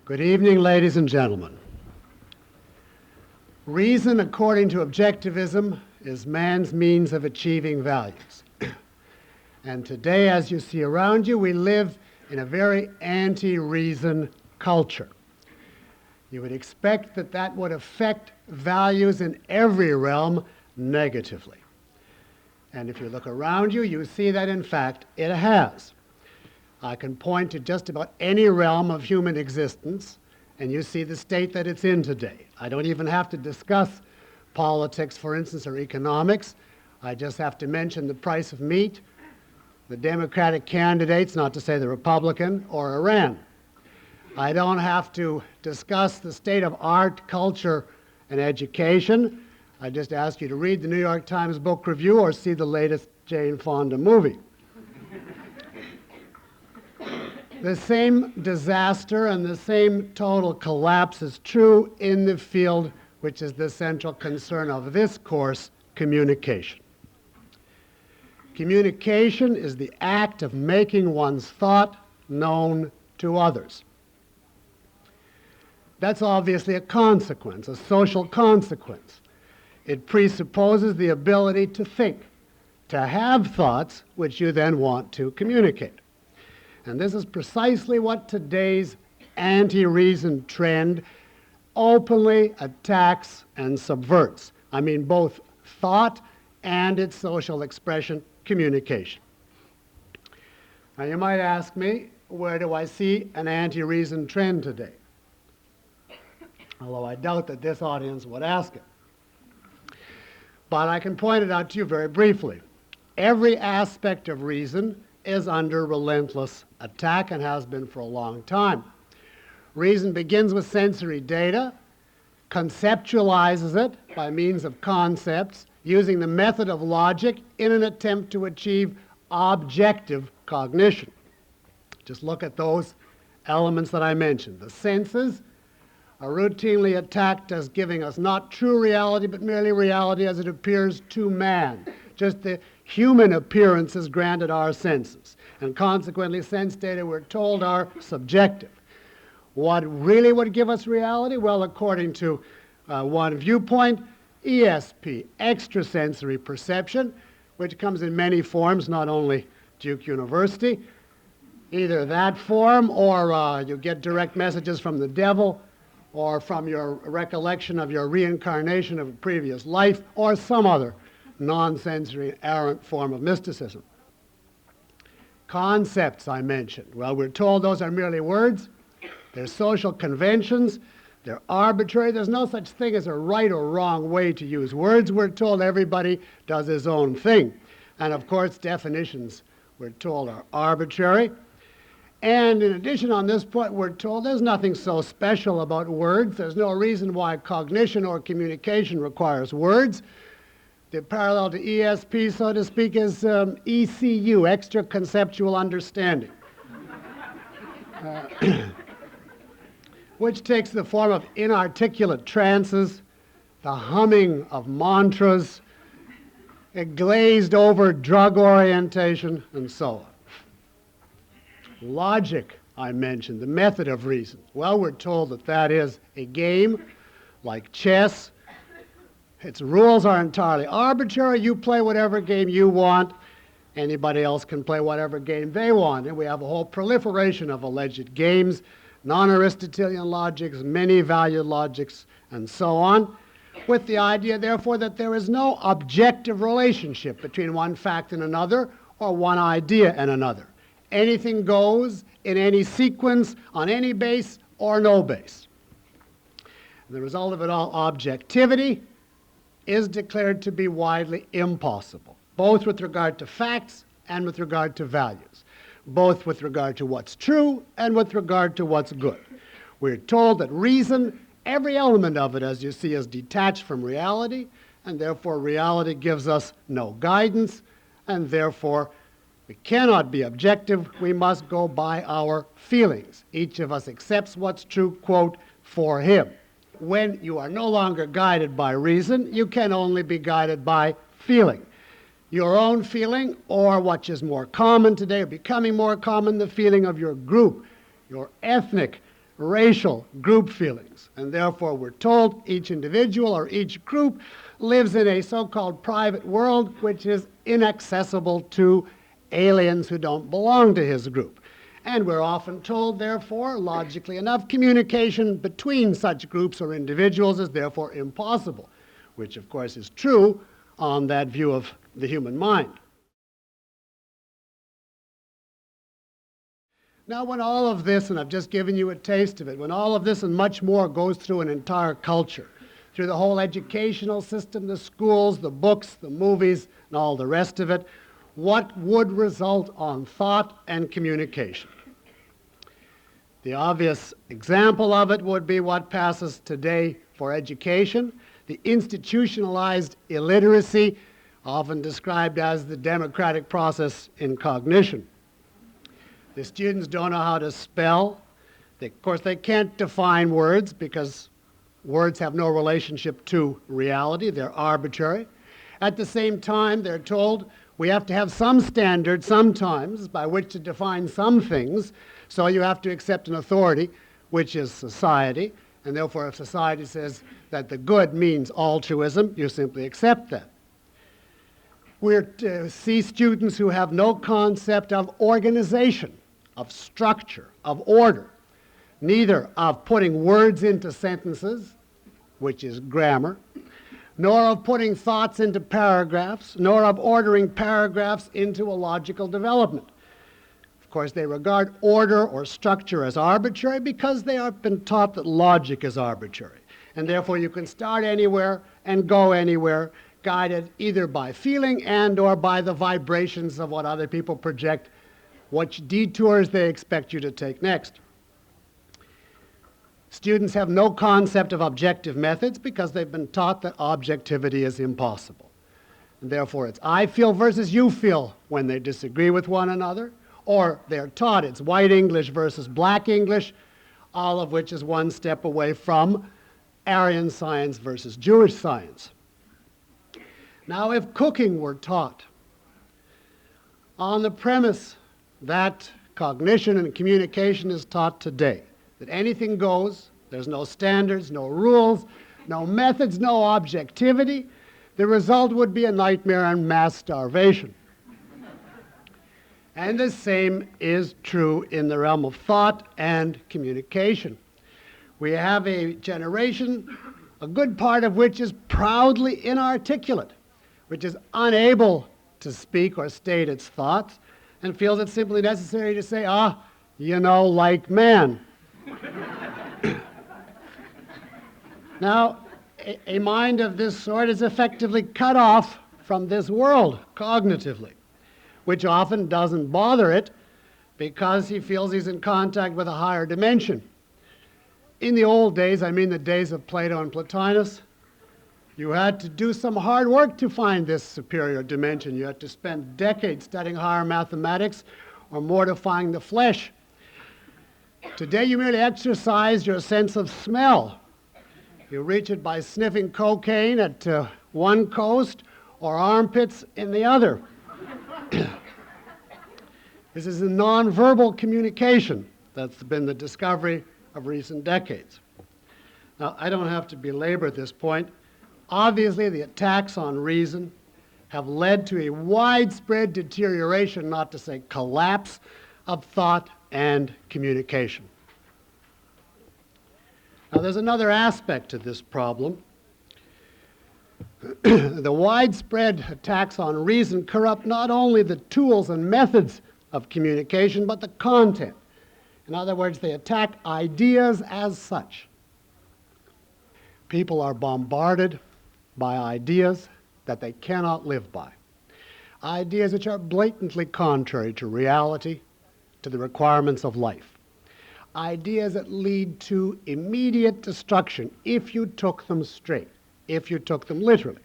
Good evening, ladies and gentlemen. Reason, according to objectivism, is man's means of achieving values. And today, as you see around you, we live in a very anti-reason culture. You would expect that that would affect values in every realm negatively. And if you look around you, you see that, in fact, it has. I can point to just about any realm of human existence, and you see the state that it's in today. I don't even have to discuss politics, for instance, or economics. I just have to mention the price of meat, the Democratic candidates, not to say the Republican, or Iran. I don't have to discuss the state of art, culture, and education. I just ask you to read the New York Times book review or see the latest Jane Fonda movie. The same disaster and the same total collapse is true in the field which is the central concern of this course, communication. Communication is the act of making one's thought known to others. That's obviously a consequence, a social consequence. It presupposes the ability to think, to have thoughts which you then want to communicate. And this is precisely what today's anti-reason trend openly attacks and subverts. I mean both thought and its social expression, communication. Now you might ask me, where do I see an anti-reason trend today? Although I doubt that this audience would ask it. But I can point it out to you very briefly. Every aspect of reason is under relentless attack and has been for a long time. Reason begins with sensory data, conceptualizes it by means of concepts, using the method of logic in an attempt to achieve objective cognition. Just look at those elements that I mentioned. The senses are routinely attacked as giving us not true reality, but merely reality as it appears to man. Just the human appearances granted our senses. And consequently, sense data, we're told, are subjective. What really would give us reality? Well, according to one viewpoint, ESP, extrasensory perception, which comes in many forms, not only Duke University. Either that form, or you get direct messages from the devil, or from your recollection of your reincarnation of a previous life, or some other non-sensory errant form of mysticism. Concepts I mentioned. Well, we're told those are merely words. They're social conventions. They're arbitrary. There's no such thing as a right or wrong way to use words. We're told everybody does his own thing. And of course, definitions, we're told, are arbitrary. And in addition, on this point, we're told there's nothing so special about words. There's no reason why cognition or communication requires words. The parallel to ESP, so to speak, is ECU, extra conceptual understanding, which takes the form of inarticulate trances, the humming of mantras, a glazed over drug orientation, and so on. Logic, I mentioned, the method of reason. Well, we're told that that is a game like chess. Its rules are entirely arbitrary. You play whatever game you want. Anybody else can play whatever game they want. And we have a whole proliferation of alleged games, non-Aristotelian logics, many-valued logics, and so on, with the idea, therefore, that there is no objective relationship between one fact and another, or one idea and another. Anything goes in any sequence, on any base or no base. And the result of it all, objectivity, is declared to be widely impossible, both with regard to facts and with regard to values, both with regard to what's true and with regard to what's good. We're told that reason, every element of it, as you see, is detached from reality, and therefore reality gives us no guidance, and therefore we cannot be objective. We must go by our feelings. Each of us accepts what's true, quote, for him. When you are no longer guided by reason, you can only be guided by feeling. Your own feeling, or what is more common today, or becoming more common, the feeling of your group, your ethnic racial group feelings. And therefore, we're told each individual or each group lives in a so-called private world which is inaccessible to aliens who don't belong to his group. And we're often told, therefore, logically enough, communication between such groups or individuals is therefore impossible, which of course is true on that view of the human mind. Now, when all of this, and I've just given you a taste of it, when all of this and much more goes through an entire culture, through the whole educational system, the schools, the books, the movies, and all the rest of it, what would result on thought and communication? The obvious example of it would be what passes today for education, the institutionalized illiteracy, often described as the democratic process in cognition. The students don't know how to spell. Of course, they can't define words because words have no relationship to reality. They're arbitrary. At the same time, they're told we have to have some standard sometimes by which to define some things, so you have to accept an authority, which is society, and therefore if society says that the good means altruism, you simply accept that. We're to see students who have no concept of organization, of structure, of order, neither of putting words into sentences, which is grammar, nor of putting thoughts into paragraphs, nor of ordering paragraphs into a logical development. Of course, they regard order or structure as arbitrary because they have been taught that logic is arbitrary. And therefore, you can start anywhere and go anywhere, guided either by feeling and or by the vibrations of what other people project, which detours they expect you to take next. Students have no concept of objective methods because they've been taught that objectivity is impossible. And therefore, it's I feel versus you feel when they disagree with one another, or they're taught it's white English versus black English, all of which is one step away from Aryan science versus Jewish science. Now, if cooking were taught on the premise that cognition and communication is taught today, that anything goes, there's no standards, no rules, no methods, no objectivity, the result would be a nightmare and mass starvation. And the same is true in the realm of thought and communication. We have a generation, a good part of which is proudly inarticulate, which is unable to speak or state its thoughts, and feels it simply necessary to say, like man. Now, a mind of this sort is effectively cut off from this world cognitively, which often doesn't bother it because he feels he's in contact with a higher dimension. In the old days, I mean the days of Plato and Plotinus, you had to do some hard work to find this superior dimension. You had to spend decades studying higher mathematics or mortifying the flesh. Today, you merely exercise your sense of smell. You reach it by sniffing cocaine at one coast or armpits in the other. This is a nonverbal communication that's been the discovery of recent decades. Now, I don't have to belabor this point. Obviously, the attacks on reason have led to a widespread deterioration, not to say collapse, of thought and communication. Now, there's another aspect to this problem. The widespread attacks on reason corrupt not only the tools and methods of communication, but the content. In other words, they attack ideas as such. People are bombarded by ideas that they cannot live by. Ideas which are blatantly contrary to reality, to the requirements of life. Ideas that lead to immediate destruction if you took them straight, if you took them literally.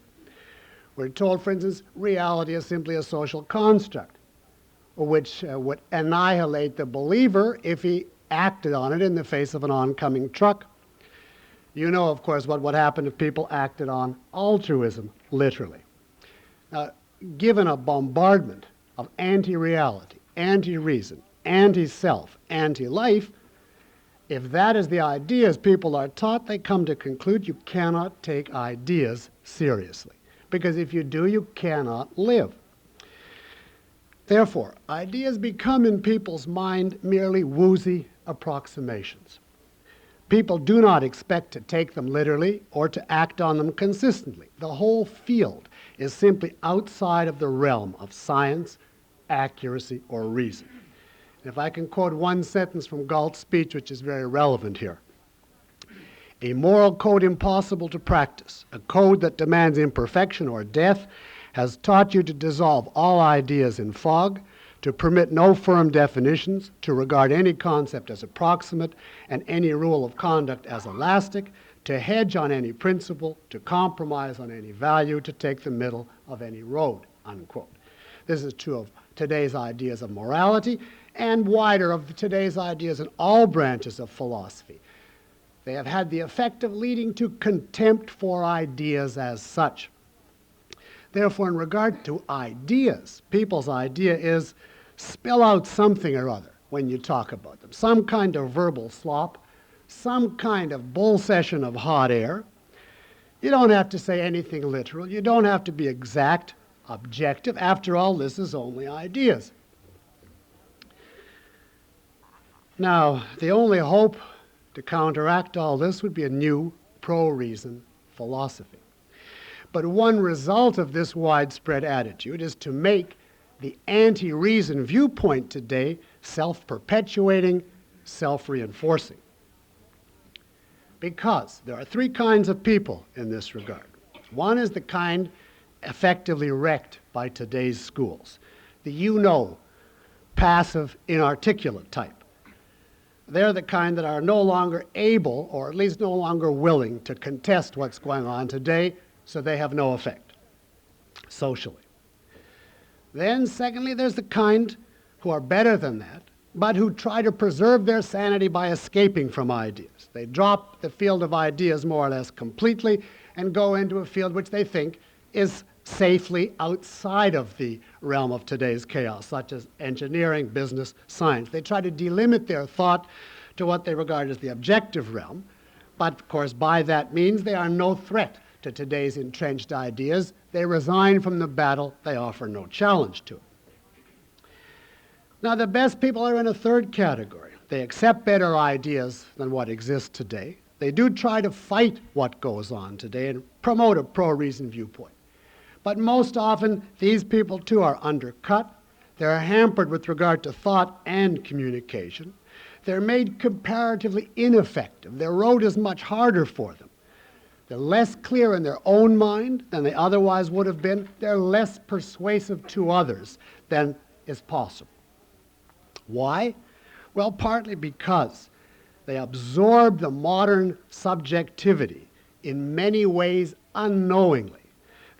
We're told, for instance, reality is simply a social construct, which would annihilate the believer if he acted on it in the face of an oncoming truck. You know, of course, what would happen if people acted on altruism literally. Now, given a bombardment of anti-reality, anti-reason, anti-self, anti-life, If that is the ideas people are taught, they come to conclude you cannot take ideas seriously. Because if you do, you cannot live. Therefore, ideas become in people's mind merely woozy approximations. People do not expect to take them literally or to act on them consistently. The whole field is simply outside of the realm of science, accuracy, or reason. And if I can quote one sentence from Galt's speech, which is very relevant here. A moral code impossible to practice, a code that demands imperfection or death, has taught you to dissolve all ideas in fog, to permit no firm definitions, to regard any concept as approximate and any rule of conduct as elastic, to hedge on any principle, to compromise on any value, to take the middle of any road, unquote. This is true of today's ideas of morality and wider of today's ideas in all branches of philosophy. They have had the effect of leading to contempt for ideas as such. Therefore, in regard to ideas, people's idea is spill out something or other when you talk about them. Some kind of verbal slop, some kind of bull session of hot air. You don't have to say anything literal. You don't have to be exact, objective. After all, this is only ideas. Now, the only hope to counteract all this would be a new pro-reason philosophy. But one result of this widespread attitude is to make the anti-reason viewpoint today self-perpetuating, self-reinforcing. Because there are three kinds of people in this regard. One is the kind effectively wrecked by today's schools, the you-know, passive, inarticulate type. They're the kind that are no longer able, or at least no longer willing, to contest what's going on today, so they have no effect socially. Then, secondly, there's the kind who are better than that, but who try to preserve their sanity by escaping from ideas. They drop the field of ideas more or less completely and go into a field which they think is safely outside of the realm of today's chaos, such as engineering, business, science. They try to delimit their thought to what they regard as the objective realm, but of course by that means they are no threat to today's entrenched ideas. They resign from the battle. They offer no challenge to it. Now, the best people are in a third category. They accept better ideas than what exists today. They do try to fight what goes on today and promote a pro-reason viewpoint. But most often, these people too are undercut. They're hampered with regard to thought and communication. They're made comparatively ineffective. Their road is much harder for them. They're less clear in their own mind than they otherwise would have been. They're less persuasive to others than is possible. Why? Well, partly because they absorb the modern subjectivity in many ways unknowingly.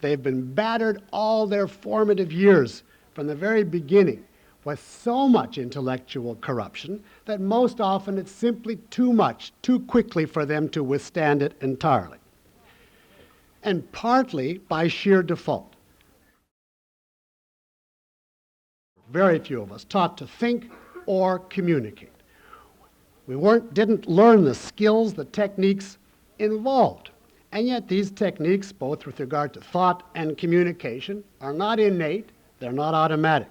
They've been battered all their formative years from the very beginning with so much intellectual corruption that most often it's simply too much, too quickly for them to withstand it entirely. And partly by sheer default. Very few of us taught to think or communicate. We didn't learn the skills, the techniques involved. And yet these techniques, both with regard to thought and communication, are not innate, they're not automatic.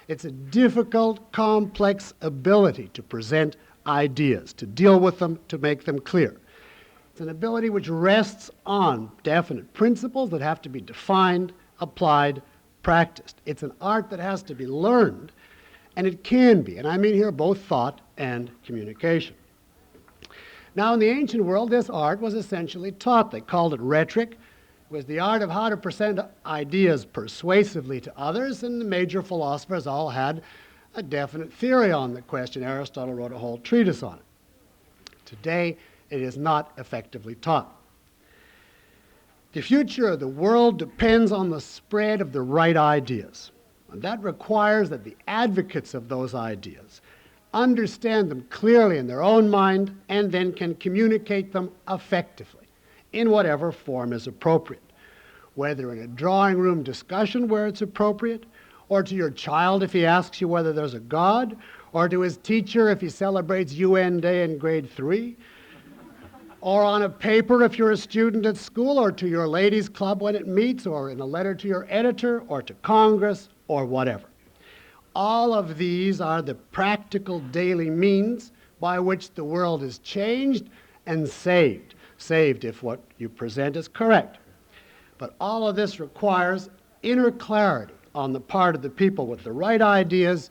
It's a difficult, complex ability to present ideas, to deal with them, to make them clear. It's an ability which rests on definite principles that have to be defined, applied, practiced. It's an art that has to be learned, and it can be, and I mean here both thought and communication. Now, in the ancient world, this art was essentially taught. They called it rhetoric. It was the art of how to present ideas persuasively to others, and the major philosophers all had a definite theory on the question. Aristotle wrote a whole treatise on it. Today, it is not effectively taught. The future of the world depends on the spread of the right ideas, and that requires that the advocates of those ideas understand them clearly in their own mind and then can communicate them effectively in whatever form is appropriate, whether in a drawing room discussion where it's appropriate or to your child if he asks you whether there's a God, or to his teacher if he celebrates UN Day in grade 3, or on a paper if you're a student at school, or to your ladies' club when it meets, or in a letter to your editor, or to Congress, or whatever. All of these are the practical daily means by which the world is changed and saved. Saved if what you present is correct. But all of this requires inner clarity on the part of the people with the right ideas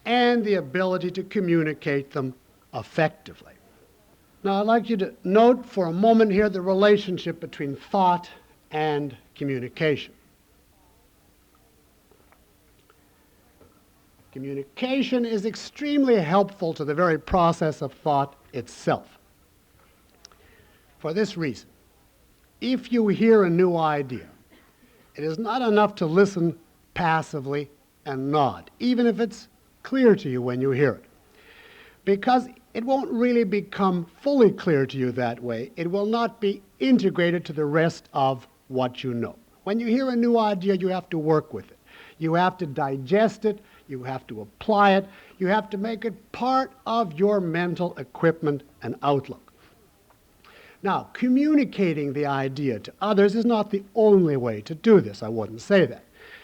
and the ability to communicate them effectively. Now, I'd like you to note for a moment here the relationship between thought and communication. Communication is extremely helpful to the very process of thought itself. For this reason, if you hear a new idea, it is not enough to listen passively and nod, even if it's clear to you when you hear it, because it won't really become fully clear to you that way. It will not be integrated to the rest of what you know. When you hear a new idea, you have to work with it. You have to digest it. You have to apply it. You have to make it part of your mental equipment and outlook. Now, communicating the idea to others is not the only way to do this. I wouldn't say that.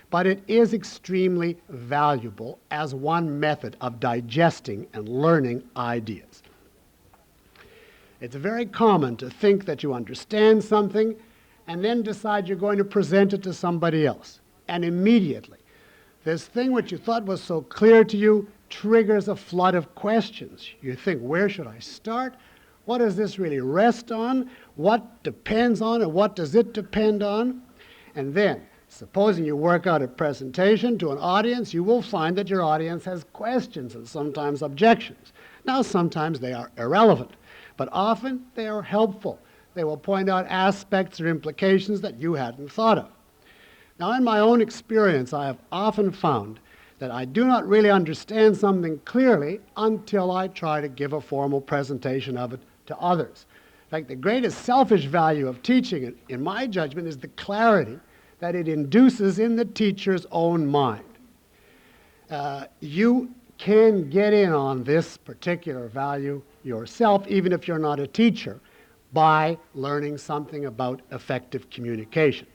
But it is extremely valuable as one method of digesting and learning ideas. It's very common to think that you understand something and then decide you're going to present it to somebody else. And immediately, this thing which you thought was so clear to you triggers a flood of questions. You think, where should I start? What does this really rest on? What depends on it? What does it depend on? And then, supposing you work out a presentation to an audience, you will find that your audience has questions and sometimes objections. Now, sometimes they are irrelevant, but often they are helpful. They will point out aspects or implications that you hadn't thought of. Now, in my own experience, I have often found that I do not really understand something clearly until I try to give a formal presentation of it to others. In fact, the greatest selfish value of teaching, in my judgment, is the clarity that it induces in the teacher's own mind. You can get in on this particular value yourself, even if you're not a teacher, by learning something about effective communication.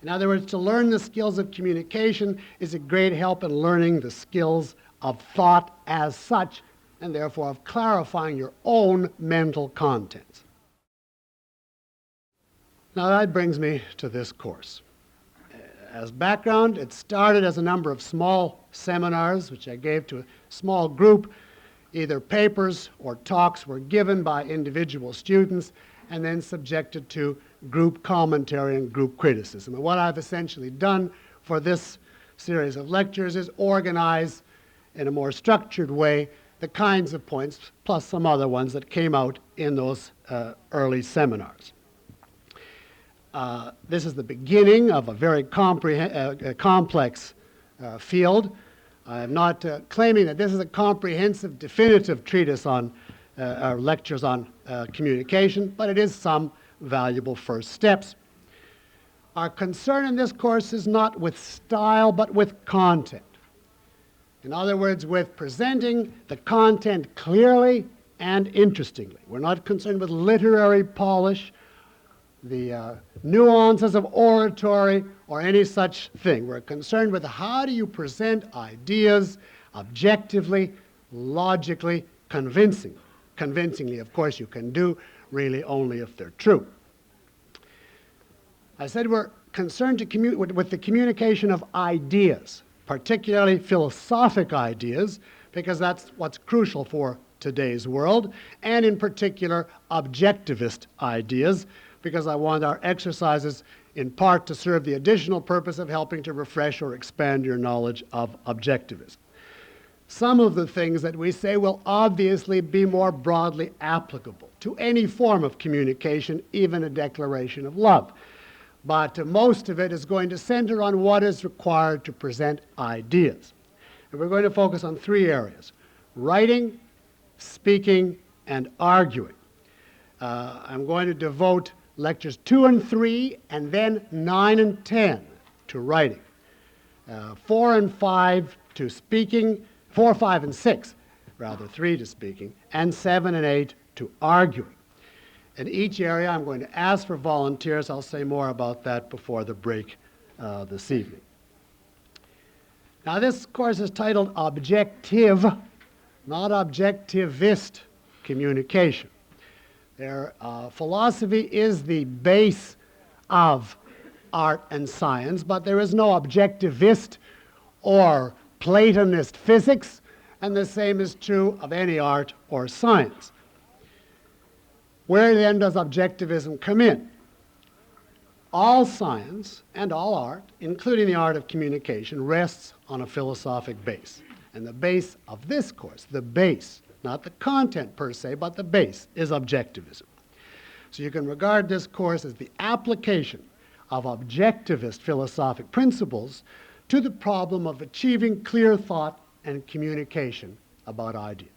In other words, to learn the skills of communication is a great help in learning the skills of thought as such, and therefore of clarifying your own mental contents. Now that brings me to this course. As background, it started as a number of small seminars, which I gave to a small group. Either papers or talks were given by individual students and then subjected to group commentary and group criticism. And what I've essentially done for this series of lectures is organize in a more structured way the kinds of points, plus some other ones that came out in those early seminars. This is the beginning of a very complex field. I'm not claiming that this is a comprehensive, definitive treatise on or lectures on communication, but it is some valuable first steps. Our concern in this course is not with style, but with content. In other words, with presenting the content clearly and interestingly. We're not concerned with literary polish, the nuances of oratory, or any such thing. We're concerned with how do you present ideas objectively, logically, convincingly. Convincingly, of course, you can do really only if they're true. I said we're concerned with the communication of ideas, particularly philosophic ideas, because that's what's crucial for today's world, and in particular objectivist ideas, because I want our exercises in part to serve the additional purpose of helping to refresh or expand your knowledge of objectivism. Some of the things that we say will obviously be more broadly applicable to any form of communication, even a declaration of love. But most of it is going to center on what is required to present ideas. And we're going to focus on three areas: writing, speaking, and arguing. I'm going to devote lectures 2 and 3, and then 9 and 10 to writing. 4 and 5 to speaking, 4, 5, and 6, rather 3 to speaking, and 7 and 8 to arguing. In each area, I'm going to ask for volunteers. I'll say more about that before the break this evening. Now, this course is titled Objective, not Objectivist Communication. Philosophy is the base of art and science, but there is no objectivist or Platonist physics, and the same is true of any art or science. Where then does objectivism come in? All science and all art, including the art of communication, rests on a philosophic base. And the base of this course, the base, not the content per se, but the base, is objectivism. So you can regard this course as the application of objectivist philosophic principles to the problem of achieving clear thought and communication about ideas.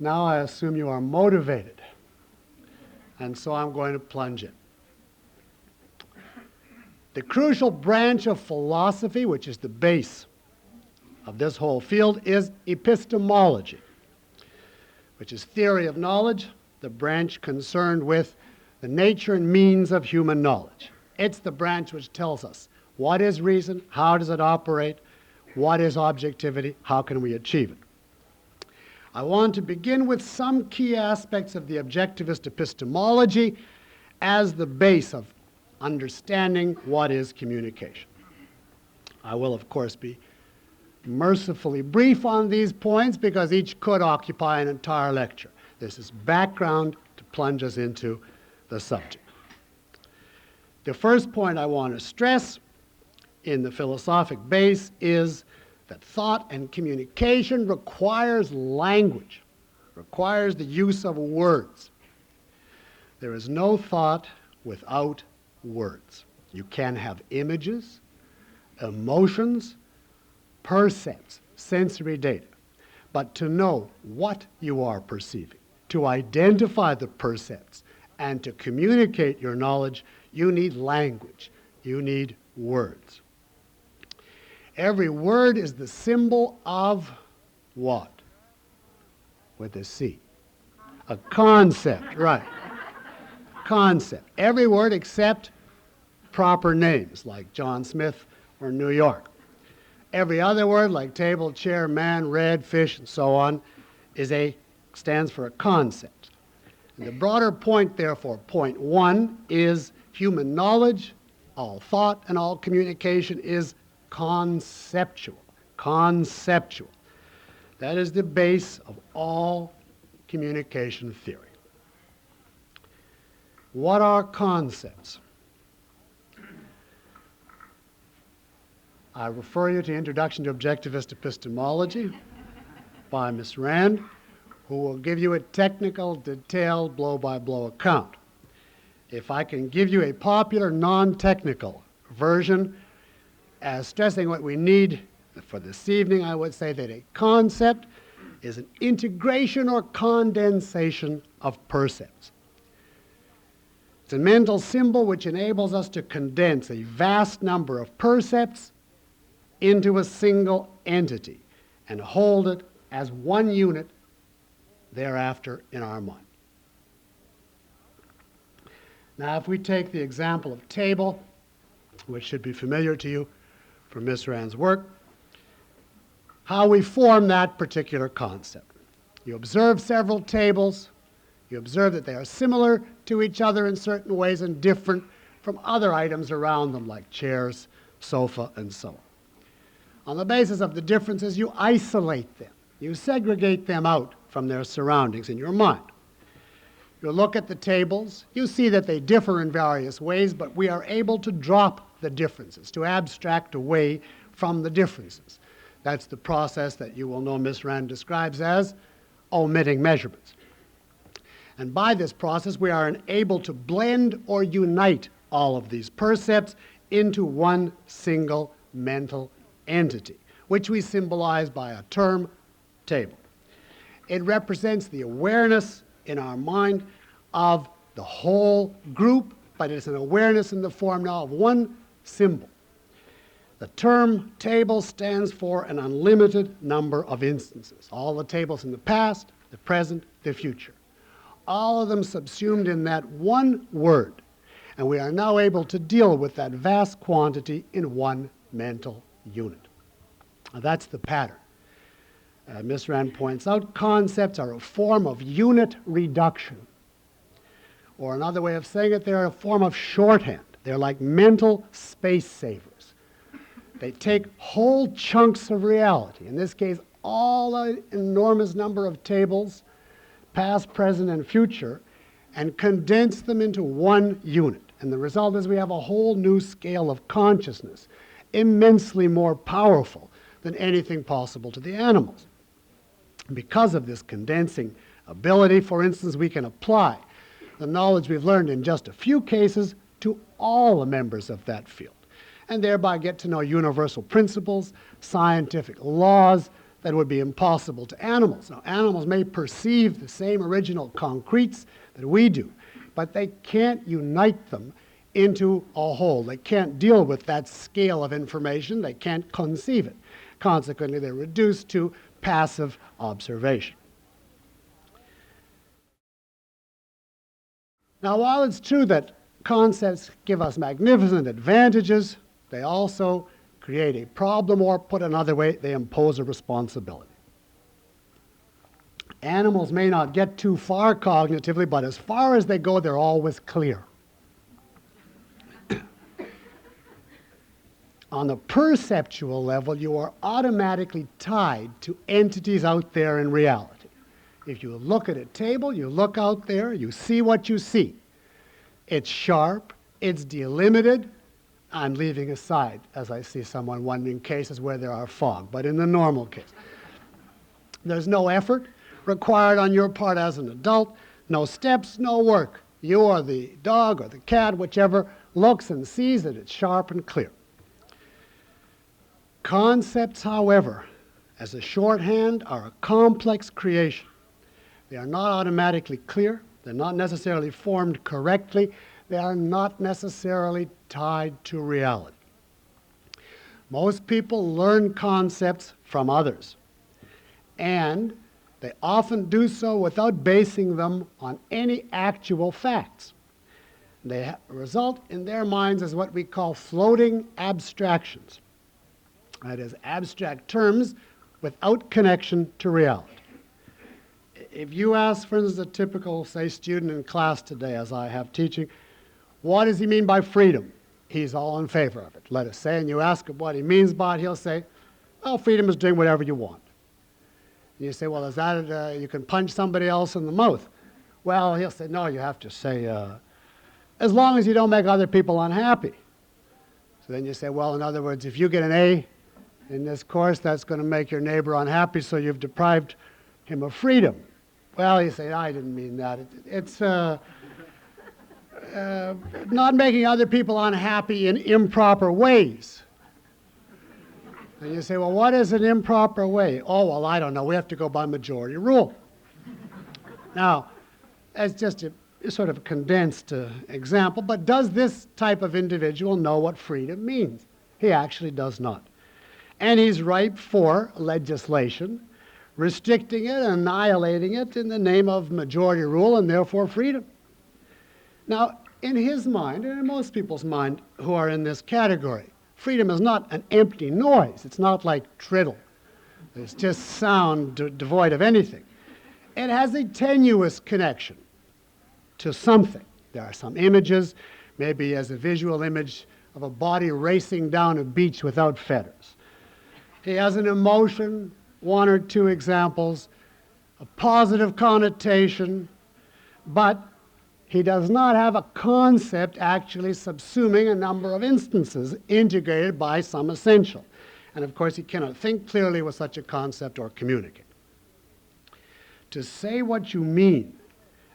Now I assume you are motivated, and so I'm going to plunge in. The crucial branch of philosophy, which is the base of this whole field, is epistemology, which is theory of knowledge, the branch concerned with the nature and means of human knowledge. It's the branch which tells us what is reason, how does it operate, what is objectivity, how can we achieve it. I want to begin with some key aspects of the objectivist epistemology as the base of understanding what is communication. I will, of course, be mercifully brief on these points because each could occupy an entire lecture. This is background to plunge us into the subject. The first point I want to stress in the philosophic base is that thought and communication requires language, requires the use of words. There is no thought without words. You can have images, emotions, percepts, sensory data, but to know what you are perceiving, to identify the percepts, and to communicate your knowledge, you need language, you need words. Every word is the symbol of what? With a C. A concept, right. Concept. Every word except proper names like John Smith or New York. Every other word like table, chair, man, red, fish, and so on stands for a concept. And the broader point, therefore, point 1 is human knowledge, all thought and all communication is conceptual. Conceptual. That is the base of all communication theory. What are concepts? I refer you to Introduction to Objectivist Epistemology by Miss Rand, who will give you a technical, detailed, blow-by-blow account. If I can give you a popular, non-technical version as stressing what we need for this evening, I would say that a concept is an integration or condensation of percepts. It's a mental symbol which enables us to condense a vast number of percepts into a single entity and hold it as one unit thereafter in our mind. Now, if we take the example of table, which should be familiar to you from Miss Rand's work, how we form that particular concept. You observe several tables. You observe that they are similar to each other in certain ways and different from other items around them, like chairs, sofa, and so on. On the basis of the differences, you isolate them. You segregate them out from their surroundings in your mind. You look at the tables. You see that they differ in various ways, but we are able to drop the differences, to abstract away from the differences. That's the process that you will know Miss Rand describes as omitting measurements. And by this process, we are able to blend or unite all of these percepts into one single mental entity, which we symbolize by a term, table. It represents the awareness in our mind of the whole group, but it's an awareness in the form now of one symbol. The term table stands for an unlimited number of instances. All the tables in the past, the present, the future. All of them subsumed in that one word. And we are now able to deal with that vast quantity in one mental unit. Now, that's the pattern. Ms. Rand points out concepts are a form of unit reduction. Or another way of saying it, they're a form of shorthand. They're like mental space savers. They take whole chunks of reality, in this case, all the enormous number of tables, past, present, and future, and condense them into one unit. And the result is we have a whole new scale of consciousness, immensely more powerful than anything possible to the animals. Because of this condensing ability, for instance, we can apply the knowledge we've learned in just a few cases to all the members of that field, and thereby get to know universal principles, scientific laws that would be impossible to animals. Now, animals may perceive the same original concretes that we do, but they can't unite them into a whole. They can't deal with that scale of information. They can't conceive it. Consequently, they're reduced to passive observation. Now, while it's true that concepts give us magnificent advantages, they also create a problem, or put another way, they impose a responsibility. Animals may not get too far cognitively, but as far as they go, they're always clear. On the perceptual level, you are automatically tied to entities out there in reality. If you look at a table, you look out there, you see what you see. It's sharp, it's delimited. I'm leaving aside, as I see someone wondering, cases where there are fog, but in the normal case. There's no effort required on your part as an adult, no steps, no work. You or the dog or the cat, whichever, looks and sees that it's sharp and clear. Concepts, however, as a shorthand, are a complex creation. They are not automatically clear. They're not necessarily formed correctly. They are not necessarily tied to reality. Most people learn concepts from others, and they often do so without basing them on any actual facts. They result in their minds as what we call floating abstractions. That is, abstract terms without connection to reality. If you ask, for instance, a typical, say, student in class today, as I have teaching, what does he mean by freedom? He's all in favor of it, let us say, and you ask him what he means by it, he'll say, well, freedom is doing whatever you want. And you say, well, is that you can punch somebody else in the mouth? Well, he'll say, no, you have to say, as long as you don't make other people unhappy. So then you say, well, in other words, if you get an A in this course, that's going to make your neighbor unhappy, so you've deprived him of freedom. Well, you say, I didn't mean that. It's not making other people unhappy in improper ways. And you say, well, what is an improper way? Oh, well, I don't know. We have to go by majority rule. Now, that's just a sort of condensed example, but does this type of individual know what freedom means? He actually does not. And he's ripe for legislation, restricting it, annihilating it in the name of majority rule and therefore freedom. Now, in his mind, and in most people's mind who are in this category, freedom is not an empty noise. It's not like triddle. It's just sound devoid of anything. It has a tenuous connection to something. There are some images, maybe as a visual image of a body racing down a beach without fetters. He has an emotion, one or two examples, a positive connotation, but he does not have a concept actually subsuming a number of instances integrated by some essential. And of course, he cannot think clearly with such a concept or communicate. To say what you mean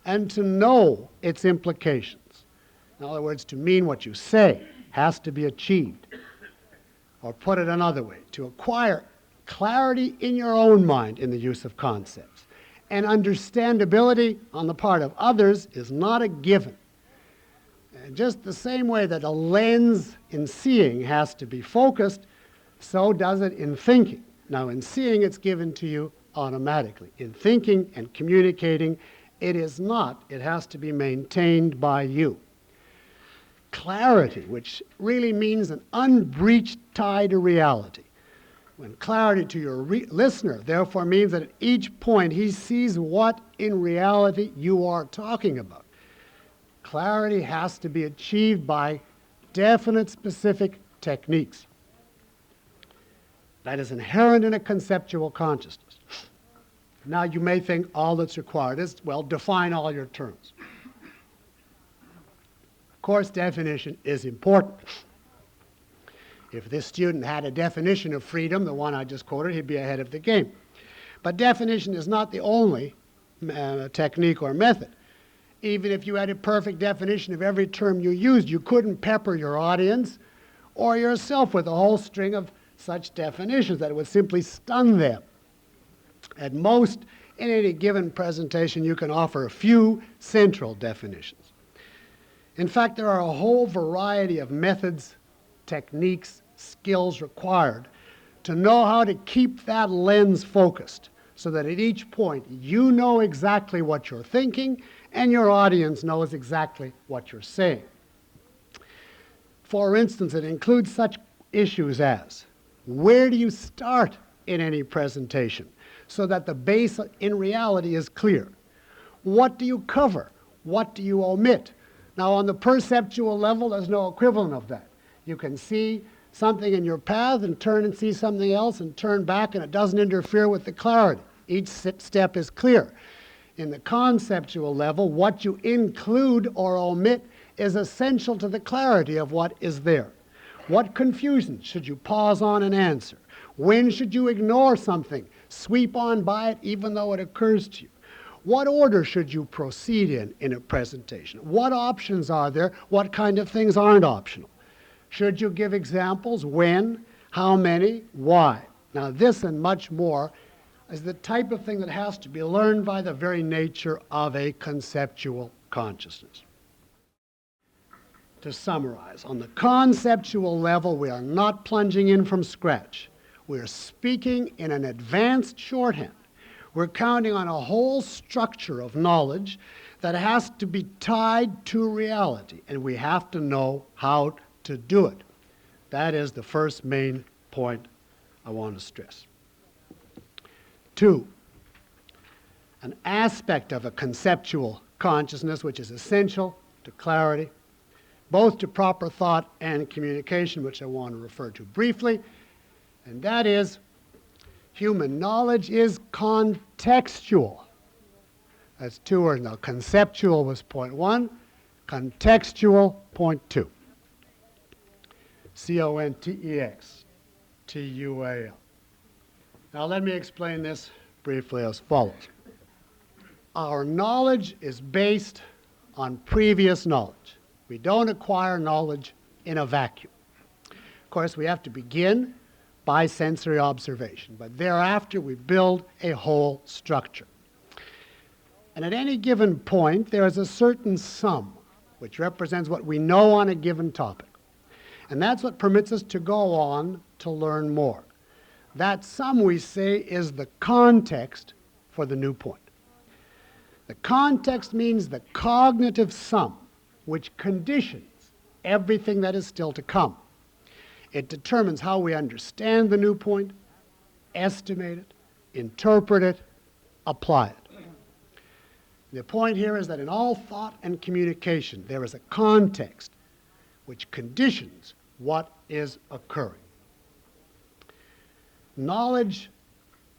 and to know its implications, in other words, to mean what you say, has to be achieved. Or put it another way, to acquire clarity in your own mind in the use of concepts And understandability on the part of others is not a given. And just the same way that a lens in seeing has to be focused, so does it in thinking. Now, in seeing, it's given to you automatically. In thinking and communicating, it is not. It has to be maintained by you. Clarity, which really means an unbreached tie to reality. When clarity to your listener, therefore, means that at each point he sees what in reality you are talking about. Clarity has to be achieved by definite, specific techniques. That is inherent in a conceptual consciousness. Now, you may think all that's required is, well, define all your terms. Of course, definition is important. If this student had a definition of freedom, the one I just quoted, he'd be ahead of the game. But definition is not the only technique or method. Even if you had a perfect definition of every term you used, you couldn't pepper your audience or yourself with a whole string of such definitions that it would simply stun them. At most, in any given presentation, you can offer a few central definitions. In fact, there are a whole variety of methods, techniques, skills required to know how to keep that lens focused so that at each point you know exactly what you're thinking and your audience knows exactly what you're saying. For instance, it includes such issues as, where do you start in any presentation so that the base in reality is clear? What do you cover? What do you omit? Now, on the perceptual level, there's no equivalent of that. You can see something in your path and turn and see something else and turn back, and it doesn't interfere with the clarity. Each step is clear. In the conceptual level, what you include or omit is essential to the clarity of what is there. What confusion should you pause on and answer? When should you ignore something, sweep on by it even though it occurs to you? What order should you proceed in a presentation? What options are there? What kind of things aren't optional? Should you give examples? When? How many? Why? Now, this and much more is the type of thing that has to be learned by the very nature of a conceptual consciousness. To summarize, on the conceptual level, we are not plunging in from scratch. We're speaking in an advanced shorthand. We're counting on a whole structure of knowledge that has to be tied to reality, and we have to know how to do it. That is the first main point I want to stress. 2, an aspect of a conceptual consciousness which is essential to clarity, both to proper thought and communication, which I want to refer to briefly, and that is human knowledge is contextual. That's 2 words now. Conceptual was point 1, contextual point 2. C-O-N-T-E-X-T-U-A-L. Now let me explain this briefly as follows. Our knowledge is based on previous knowledge. We don't acquire knowledge in a vacuum. Of course, we have to begin by sensory observation, but thereafter we build a whole structure. And at any given point, there is a certain sum, which represents what we know on a given topic. And that's what permits us to go on to learn more. That sum, we say, is the context for the new point. The context means the cognitive sum, which conditions everything that is still to come. It determines how we understand the new point, estimate it, interpret it, apply it. The point here is that in all thought and communication, there is a context which conditions what is occurring. Knowledge,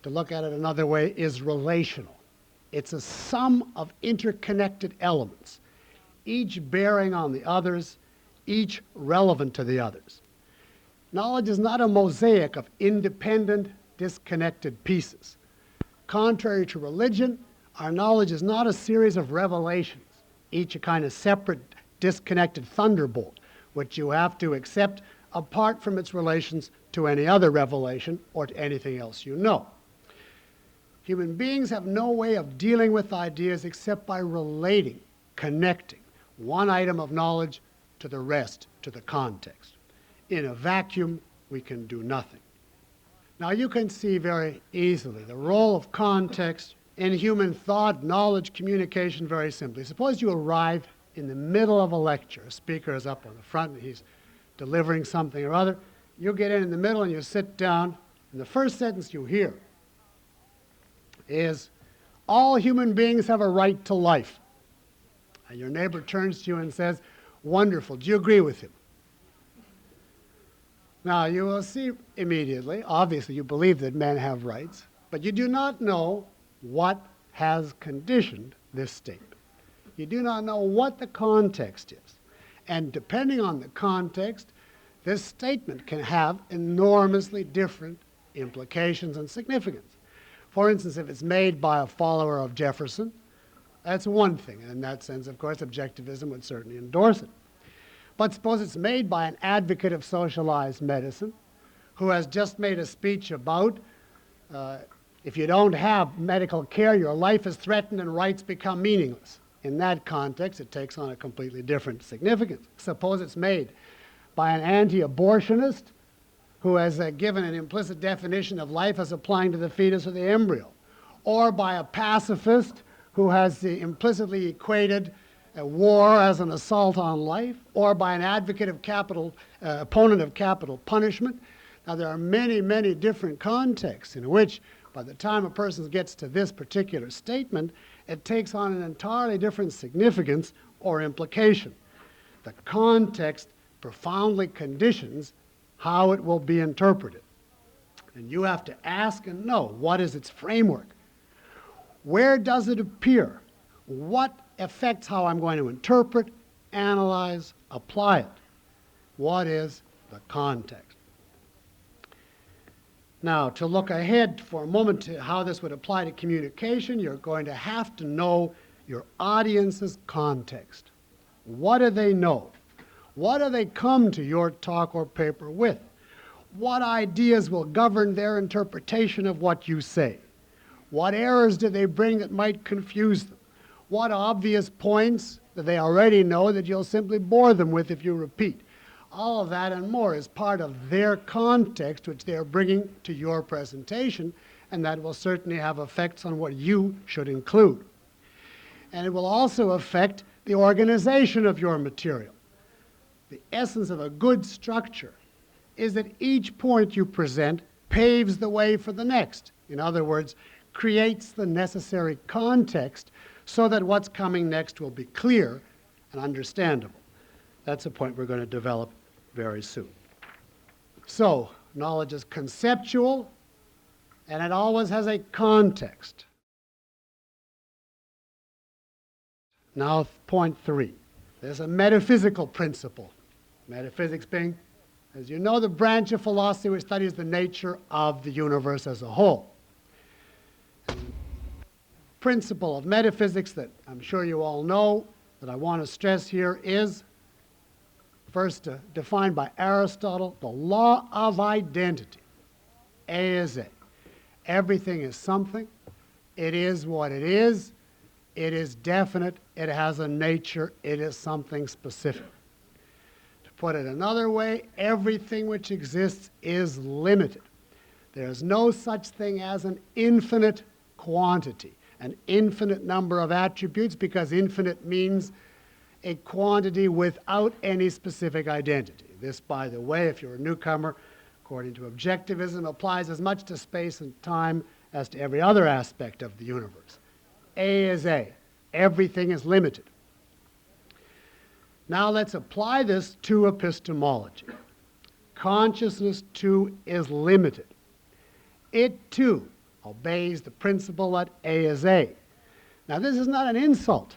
to look at it another way, is relational. It's a sum of interconnected elements, each bearing on the others, each relevant to the others. Knowledge is not a mosaic of independent, disconnected pieces. Contrary to religion, our knowledge is not a series of revelations, each a kind of separate, disconnected thunderbolt, which you have to accept apart from its relations to any other revelation or to anything else you know. Human beings have no way of dealing with ideas except by relating, connecting one item of knowledge to the rest, to the context. In a vacuum, we can do nothing. Now you can see very easily the role of context in human thought, knowledge, communication very simply. Suppose you arrive in the middle of a lecture. A speaker is up on the front and he's delivering something or other. You get in the middle and you sit down, and the first sentence you hear is, all human beings have a right to life. And your neighbor turns to you and says, wonderful, do you agree with him? Now, you will see immediately, obviously you believe that men have rights, but you do not know what has conditioned this statement. You do not know what the context is. And depending on the context, this statement can have enormously different implications and significance. For instance, if it's made by a follower of Jefferson, that's one thing. And in that sense, of course, objectivism would certainly endorse it. But suppose it's made by an advocate of socialized medicine who has just made a speech about if you don't have medical care, your life is threatened and rights become meaningless. In that context, it takes on a completely different significance. Suppose it's made by an anti-abortionist who has given an implicit definition of life as applying to the fetus or the embryo, or by a pacifist who has implicitly equated war as an assault on life, or by an advocate of opponent of capital punishment. Now, there are many, many different contexts in which, by the time a person gets to this particular statement, it takes on an entirely different significance or implication. The context profoundly conditions how it will be interpreted. And you have to ask and know, what is its framework? Where does it appear? What affects how I'm going to interpret, analyze, apply it? What is the context? Now, to look ahead for a moment to how this would apply to communication, you're going to have to know your audience's context. What do they know? What do they come to your talk or paper with? What ideas will govern their interpretation of what you say? What errors do they bring that might confuse them? What obvious points that they already know that you'll simply bore them with if you repeat? All of that and more is part of their context which they are bringing to your presentation, and that will certainly have effects on what you should include. And it will also affect the organization of your material. The essence of a good structure is that each point you present paves the way for the next. In other words, creates the necessary context so that what's coming next will be clear and understandable. That's a point we're going to develop very soon. So, knowledge is conceptual, and it always has a context. Now, point 3. There's a metaphysical principle. Metaphysics being, as you know, the branch of philosophy which studies the nature of the universe as a whole. Principle of metaphysics that I'm sure you all know that I want to stress here is, first defined by Aristotle, the law of identity. A is A. Everything is something. It is what it is. It is definite. It has a nature. It is something specific. To put it another way, everything which exists is limited. There is no such thing as an infinite quantity, an infinite number of attributes, because infinite means a quantity without any specific identity. This, by the way, if you're a newcomer, according to objectivism, applies as much to space and time as to every other aspect of the universe. A is A. Everything is limited. Now let's apply this to epistemology. Consciousness, too, is limited. It, too, obeys the principle that A is A. Now, this is not an insult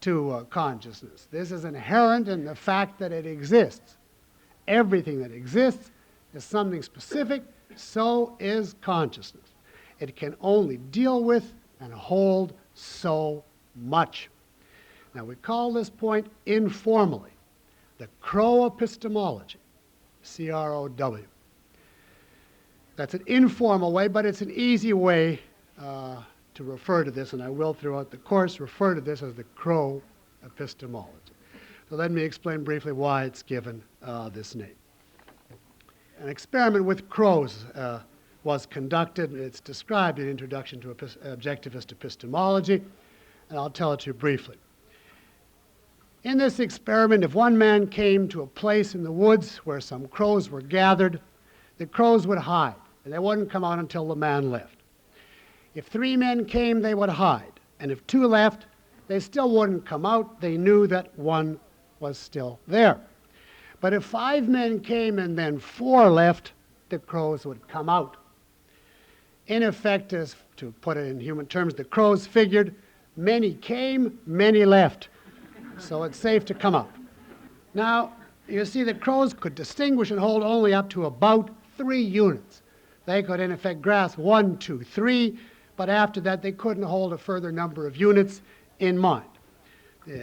to consciousness. This is inherent in the fact that it exists. Everything that exists is something specific, so is consciousness. It can only deal with and hold so much. Now, we call this point informally the crow-epistemology, C-R-O-W. That's an informal way, but it's an easy way to refer to this, and I will throughout the course refer to this as the crow epistemology. So let me explain briefly why it's given this name. An experiment with crows was conducted. It's described in Introduction to Objectivist Epistemology, and I'll tell it to you briefly. In this experiment, if one man came to a place in the woods where some crows were gathered, the crows would hide, and they wouldn't come out until the man left. If 3 men came, they would hide, and if 2 left, they still wouldn't come out. They knew that 1 was still there. But if 5 men came and then 4 left, the crows would come out. In effect, as to put it in human terms, the crows figured many came, many left. So it's safe to come out. Now, you see, the crows could distinguish and hold only up to about 3 units. They could, in effect, grasp 1, 2, 3, but after that, they couldn't hold a further number of units in mind.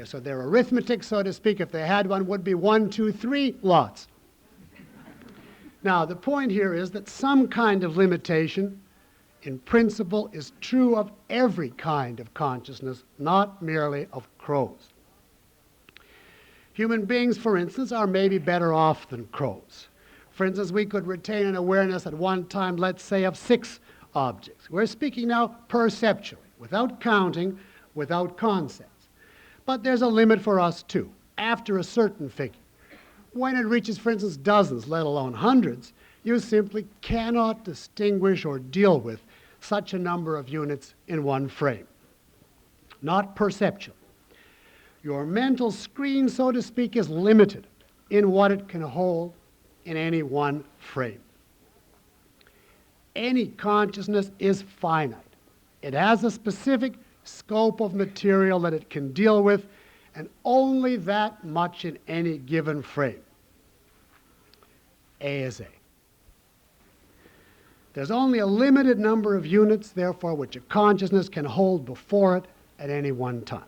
So their arithmetic, so to speak, if they had one, would be 1, 2, 3 lots. Now, the point here is that some kind of limitation, in principle, is true of every kind of consciousness, not merely of crows. Human beings, for instance, are maybe better off than crows. For instance, we could retain an awareness at one time, let's say, of 6 objects. We're speaking now perceptually, without counting, without concepts. But there's a limit for us, too, after a certain figure. When it reaches, for instance, dozens, let alone hundreds, you simply cannot distinguish or deal with such a number of units in one frame. Not perceptually. Your mental screen, so to speak, is limited in what it can hold in any one frame. Any consciousness is finite. It has a specific scope of material that it can deal with, and only that much in any given frame. A is A. There's only a limited number of units, therefore, which a consciousness can hold before it at any one time.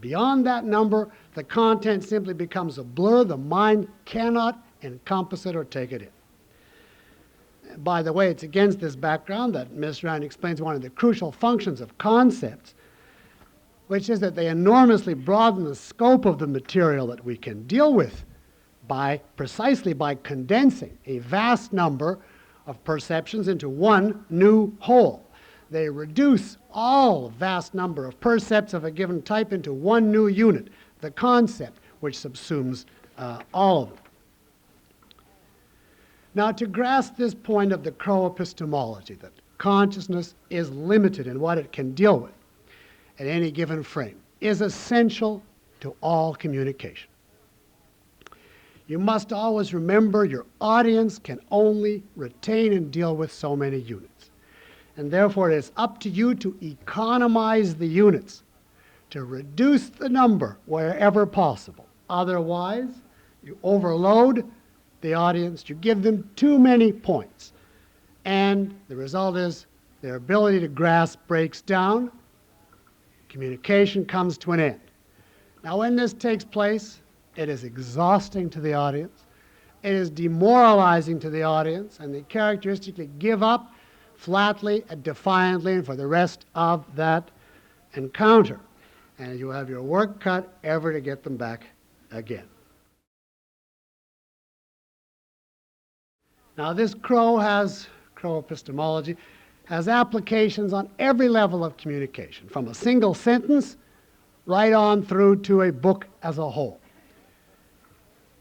Beyond that number, the content simply becomes a blur. The mind cannot encompass it or take it in. By the way, it's against this background that Ms. Rand explains one of the crucial functions of concepts, which is that they enormously broaden the scope of the material that we can deal with precisely by condensing a vast number of perceptions into one new whole. They reduce all vast number of percepts of a given type into one new unit, the concept, which subsumes all of them. Now, to grasp this point of the crow epistemology, that consciousness is limited in what it can deal with at any given frame, is essential to all communication. You must always remember your audience can only retain and deal with so many units. And therefore, it is up to you to economize the units, to reduce the number wherever possible. Otherwise, you overload the audience, you give them too many points. And the result is their ability to grasp breaks down, communication comes to an end. Now, when this takes place, it is exhausting to the audience, it is demoralizing to the audience, and they characteristically give up flatly and defiantly and for the rest of that encounter. And you have your work cut ever to get them back again. Now, this crow epistemology has applications on every level of communication, from a single sentence right on through to a book as a whole.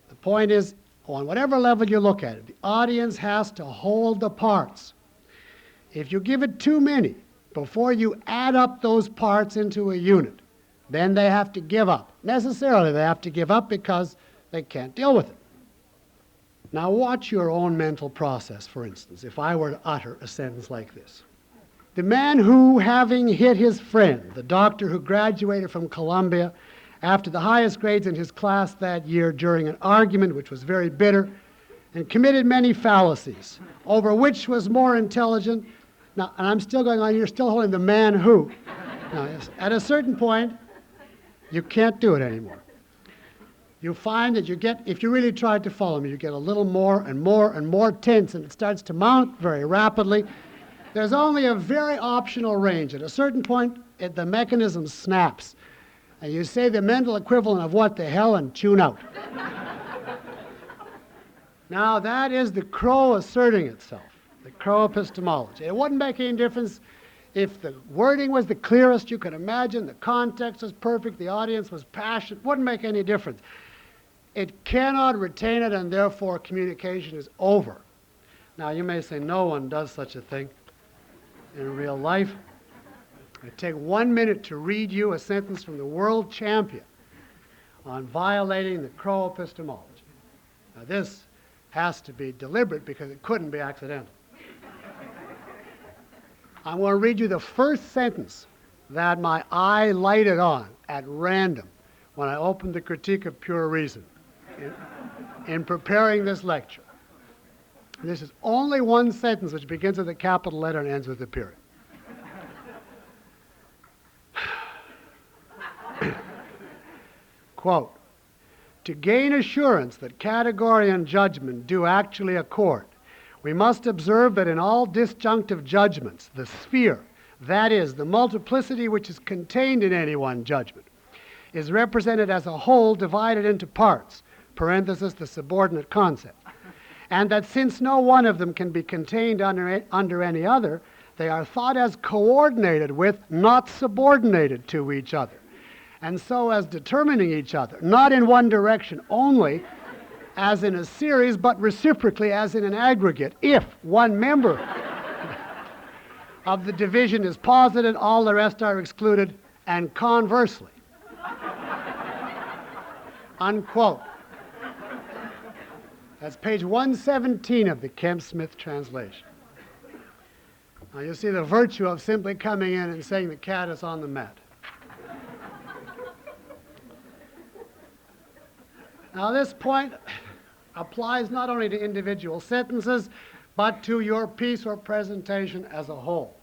The point is, on whatever level you look at it, the audience has to hold the parts. If you give it too many before you add up those parts into a unit, then they have to give up. Necessarily, they have to give up because they can't deal with it. Now, watch your own mental process, for instance, if I were to utter a sentence like this. The man who, having hit his friend, the doctor who graduated from Columbia after the highest grades in his class that year during an argument which was very bitter and committed many fallacies, over which was more intelligent. Now, and I'm still going on here, still holding the man who. Now, at a certain point, you can't do it anymore. You find that you get, if you really tried to follow me, you get a little more and more and more tense, and it starts to mount very rapidly. There's only a very optional range. At a certain point, the mechanism snaps. And you say the mental equivalent of what the hell and tune out. Now, that is the crow asserting itself, the crow epistemology. It wouldn't make any difference if the wording was the clearest you could imagine, the context was perfect, the audience was passionate. Wouldn't make any difference. It cannot retain it, and therefore communication is over. Now, you may say no one does such a thing in real life. I take 1 minute to read you a sentence from the world champion on violating the crow epistemology. Now, this has to be deliberate because it couldn't be accidental. I'm going to read you the first sentence that my eye lighted on at random when I opened the Critique of Pure Reason in preparing this lecture. This is only one sentence which begins with a capital letter and ends with a period. Quote, "To gain assurance that category and judgment do actually accord, we must observe that in all disjunctive judgments, the sphere, that is, the multiplicity which is contained in any one judgment, is represented as a whole divided into parts, parenthesis, the subordinate concept, and that since no one of them can be contained under any other, they are thought as coordinated with, not subordinated to each other, and so as determining each other, not in one direction only, as in a series, but reciprocally as in an aggregate. If one member of the division is posited, all the rest are excluded, and conversely." Unquote. That's page 117 of the Kemp-Smith translation. Now you see the virtue of simply coming in and saying the cat is on the mat. Now this point applies not only to individual sentences, but to your piece or presentation as a whole.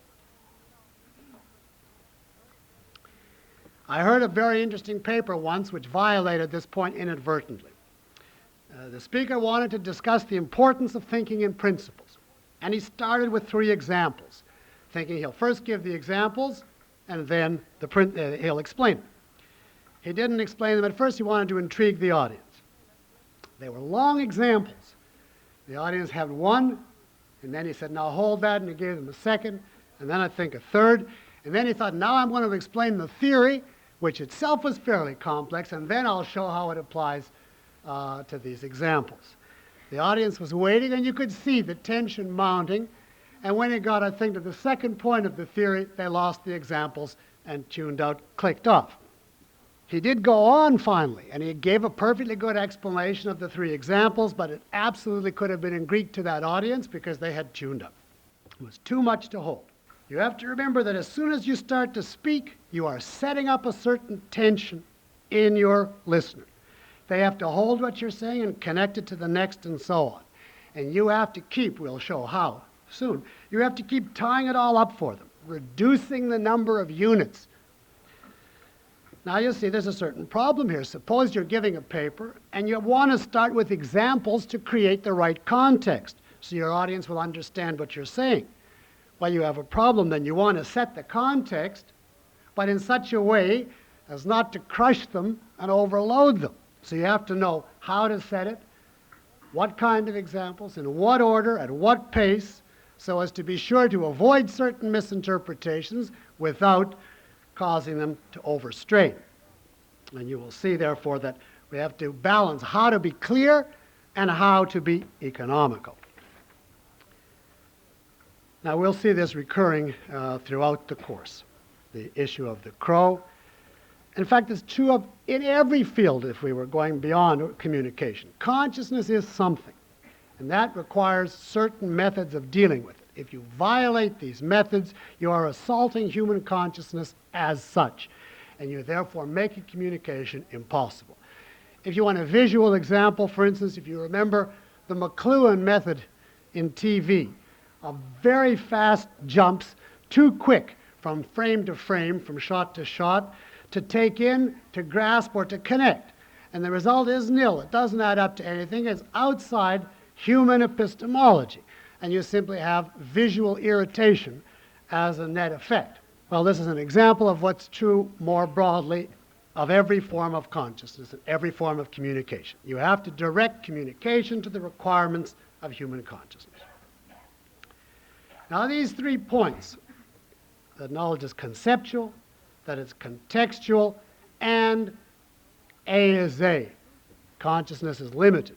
I heard a very interesting paper once which violated this point inadvertently. The speaker wanted to discuss the importance of thinking in principles, and he started with 3 examples, thinking he'll first give the examples and then he'll explain them. He didn't explain them at first. He wanted to intrigue the audience. They were long examples. The audience had one, and then he said, "Now hold that," and he gave them a second, and then I think a third, and then he thought, "Now I'm going to explain the theory," which itself was fairly complex, and then I'll show how it applies to these examples. The audience was waiting, and you could see the tension mounting, and when it got, I think, to the second point of the theory, they lost the examples and tuned out, clicked off. He did go on finally, and he gave a perfectly good explanation of the 3 examples, but it absolutely could have been in Greek to that audience because they had tuned up. It was too much to hold. You have to remember that as soon as you start to speak, you are setting up a certain tension in your listener. They have to hold what you're saying and connect it to the next and so on. And you have to keep, we'll show how soon, you have to keep tying it all up for them, reducing the number of units. Now you see there's a certain problem here. Suppose you're giving a paper and you want to start with examples to create the right context so your audience will understand what you're saying. Well, you have a problem then. You want to set the context, but in such a way as not to crush them and overload them. So you have to know how to set it, what kind of examples, in what order, at what pace, so as to be sure to avoid certain misinterpretations without causing them to overstrain. And you will see, therefore, that we have to balance how to be clear and how to be economical. Now, we'll see this recurring throughout the course, the issue of the crow. In fact, it's true in every field if we were going beyond communication. Consciousness is something, and that requires certain methods of dealing with it. If you violate these methods, you are assaulting human consciousness as such, and you're therefore making communication impossible. If you want a visual example, for instance, if you remember the McLuhan method in TV, of very fast jumps, too quick from frame to frame, from shot to shot, to take in, to grasp, or to connect. And the result is nil. It doesn't add up to anything. It's outside human epistemology. and you simply have visual irritation as a net effect. Well, this is an example of what's true more broadly of every form of consciousness and every form of communication. You have to direct communication to the requirements of human consciousness. Now, these 3 points, that knowledge is conceptual, that it's contextual, and A is A, consciousness is limited.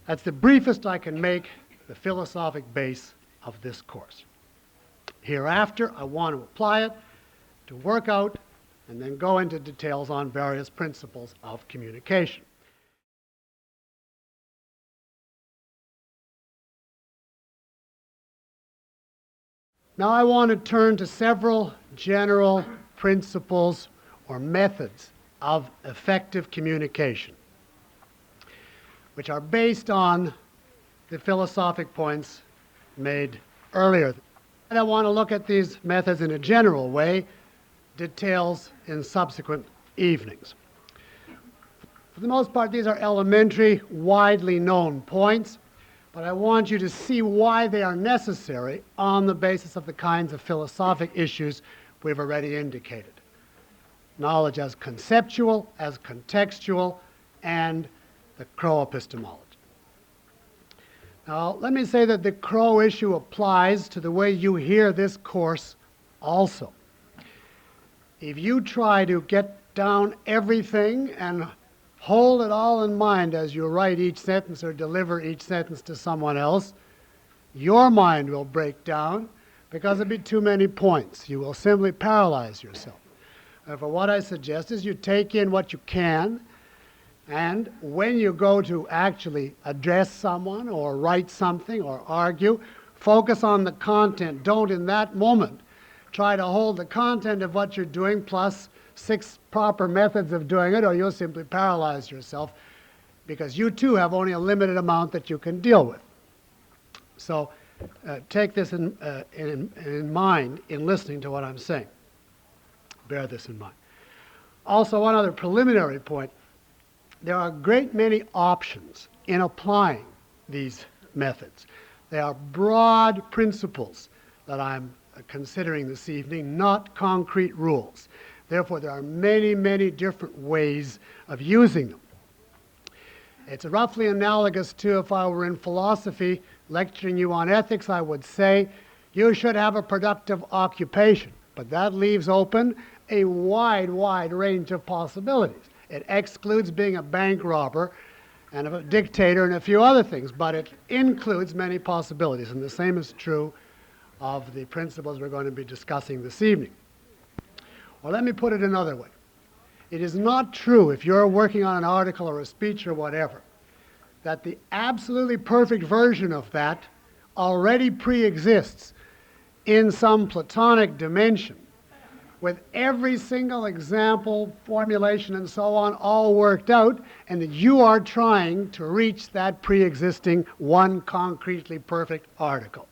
That's the briefest I can make the philosophic base of this course. Hereafter, I want to apply it to work out and then go into details on various principles of communication. Now I want to turn to several general principles or methods of effective communication, which are based on the philosophic points made earlier. And I want to look at these methods in a general way, details in subsequent evenings. For the most part, these are elementary, widely known points, but I want you to see why they are necessary on the basis of the kinds of philosophic issues we've already indicated. Knowledge as conceptual, as contextual, and the Crow epistemology. Now, let me say that the Crow issue applies to the way you hear this course also. If you try to get down everything and hold it all in mind as you write each sentence or deliver each sentence to someone else, your mind will break down because there'll be too many points. You will simply paralyze yourself. Therefore, what I suggest is you take in what you can, and when you go to actually address someone or write something or argue, focus on the content. Don't in that moment try to hold the content of what you're doing plus 6 proper methods of doing it, or you'll simply paralyze yourself because you too have only a limited amount that you can deal with. So take this in mind in listening to what I'm saying. Bear this in mind. Also, one other preliminary point. There are a great many options in applying these methods. They are broad principles that I'm considering this evening, not concrete rules. Therefore, there are many, many different ways of using them. It's roughly analogous to if I were in philosophy lecturing you on ethics, I would say you should have a productive occupation. But that leaves open a wide range of possibilities. It excludes being a bank robber and a dictator and a few other things, but it includes many possibilities. And the same is true of the principles we're going to be discussing this evening. Or let me put it another way. It is not true, if you're working on an article or a speech or whatever, that the absolutely perfect version of that already pre-exists in some Platonic dimension, with every single example, formulation, and so on all worked out, and that you are trying to reach that pre-existing one concretely perfect article.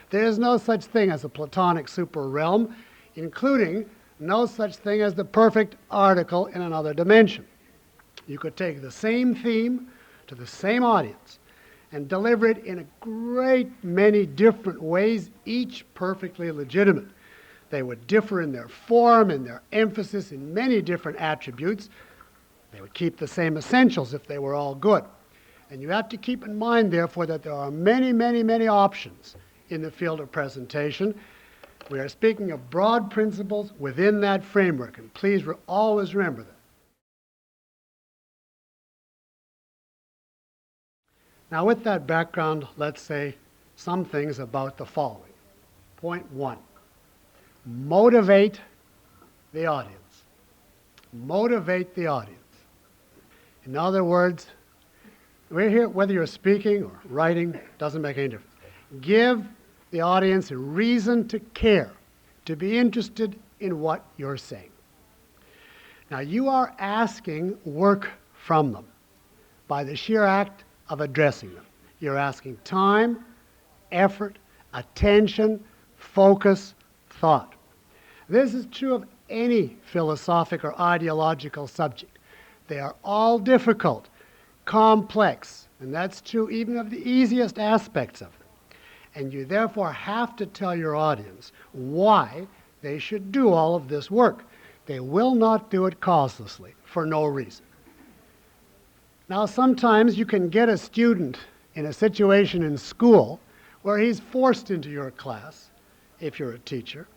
There is no such thing as a Platonic super realm, including no such thing as the perfect article in another dimension. You could take the same theme to the same audience and deliver it in a great many different ways, each perfectly legitimate. They would differ in their form, in their emphasis, in many different attributes. They would keep the same essentials if they were all good. And you have to keep in mind, therefore, that there are many options in the field of presentation. We are speaking of broad principles within that framework, and please always remember that. Now, with that background, let's say some things about the following. Point 1. Motivate the audience. Motivate the audience. In other words, we're here, whether you're speaking or writing, doesn't make any difference. Give the audience a reason to care, to be interested in what you're saying. Now, you are asking work from them by the sheer act of addressing them. You're asking time, effort, attention, focus, thought. This is true of any philosophic or ideological subject. They are all difficult, complex, And that's true even of the easiest aspects of it. And you therefore have to tell your audience why they should do all of this work. They will not do it causelessly, for no reason. Now, sometimes you can get a student in a situation in school where he's forced into your class, if you're a teacher.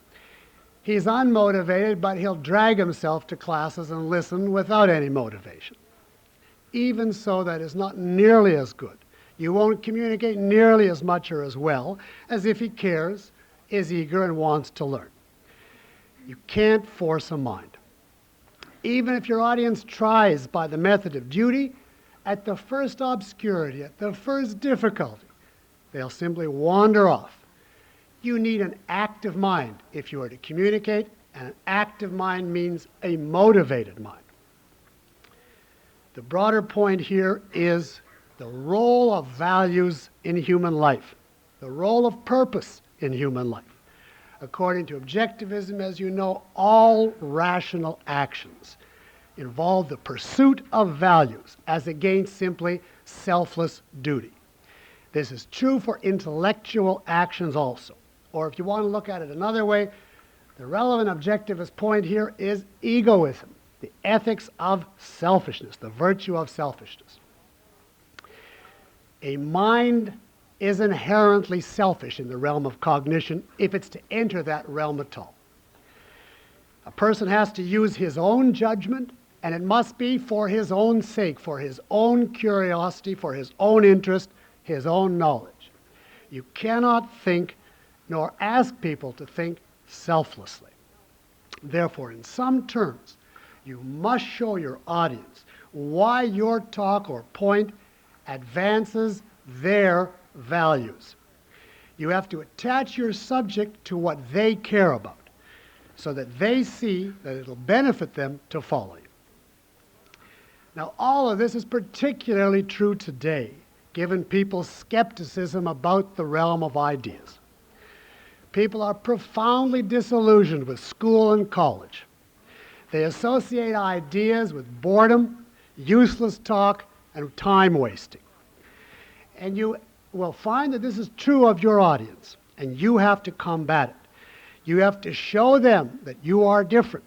He's unmotivated, but he'll drag himself to classes and listen without any motivation. Even so, that is not nearly as good. You won't communicate nearly as much or as well as if he cares, is eager, and wants to learn. You can't force a mind. Even if your audience tries by the method of duty, at the first obscurity, at the first difficulty, they'll simply wander off. You need an active mind if you are to communicate, and an active mind means a motivated mind. The broader point here is the role of values in human life, the role of purpose in human life. According to Objectivism, as you know, all rational actions involve the pursuit of values as against simply selfless duty. This is true for intellectual actions also. Or if you want to look at it another way, the relevant objectivist point here is egoism, the ethics of selfishness, the virtue of selfishness. A mind is inherently selfish in the realm of cognition if it's to enter that realm at all. A person has to use his own judgment, and it must be for his own sake, for his own curiosity, for his own interest, his own knowledge. You cannot think nor ask people to think selflessly. Therefore, in some terms, you must show your audience why your talk or point advances their values. You have to attach your subject to what they care about so that they see that it'll benefit them to follow you. Now, all of this is particularly true today, given people's skepticism about the realm of ideas. People are profoundly disillusioned with school and college. They associate ideas with boredom, useless talk, and time wasting. And you will find that this is true of your audience, and you have to combat it. You have to show them that you are different.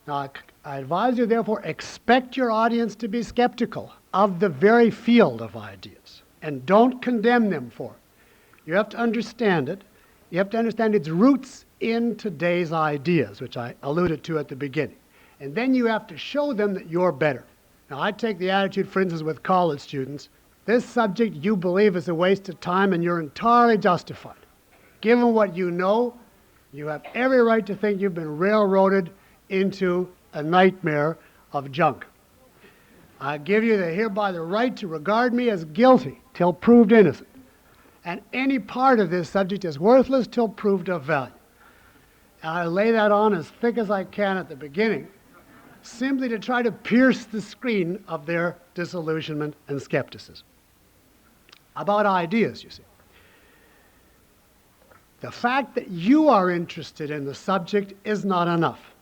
Now, I advise you, therefore, expect your audience to be skeptical of the very field of ideas, and don't condemn them for it. You have to understand it. You have to understand its roots in today's ideas, which I alluded to at the beginning. And then you have to show them that you're better. Now, I take the attitude, for instance, with college students, this subject you believe is a waste of time, and you're entirely justified. Given what you know, you have every right to think you've been railroaded into a nightmare of junk. I give you hereby the right to regard me as guilty till proved innocent. And any part of this subject is worthless till proved of value. And I lay that on as thick as I can at the beginning, simply to try to pierce the screen of their disillusionment and skepticism. About ideas, you see. The fact that you are interested in the subject is not enough.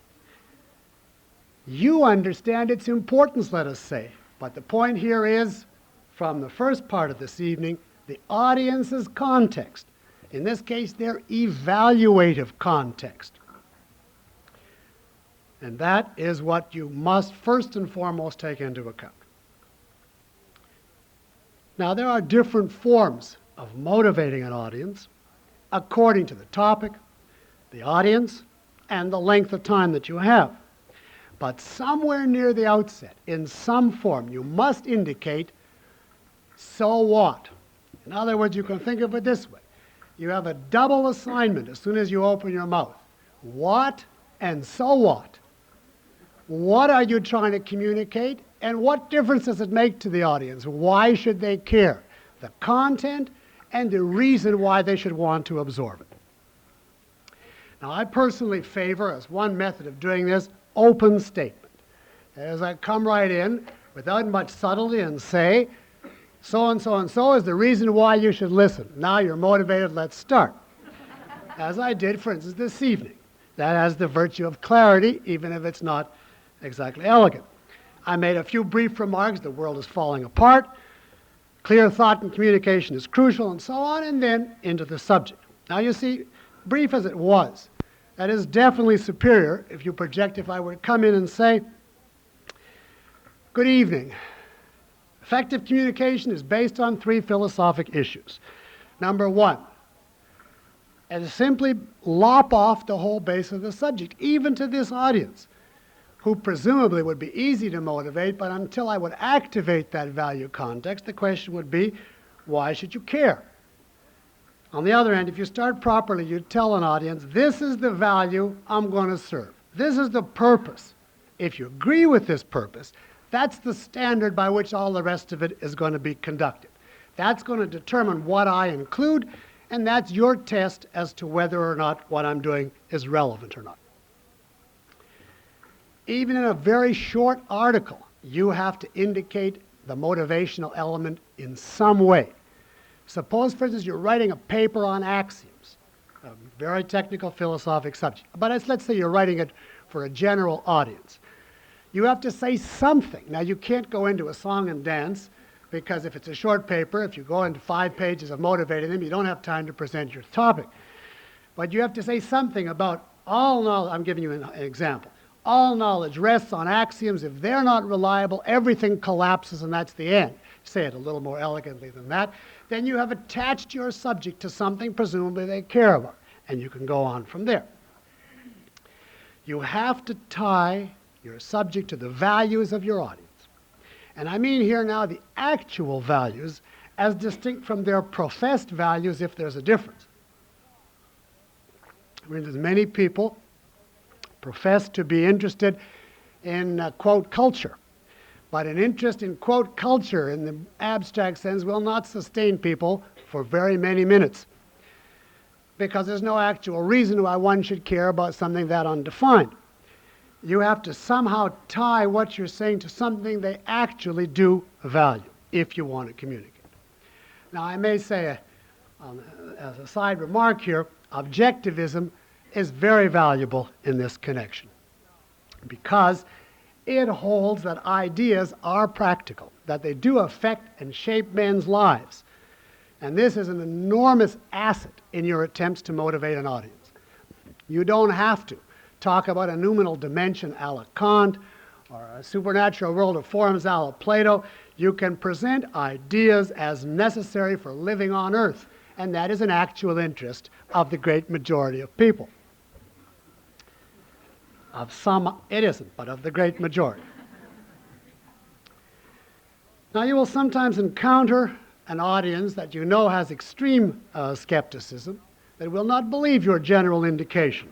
You understand its importance, let us say, but the point here is, from the first part of this evening, the audience's context, in this case, their evaluative context. And that is what you must first and foremost take into account. Now, there are different forms of motivating an audience according to the topic, the audience, and the length of time that you have. But somewhere near the outset, in some form, you must indicate, so what? In other words, you can think of it this way. You have a double assignment as soon as you open your mouth. What and so what? What are you trying to communicate, and what difference does it make to the audience? Why should they care? The content and the reason why they should want to absorb it. Now, I personally favor, as one method of doing this, open statement. As I come right in, without much subtlety, and say, so and so and so is the reason why you should listen. Now you're motivated, let's start. As I did, for instance, this evening. That has the virtue of clarity, even if it's not exactly elegant. I made a few brief remarks, the world is falling apart, clear thought and communication is crucial, and so on, and then into the subject. Now you see, brief as it was, that is definitely superior if you project if I were to come in and say, good evening. Effective communication is based on 3 philosophic issues. Number 1, and simply lop off the whole base of the subject, even to this audience, who presumably would be easy to motivate, but until I would activate that value context, the question would be, why should you care? On the other hand, if you start properly, you tell an audience, this is the value I'm going to serve. This is the purpose. If you agree with this purpose, that's the standard by which all the rest of it is going to be conducted. That's going to determine what I include, and that's your test as to whether or not what I'm doing is relevant or not. Even in a very short article, you have to indicate the motivational element in some way. Suppose, for instance, you're writing a paper on axioms, a very technical philosophic subject. But let's say you're writing it for a general audience. You have to say something. Now, you can't go into a song and dance, because if it's a short paper, if you go into 5 pages of motivating them, you don't have time to present your topic. But you have to say something about all knowledge. I'm giving you an example. All knowledge rests on axioms. If they're not reliable, everything collapses, and that's the end. Say it a little more elegantly than that. Then you have attached your subject to something presumably they care about, and you can go on from there. You have to tie your subject to the values of your audience. And I mean here now the actual values as distinct from their professed values if there's a difference. I mean, there's many people profess to be interested in, quote, culture. But an interest in, quote, culture in the abstract sense will not sustain people for very many minutes, because there's no actual reason why one should care about something that undefined. You have to somehow tie what you're saying to something they actually do value, if you want to communicate. Now, I may say, as a side remark here, objectivism is very valuable in this connection, because it holds that ideas are practical, that they do affect and shape men's lives. And this is an enormous asset in your attempts to motivate an audience. You don't have to talk about a noumenal dimension a la Kant or a supernatural world of forms a la Plato. You can present ideas as necessary for living on Earth, and that is an actual interest of the great majority of people. Of some, it isn't, but of the great majority. Now, you will sometimes encounter an audience that you know has extreme skepticism, that will not believe your general indication.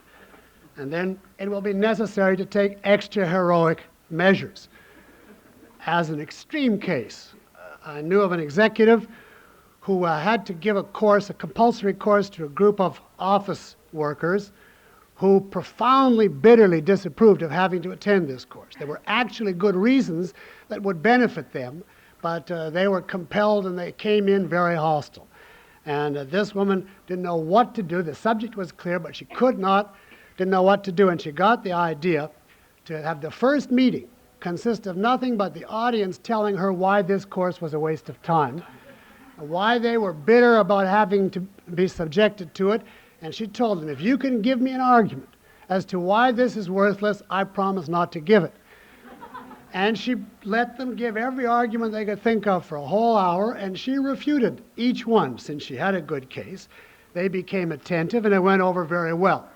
And then it will be necessary to take extra heroic measures. As an extreme case, I knew of an executive who had to give a course, a compulsory course, to a group of office workers who profoundly, bitterly disapproved of having to attend this course. There were actually good reasons that would benefit them, but they were compelled and they came in very hostile. And this woman didn't know what to do. The subject was clear, but she didn't know what to do, and she got the idea to have the first meeting consist of nothing but the audience telling her why this course was a waste of time, why they were bitter about having to be subjected to it. And she told them, if you can give me an argument as to why this is worthless, I promise not to give it. And she let them give every argument they could think of for a whole hour, and she refuted each one. Since she had a good case, they became attentive, and it went over very well.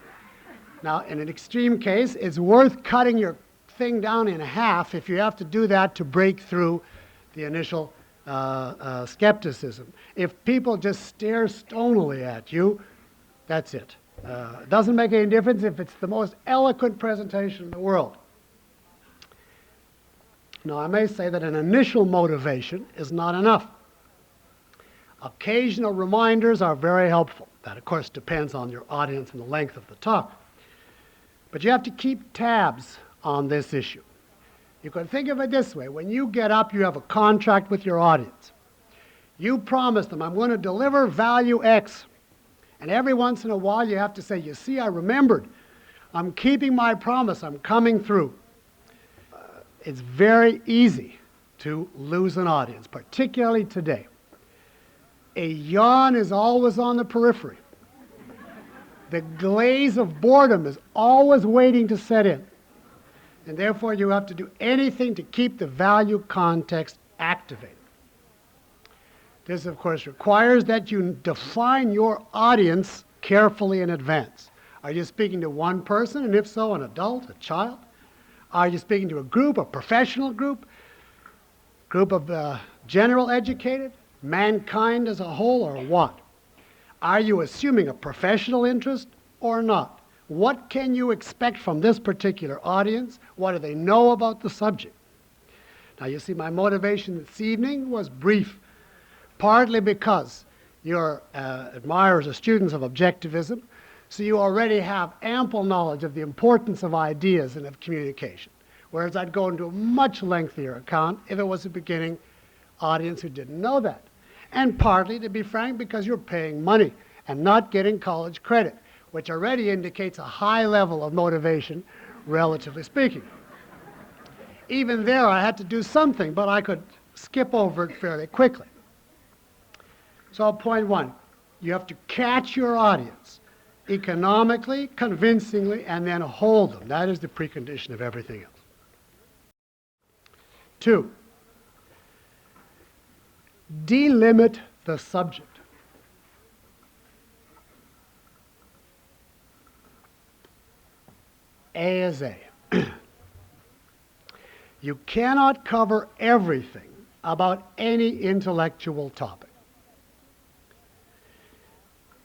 Now, in an extreme case, it's worth cutting your thing down in half if you have to do that to break through the initial skepticism. If people just stare stonily at you, that's it. It doesn't make any difference if it's the most eloquent presentation in the world. Now, I may say that an initial motivation is not enough. Occasional reminders are very helpful. That, of course, depends on your audience and the length of the talk. But you have to keep tabs on this issue. You can think of it this way. When you get up, you have a contract with your audience. You promise them, I'm going to deliver value X. And every once in a while, you have to say, you see, I remembered. I'm keeping my promise. I'm coming through. It's very easy to lose an audience, particularly today. A yawn is always on the periphery. The glaze of boredom is always waiting to set in. And therefore, you have to do anything to keep the value context activated. This, of course, requires that you define your audience carefully in advance. Are you speaking to one person, and if so, an adult, a child? Are you speaking to a group, a professional group of general educated, mankind as a whole, or what? Are you assuming a professional interest or not? What can you expect from this particular audience? What do they know about the subject? Now, you see, my motivation this evening was brief, partly because you're admirers or students of objectivism, so you already have ample knowledge of the importance of ideas and of communication, whereas I'd go into a much lengthier account if it was a beginning audience who didn't know that. And partly, to be frank, because you're paying money and not getting college credit, which already indicates a high level of motivation, relatively speaking. Even there, I had to do something, but I could skip over it fairly quickly. So point one, you have to catch your audience economically, convincingly, and then hold them. That is the precondition of everything else. Two, delimit the subject. A is A. You cannot cover everything about any intellectual topic.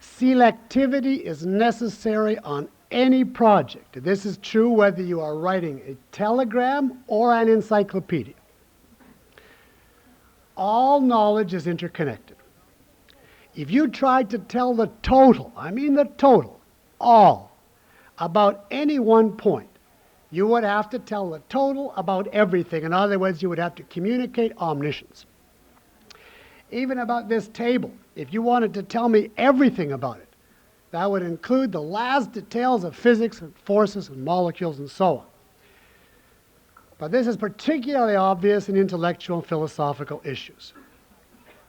Selectivity is necessary on any project. This is true whether you are writing a telegram or an encyclopedia. All knowledge is interconnected. If you tried to tell the total, I mean the total, all, about any one point, you would have to tell the total about everything. In other words, you would have to communicate omniscience. Even about this table, if you wanted to tell me everything about it, that would include the last details of physics and forces and molecules and so on. But this is particularly obvious in intellectual and philosophical issues.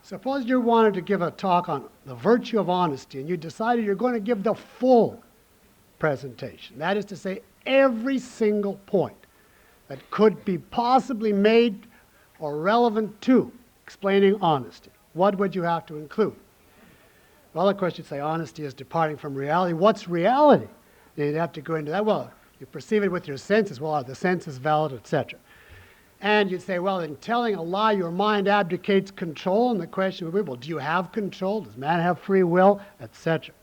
Suppose you wanted to give a talk on the virtue of honesty and you decided you're going to give the full presentation. That is to say, every single point that could be possibly made or relevant to explaining honesty. What would you have to include? Well, of course, you'd say honesty is departing from reality. What's reality? You'd have to go into that. Well, you perceive it with your senses. Well, are the senses valid, etc.? And you'd say, well, in telling a lie, your mind abdicates control. And the question would be, well, do you have control? Does man have free will, etc.?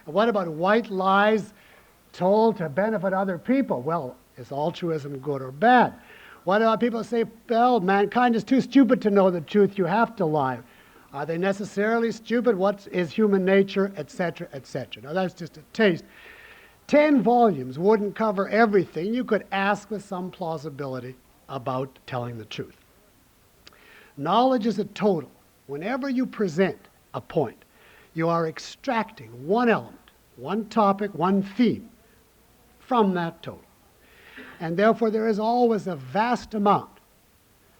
And what about white lies told to benefit other people? Well, is altruism good or bad? What about people who say, well, mankind is too stupid to know the truth, you have to lie? Are they necessarily stupid? What is human nature, etc., etc.? Now, that's just a taste. 10 volumes wouldn't cover everything you could ask with some plausibility about telling the truth. Knowledge is a total. Whenever you present a point, you are extracting one element, one topic, one theme from that total. And therefore, there is always a vast amount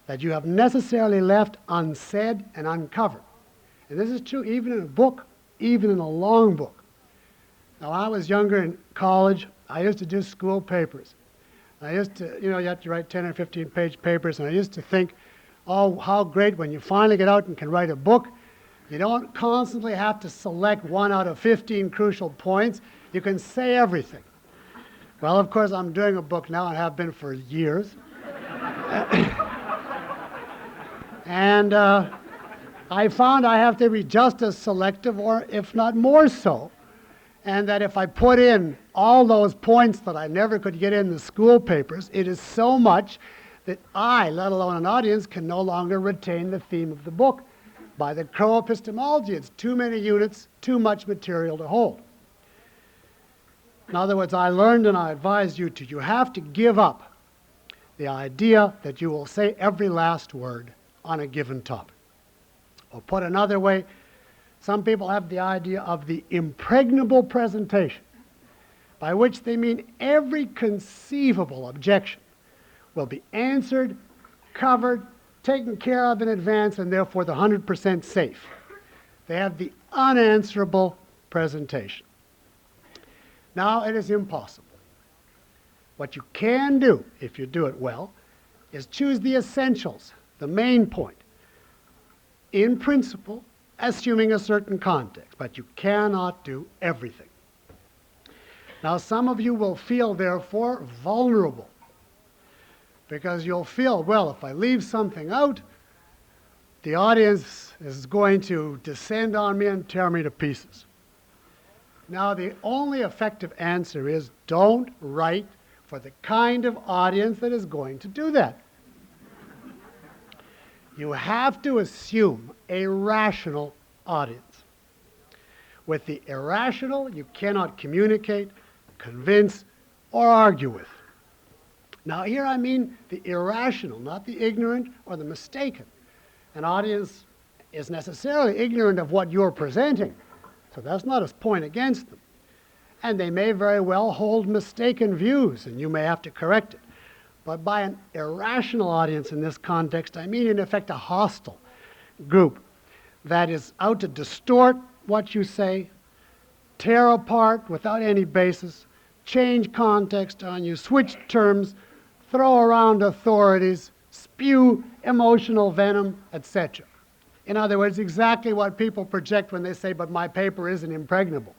that you have necessarily left unsaid and uncovered. And this is true even in a book, even in a long book. Now, when I was younger in college, I used to do school papers. I used to, you have to write 10 or 15-page papers, and I used to think, oh, how great when you finally get out and can write a book. You don't constantly have to select one out of 15 crucial points. You can say everything. Well, of course, I'm doing a book now and have been for years. And I found I have to be just as selective, or if not more so, and that if I put in all those points that I never could get in the school papers, it is so much that I, let alone an audience, can no longer retain the theme of the book. By the Crow epistemology, it's too many units, too much material to hold. In other words, I learned and I advise you to, you have to give up the idea that you will say every last word on a given topic. Or put another way, some people have the idea of the impregnable presentation, by which they mean every conceivable objection will be answered, covered, taken care of in advance, and therefore they're 100% safe. They have the unanswerable presentation. Now, it is impossible. What you can do, if you do it well, is choose the essentials, the main point, in principle, assuming a certain context, but you cannot do everything. Now, some of you will feel, therefore, vulnerable, because you'll feel, well, if I leave something out, the audience is going to descend on me and tear me to pieces. Now, the only effective answer is don't write for the kind of audience that is going to do that. You have to assume a rational audience. With the irrational, you cannot communicate, convince, or argue with. Now, here I mean the irrational, not the ignorant or the mistaken. An audience is necessarily ignorant of what you're presenting, so that's not a point against them. And they may very well hold mistaken views, and you may have to correct it. But by an irrational audience in this context, I mean, in effect, a hostile group that is out to distort what you say, tear apart without any basis, change context on you, switch terms, throw around authorities, spew emotional venom, etc. In other words, exactly what people project when they say, but my paper isn't impregnable.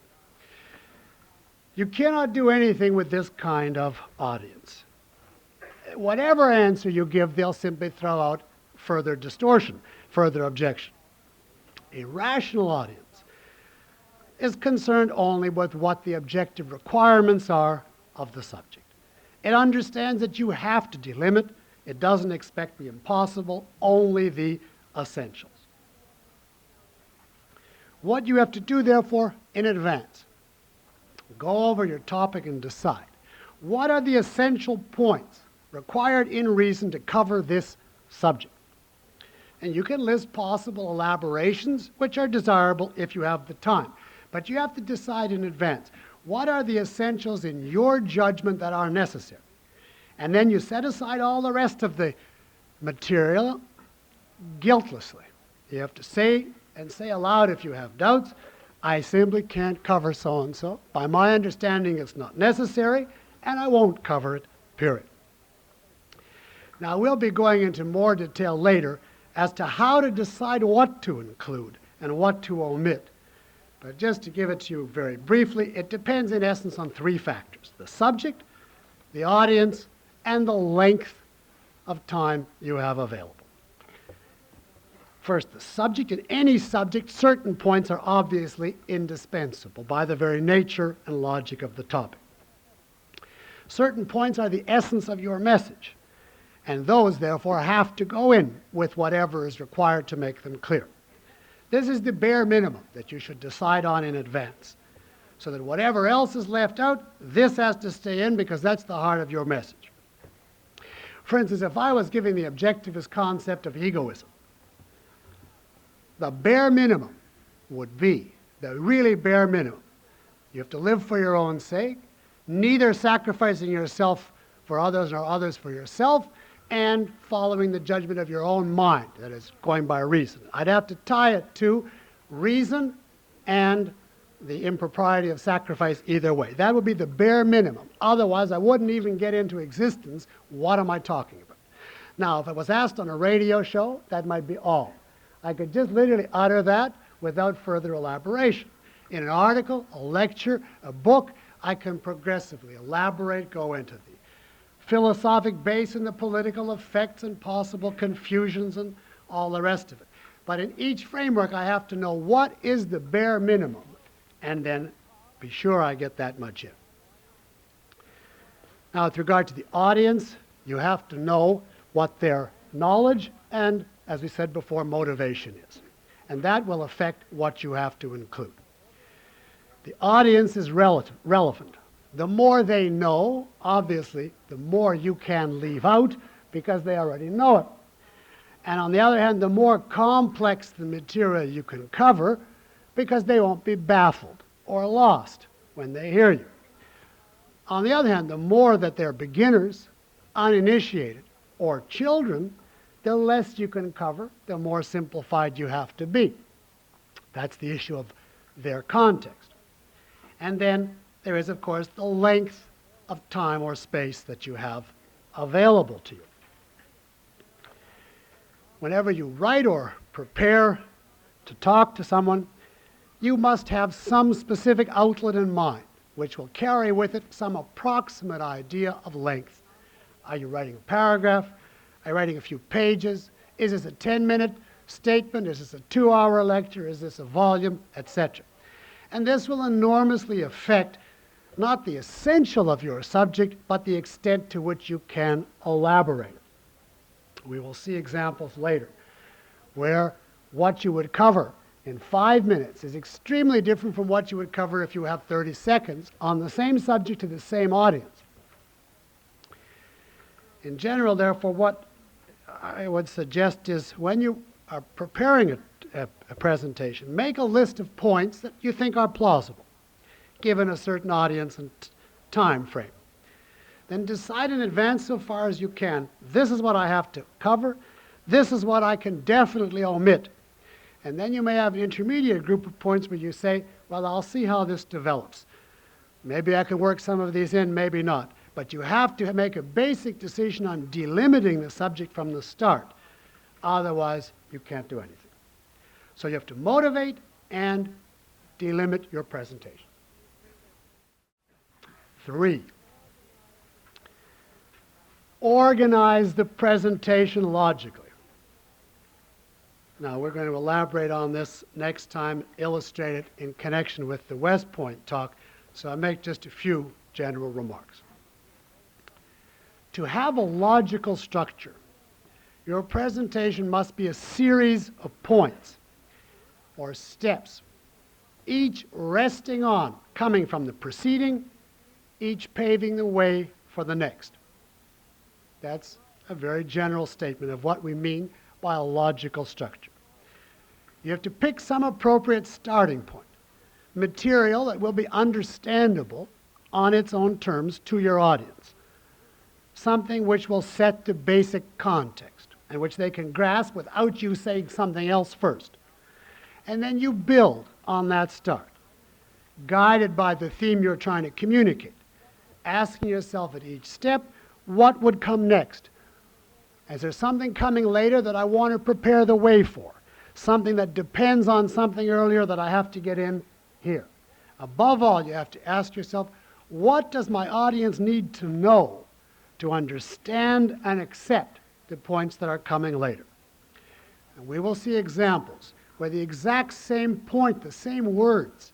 You cannot do anything with this kind of audience. Whatever answer you give, they'll simply throw out further distortion, further objection. A rational audience is concerned only with what the objective requirements are of the subject. It understands that you have to delimit. It doesn't expect the impossible, only the essentials. What you have to do, therefore, in advance, go over your topic and decide what are the essential points required in reason to cover this subject. And you can list possible elaborations, which are desirable if you have the time. But you have to decide in advance, what are the essentials in your judgment that are necessary? And then you set aside all the rest of the material guiltlessly. You have to say and say aloud if you have doubts, I simply can't cover so-and-so. By my understanding, it's not necessary, and I won't cover it, period. Now, we'll be going into more detail later as to how to decide what to include and what to omit. But just to give it to you very briefly, it depends in essence on three factors: the subject, the audience, and the length of time you have available. First, the subject. In any subject, certain points are obviously indispensable by the very nature and logic of the topic. Certain points are the essence of your message, and those, therefore, have to go in with whatever is required to make them clear. This is the bare minimum that you should decide on in advance, so that whatever else is left out, this has to stay in because that's the heart of your message. For instance, if I was giving the objectivist concept of egoism, the bare minimum would be, the really bare minimum, you have to live for your own sake, neither sacrificing yourself for others nor others for yourself, and following the judgment of your own mind, that is, going by reason. I'd have to tie it to reason and the impropriety of sacrifice either way. That would be the bare minimum. Otherwise, I wouldn't even get into existence. What am I talking about? Now, if it was asked on a radio show, that might be all. I could just literally utter that without further elaboration. In an article, a lecture, a book, I can progressively elaborate, go into the philosophic base and the political effects and possible confusions and all the rest of it. But in each framework, I have to know what is the bare minimum, and then be sure I get that much in. Now, with regard to the audience, you have to know what their knowledge and, as we said before, motivation is. And that will affect what you have to include. The audience is relevant. The more they know, obviously, the more you can leave out because they already know it. And on the other hand, the more complex the material you can cover because they won't be baffled or lost when they hear you. On the other hand, the more that they're beginners, uninitiated or children, the less you can cover, the more simplified you have to be. That's the issue of their context. And then there is, of course, the length of time or space that you have available to you. Whenever you write or prepare to talk to someone, you must have some specific outlet in mind, which will carry with it some approximate idea of length. Are you writing a paragraph? Are you writing a few pages? Is this a 10-minute statement? Is this a 2-hour lecture? Is this a volume? Etc. And this will enormously affect not the essential of your subject, but the extent to which you can elaborate. We will see examples later where what you would cover in 5 minutes is extremely different from what you would cover if you have 30 seconds on the same subject to the same audience. In general, therefore, what I would suggest is when you are preparing a presentation, make a list of points that you think are plausible, given a certain audience and time frame. Then decide in advance so far as you can, this is what I have to cover, this is what I can definitely omit. And then you may have an intermediate group of points where you say, well, I'll see how this develops. Maybe I can work some of these in, maybe not. But you have to make a basic decision on delimiting the subject from the start. Otherwise, you can't do anything. So you have to motivate and delimit your presentation. 3, organize the presentation logically. Now, we're going to elaborate on this next time, illustrate it in connection with the West Point talk, so I'll make just a few general remarks. To have a logical structure, your presentation must be a series of points or steps, each resting on, coming from the preceding, each paving the way for the next. That's a very general statement of what we mean by a logical structure. You have to pick some appropriate starting point, material that will be understandable on its own terms to your audience, something which will set the basic context and which they can grasp without you saying something else first. And then you build on that start, guided by the theme you're trying to communicate, asking yourself at each step, what would come next? Is there something coming later that I want to prepare the way for? Something that depends on something earlier that I have to get in here. Above all, you have to ask yourself, what does my audience need to know to understand and accept the points that are coming later? And we will see examples where the exact same point, the same words,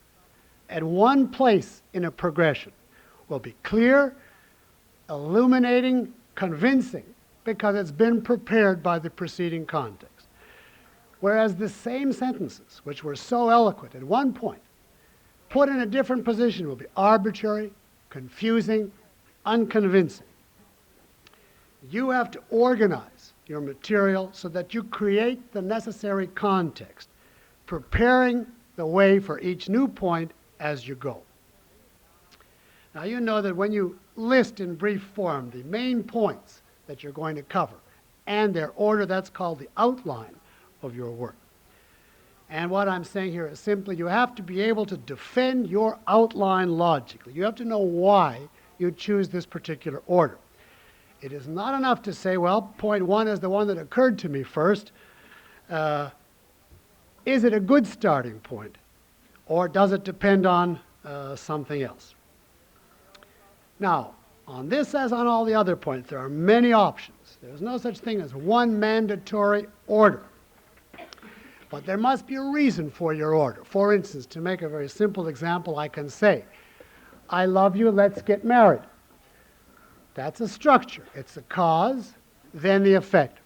at one place in a progression will be clear, illuminating, convincing, because it's been prepared by the preceding context. Whereas the same sentences, which were so eloquent at one point, put in a different position will be arbitrary, confusing, unconvincing. You have to organize your material so that you create the necessary context, preparing the way for each new point as you go. Now you know that when you list in brief form the main points that you're going to cover and their order, that's called the outline of your work. And what I'm saying here is simply you have to be able to defend your outline logically. You have to know why you choose this particular order. It is not enough to say, well, point 1 is the one that occurred to me first. Is it a good starting point? Or does it depend on something else? Now, on this as on all the other points, there are many options. There's no such thing as one mandatory order. But there must be a reason for your order. For instance, to make a very simple example, I can say, I love you, let's get married. That's a structure. It's the cause, then the effect.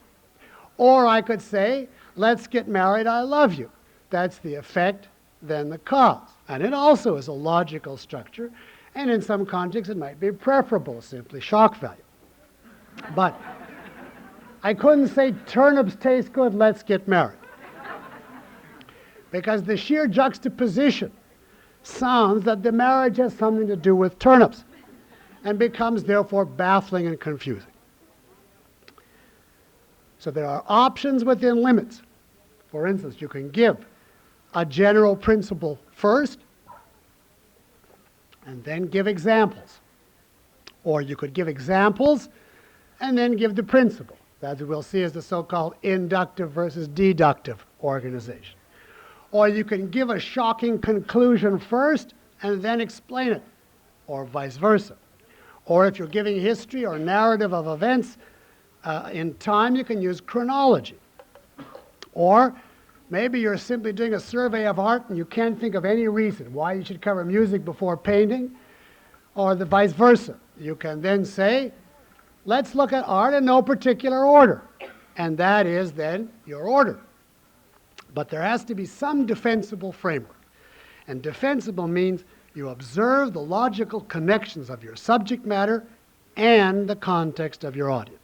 Or I could say, let's get married, I love you. That's the effect, then the cause. And it also is a logical structure, and in some contexts it might be preferable, simply shock value. But I couldn't say turnips taste good, let's get married. Because the sheer juxtaposition sounds that the marriage has something to do with turnips and becomes therefore baffling and confusing. So there are options within limits. For instance, you can give a general principle first and then give examples. Or you could give examples and then give the principle. That we'll see is the so-called inductive versus deductive organization. Or you can give a shocking conclusion first and then explain it, or vice versa. Or if you're giving history or narrative of events in time, you can use chronology. Or maybe you're simply doing a survey of art and you can't think of any reason why you should cover music before painting, or the vice versa. You can then say, let's look at art in no particular order. And that is then your order. But there has to be some defensible framework. And defensible means you observe the logical connections of your subject matter and the context of your audience.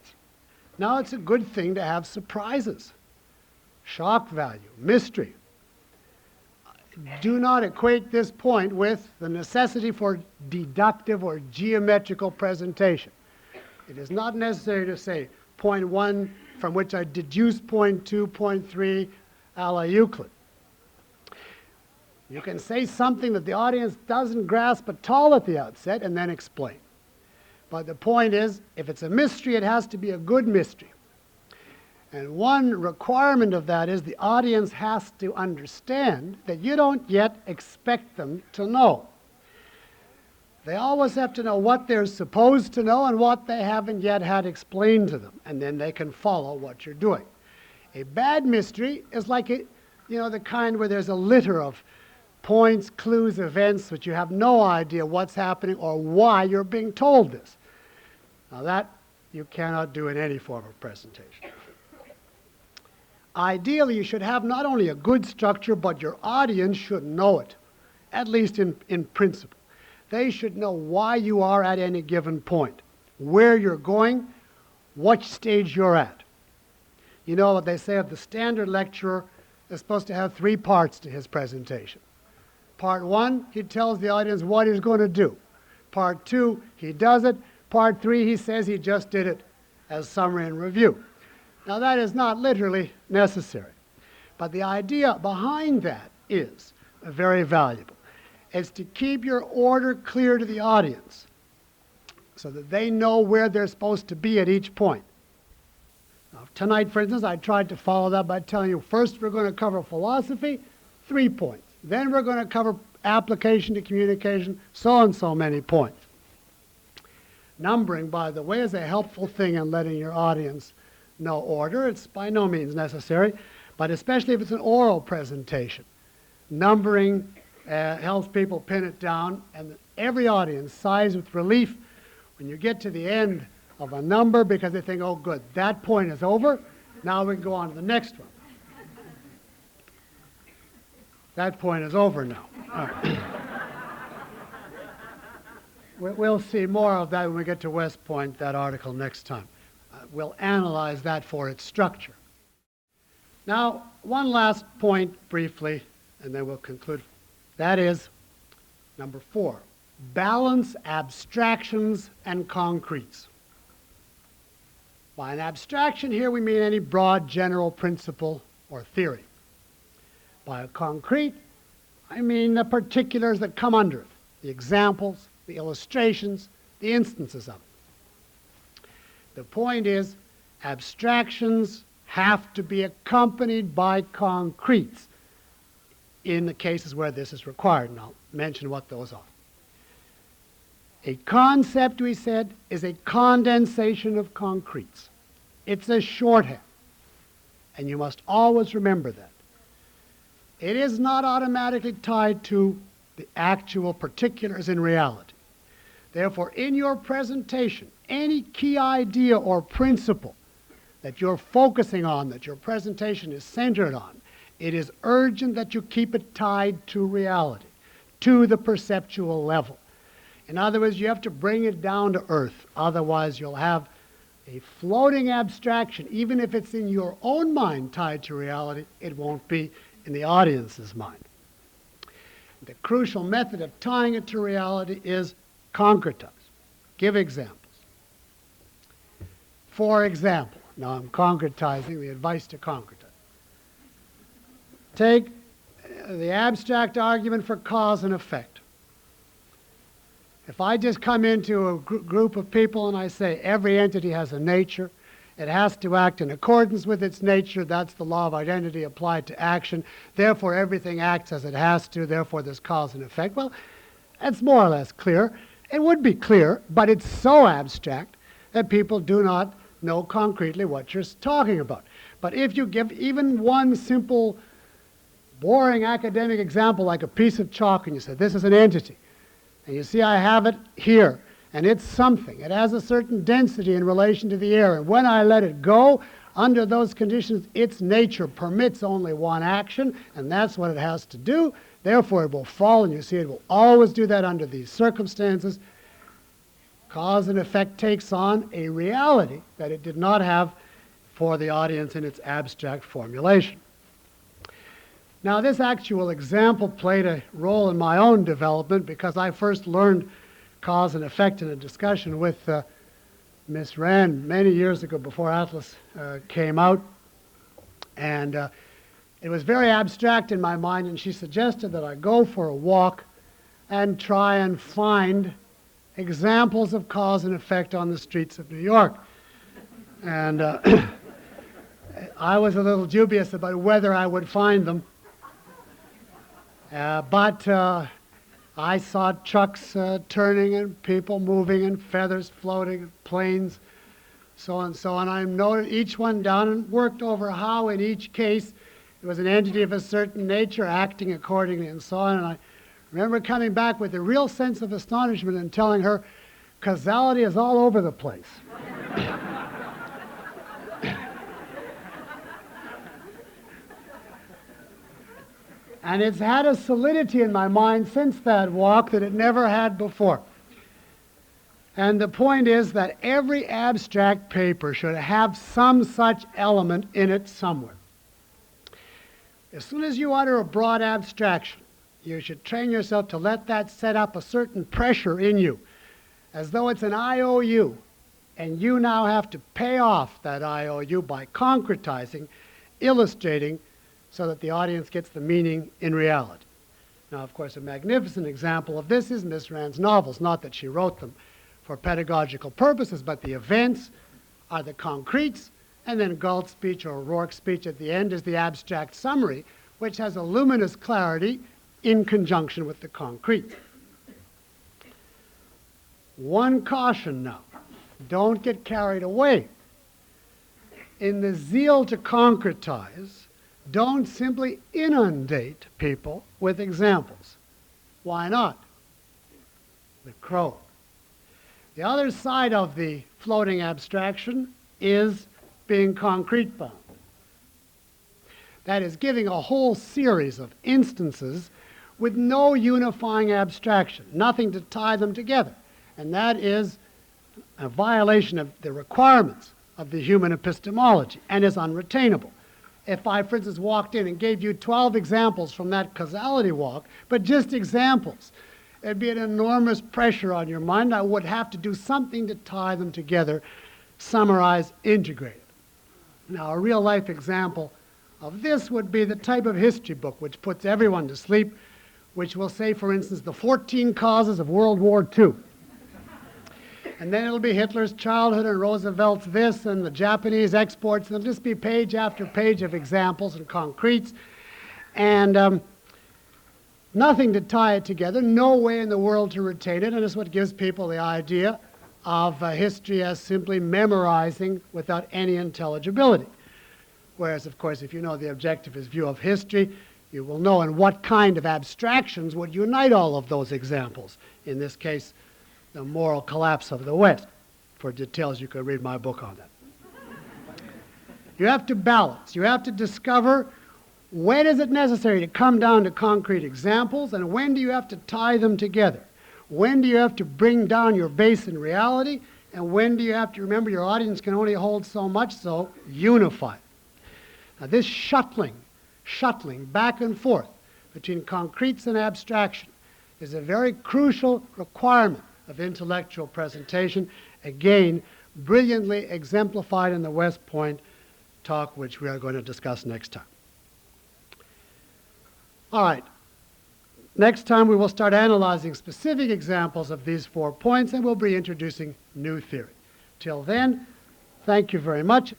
Now, it's a good thing to have surprises, shock value, mystery. Do not equate this point with the necessity for deductive or geometrical presentation. It is not necessary to say point 1 from which I deduce point 2, point 3, a la Euclid. You can say something that the audience doesn't grasp at all at the outset and then explain. But the point is, if it's a mystery, it has to be a good mystery. And one requirement of that is the audience has to understand that you don't yet expect them to know. They always have to know what they're supposed to know and what they haven't yet had explained to them, and then they can follow what you're doing. A bad mystery is like the kind where there's a litter of points, clues, events, but you have no idea what's happening or why you're being told this. Now that you cannot do in any form of presentation. Ideally, you should have not only a good structure, but your audience should know it, at least in principle. They should know why you are at any given point, where you're going, what stage you're at. You know what they say of the standard lecturer is supposed to have 3 parts to his presentation. Part 1, he tells the audience what he's going to do. Part 2, he does it. Part 3, he says he just did it as summary and review. Now that is not literally necessary, but the idea behind that is very valuable. It's to keep your order clear to the audience so that they know where they're supposed to be at each point. Now, tonight, for instance, I tried to follow that by telling you, first we're going to cover philosophy, 3 points. Then we're going to cover application to communication, so and so many points. Numbering, by the way, is a helpful thing in letting your audience know order. It's by no means necessary, but especially if it's an oral presentation. Numbering helps people pin it down, and every audience sighs with relief when you get to the end of a number because they think, oh good, that point is over, now we can go on to the next one. That point is over now. All right. We'll see more of that when we get to West Point, that article, next time. We'll analyze that for its structure. Now, one last point briefly, and then we'll conclude. That is number 4, balance abstractions and concretes. By an abstraction here we mean any broad general principle or theory. By a concrete, I mean the particulars that come under it, the examples, the illustrations, the instances of it. The point is, abstractions have to be accompanied by concretes in the cases where this is required, and I'll mention what those are. A concept, we said, is a condensation of concretes. It's a shorthand, and you must always remember that. It is not automatically tied to the actual particulars in reality. Therefore, in your presentation, any key idea or principle that you're focusing on, that your presentation is centered on, it is urgent that you keep it tied to reality, to the perceptual level. In other words, you have to bring it down to earth. Otherwise, you'll have a floating abstraction. Even if it's in your own mind tied to reality, it won't be in the audience's mind. The crucial method of tying it to reality is concretize. Give examples. For example, Now I'm concretizing the advice to concretize. Take the abstract argument for cause and effect. If I just come into a group of people and I say every entity has a nature, it has to act in accordance with its nature, that's the law of identity applied to action, therefore everything acts as it has to, therefore there's cause and effect. Well, that's more or less clear. It would be clear, but it's so abstract that people do not know concretely what you're talking about. But if you give even one simple, boring academic example like a piece of chalk and you say, this is an entity, and you see I have it here, and it's something. It has a certain density in relation to the air, and when I let it go, under those conditions, its nature permits only one action, and that's what it has to do. Therefore, it will fall, and you see it will always do that under these circumstances. Cause and effect takes on a reality that it did not have for the audience in its abstract formulation. Now, this actual example played a role in my own development because I first learned cause and effect in a discussion with Miss Rand many years ago before Atlas came out. And it was very abstract in my mind, and she suggested that I go for a walk and try and find examples of cause and effect on the streets of New York. And I was a little dubious about whether I would find them. But I saw trucks turning and people moving and feathers floating and planes, so on and so on. I noted each one down and worked over how in each case it was an entity of a certain nature acting accordingly and so on. And I remember coming back with a real sense of astonishment and telling her, causality is all over the place. And it's had a solidity in my mind since that walk that it never had before. And the point is that every abstract paper should have some such element in it somewhere. As soon as you utter a broad abstraction, you should train yourself to let that set up a certain pressure in you, as though it's an IOU, and you now have to pay off that IOU by concretizing, illustrating, so that the audience gets the meaning in reality. Now, of course, a magnificent example of this is Miss Rand's novels. Not that she wrote them for pedagogical purposes, but the events are the concretes, and then Galt's speech or Rourke's speech at the end is the abstract summary, which has a luminous clarity in conjunction with the concrete. One caution now, don't get carried away. In the zeal to concretize, don't simply inundate people with examples. Why not? The crow. The other side of the floating abstraction is being concrete bound. That is, giving a whole series of instances with no unifying abstraction, nothing to tie them together. And that is a violation of the requirements of the human epistemology and is unretainable. If I, for instance, walked in and gave you 12 examples from that causality walk, but just examples, it'd be an enormous pressure on your mind. I would have to do something to tie them together, summarize, integrate it. Now, a real-life example of this would be the type of history book which puts everyone to sleep, which will say, for instance, the 14 causes of World War II. And then it'll be Hitler's childhood and Roosevelt's this and the Japanese exports, and it'll just be page after page of examples and concretes. And nothing to tie it together, no way in the world to retain it, and it's what gives people the idea of history as simply memorizing without any intelligibility. Whereas, of course, if you know the objectivist view of history, you will know in what kind of abstractions would unite all of those examples. In this case, the moral collapse of the West. For details, you could read my book on that. You have to balance. You have to discover when is it necessary to come down to concrete examples, and when do you have to tie them together? When do you have to bring down your base in reality, and when do you have to remember your audience can only hold so much, so unify. Now this shuttling back and forth between concretes and abstraction is a very crucial requirement of intellectual presentation, again, brilliantly exemplified in the West Point talk, which we are going to discuss next time. All right. Next time we will start analyzing specific examples of these 4 points, and we'll be introducing new theory. Till then, thank you very much.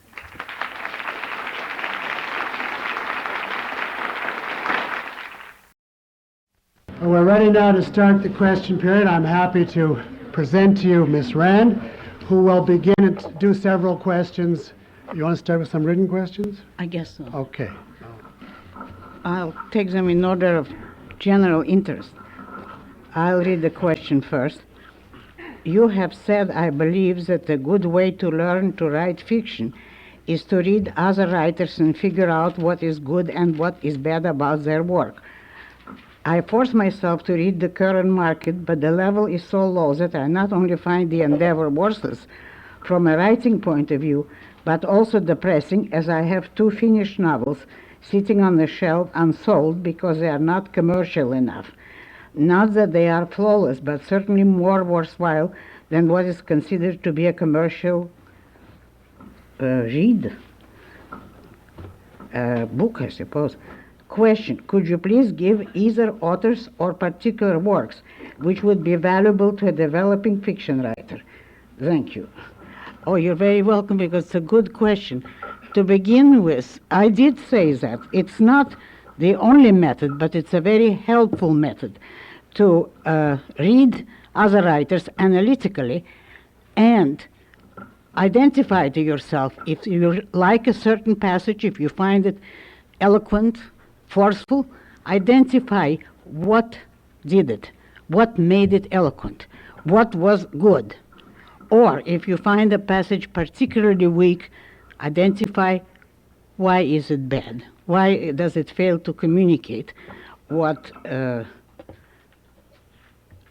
We're ready now to start the question period. I'm happy to present to you Ms. Rand, who will begin and do several questions. You want to start with some written questions? I guess so. Okay. I'll take them in order of general interest. I'll read the question first. You have said, I believe, that a good way to learn to write fiction is to read other writers and figure out what is good and what is bad about their work. I force myself to read the current market, but the level is so low that I not only find the endeavor worthless from a writing point of view, but also depressing, as I have 2 finished novels sitting on the shelf unsold because they are not commercial enough. Not that they are flawless, but certainly more worthwhile than what is considered to be a commercial book, I suppose. Question, could you please give either authors or particular works which would be valuable to a developing fiction writer? Thank you. Oh, you're very welcome, because it's a good question. To begin with, I did say that it's not the only method, but it's a very helpful method to read other writers analytically and identify to yourself if you like a certain passage, if you find it eloquent, forceful, identify what did it, what made it eloquent, what was good. Or if you find a passage particularly weak, identify why is it bad, why does it fail to communicate what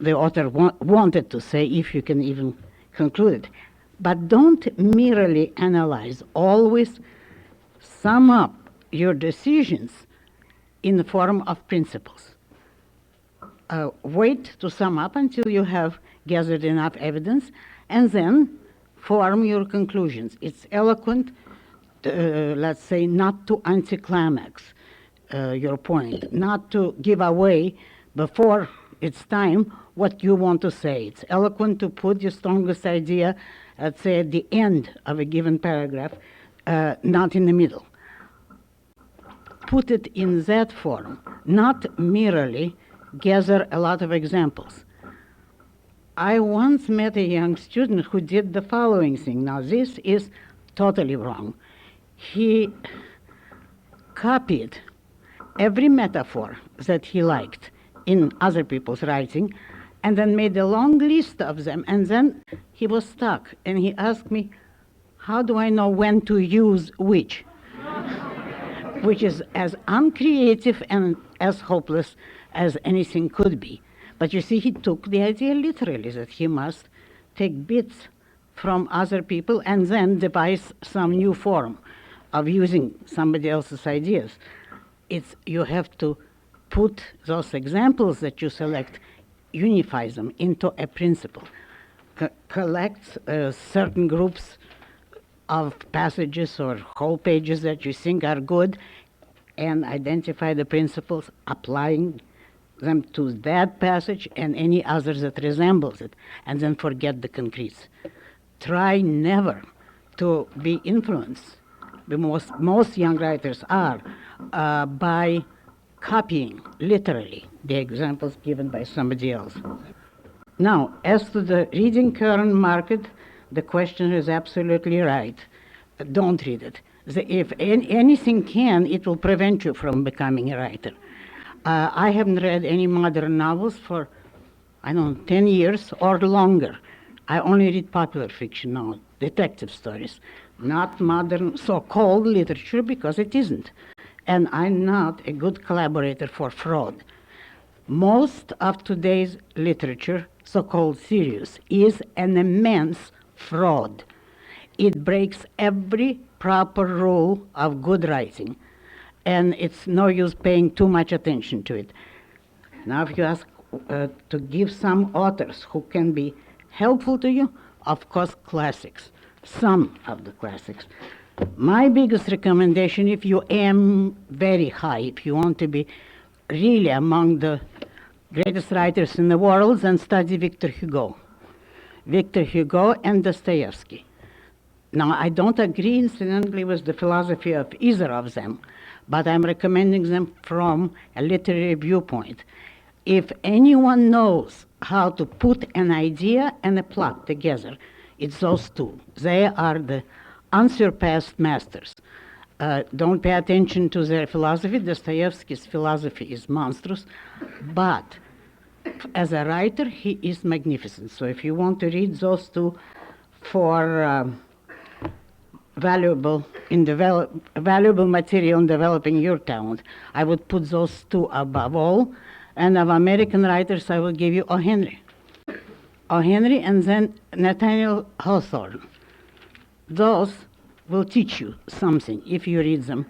the author wanted to say, if you can even conclude it. But don't merely analyze, always sum up your decisions in the form of principles. Wait to sum up until you have gathered enough evidence, and then form your conclusions. It's eloquent, let's say, not to anticlimax your point, not to give away before it's time what you want to say. It's eloquent to put your strongest idea, let's say, at the end of a given paragraph, not in the middle. Put it in that form, not merely gather a lot of examples. I once met a young student who did the following thing. Now, this is totally wrong. He copied every metaphor that he liked in other people's writing, and then made a long list of them, and then he was stuck, and he asked me, how do I know when to use which? Which is as uncreative and as hopeless as anything could be. But you see, he took the idea literally, that he must take bits from other people and then devise some new form of using somebody else's ideas. You have to put those examples that you select, unify them into a principle. Collect certain groups of passages or whole pages that you think are good, and identify the principles, applying them to that passage and any others that resembles it, and then forget the concretes. Try never to be influenced, most young writers are, by copying literally the examples given by somebody else. Now, as to the reading current market, the questioner is absolutely right. Don't read it. If anything can, it will prevent you from becoming a writer. I haven't read any modern novels for, 10 years or longer. I only read popular fiction now, detective stories, not modern so-called literature, because it isn't. And I'm not a good collaborator for fraud. Most of today's literature, so-called serious, is an immense fraud. It breaks every proper rule of good writing, and it's no use paying too much attention to it. Now, if you ask to give some authors who can be helpful to you, of course, classics. some of the classics. My biggest recommendation, if you aim very high, if you want to be really among the greatest writers in the world, then study Victor Hugo. Victor Hugo and Dostoevsky. Now, I don't agree, incidentally, with the philosophy of either of them, but I'm recommending them from a literary viewpoint. If anyone knows how to put an idea and a plot together, it's those two. They are the unsurpassed masters. Don't pay attention to their philosophy. Dostoevsky's philosophy is monstrous, but as a writer, he is magnificent. So if you want to read those two for valuable material in developing your talent, I would put those two above all. And of American writers, I will give you O. Henry. O. Henry and then Nathaniel Hawthorne. Those will teach you something if you read them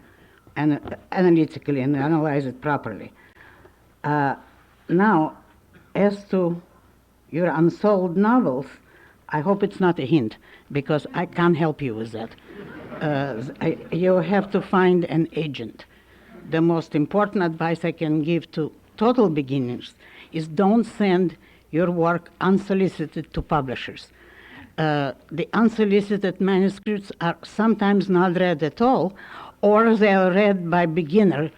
analytically and analyze it properly. Now, as to your unsold novels, I hope it's not a hint, because I can't help you with that. You have to find an agent. The most important advice I can give to total beginners is don't send your work unsolicited to publishers. The unsolicited manuscripts are sometimes not read at all, or they are read by beginner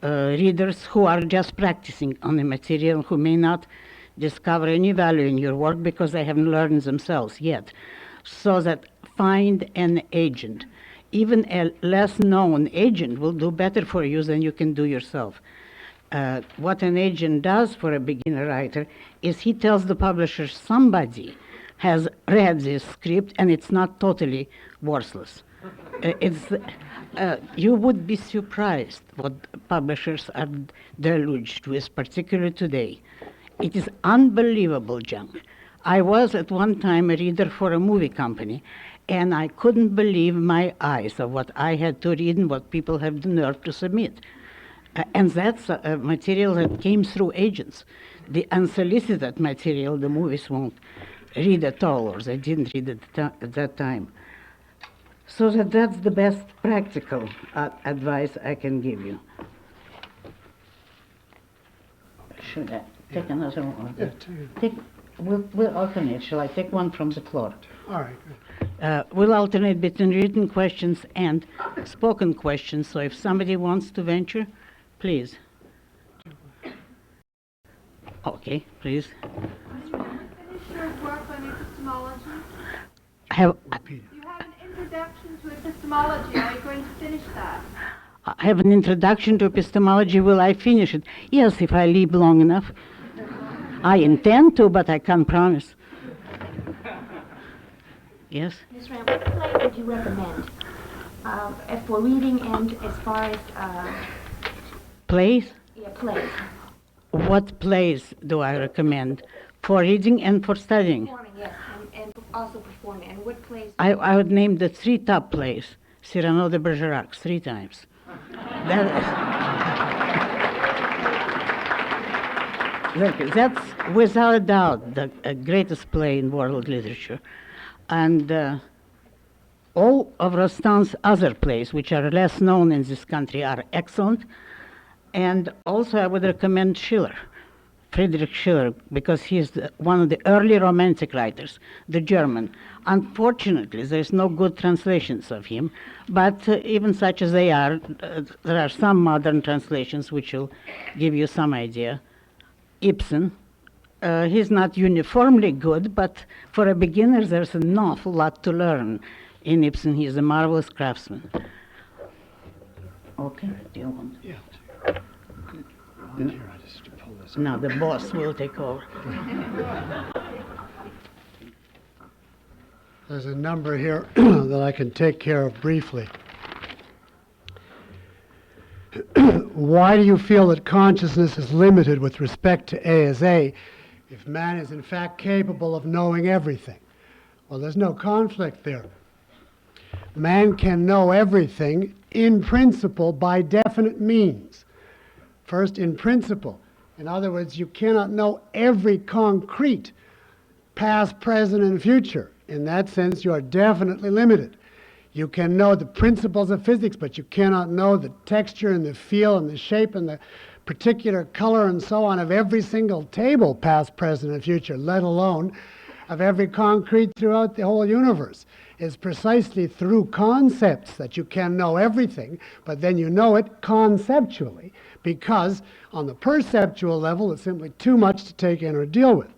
readers who are just practicing on the material, who may not discover any value in your work because they haven't learned themselves yet. So that find an agent. Even a less known agent will do better for you than you can do yourself. What an agent does for a beginner writer is he tells the publisher somebody has read this script and it's not totally worthless. You would be surprised what publishers are deluged with, particularly today. It is unbelievable junk. I was at one time a reader for a movie company, and I couldn't believe my eyes of what I had to read and what people have the nerve to submit. And that's material that came through agents. The unsolicited material, the movies won't read at all, or they didn't read at that time. So that's the best practical advice I can give you. Should I take another one? Yeah, We'll alternate. Shall I take one from the floor? all right. Good. We'll alternate between written questions and spoken questions, so if somebody wants to venture, please. Okay, please. Finish your work on epistemology? You have an introduction to epistemology. Are you going to finish that? I have an introduction to epistemology. Will I finish it? Yes, if I live long enough. I intend to, but I can't promise. Yes? Ms. Ram, what play would you recommend as for reading and as far as Plays? plays? What plays do I recommend? For reading and for studying? Performing, yes, and also performing. And what plays? I would name the three top plays. Cyrano de Bergerac, 3 times. That's without a doubt the greatest play in world literature. And all of Rostand's other plays, which are less known in this country, are excellent. And also I would recommend Schiller, Friedrich Schiller, because he's one of the early Romantic writers, the German. Unfortunately, there's no good translations of him, but even such as they are, there are some modern translations which will give you some idea. Ibsen, he's not uniformly good, but for a beginner there's an awful lot to learn in Ibsen. He's a marvelous craftsman. Okay, do you want? Yeah. Here, I just pull this. Now the boss will take over. There's a number here that I can take care of briefly. Why do you feel that consciousness is limited with respect to A as A if man is in fact capable of knowing everything? Well, there's no conflict there. Man can know everything in principle by definite means. First, in principle. In other words, you cannot know every concrete, past, present, and future. In that sense, you are definitely limited. You can know the principles of physics, but you cannot know the texture and the feel and the shape and the particular color and so on of every single table, past, present, and future, let alone of every concrete throughout the whole universe. It's precisely through concepts that you can know everything, but then you know it conceptually, because on the perceptual level, it's simply too much to take in or deal with.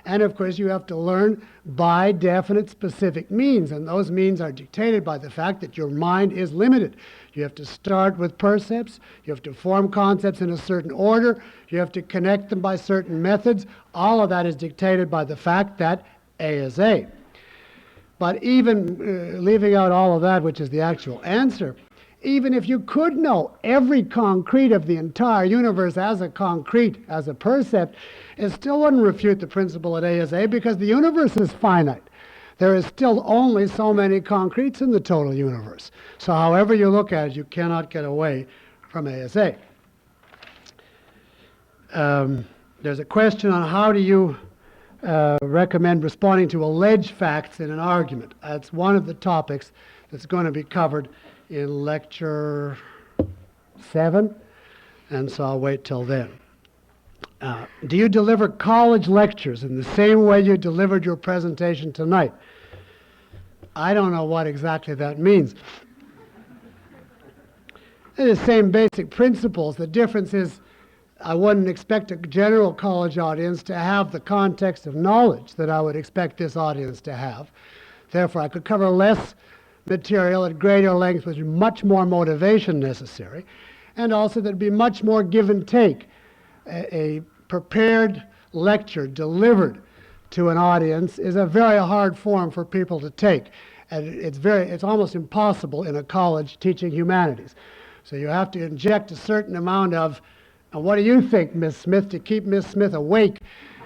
And of course, you have to learn by definite specific means, and those means are dictated by the fact that your mind is limited. You have to start with percepts, you have to form concepts in a certain order, you have to connect them by certain methods. All of that is dictated by the fact that A is A. But even leaving out all of that, which is the actual answer, even if you could know every concrete of the entire universe as a concrete, as a percept, it still wouldn't refute the principle that A is A, because the universe is finite. There is still only so many concretes in the total universe. So however you look at it, you cannot get away from A is A. There's a question on how do you recommend responding to alleged facts in an argument. That's one of the topics that's going to be covered in lecture 7, and so I'll wait till then. Do you deliver college lectures in the same way you delivered your presentation tonight? I don't know what exactly that means. They're the same basic principles. The difference is I wouldn't expect a general college audience to have the context of knowledge that I would expect this audience to have. Therefore, I could cover less material at greater length with much more motivation necessary, and also there'd be much more give and take. A prepared lecture delivered to an audience is a very hard form for people to take, and it's almost impossible in a college teaching humanities. So you have to inject a certain amount of, what do you think, Miss Smith, to keep Miss Smith awake?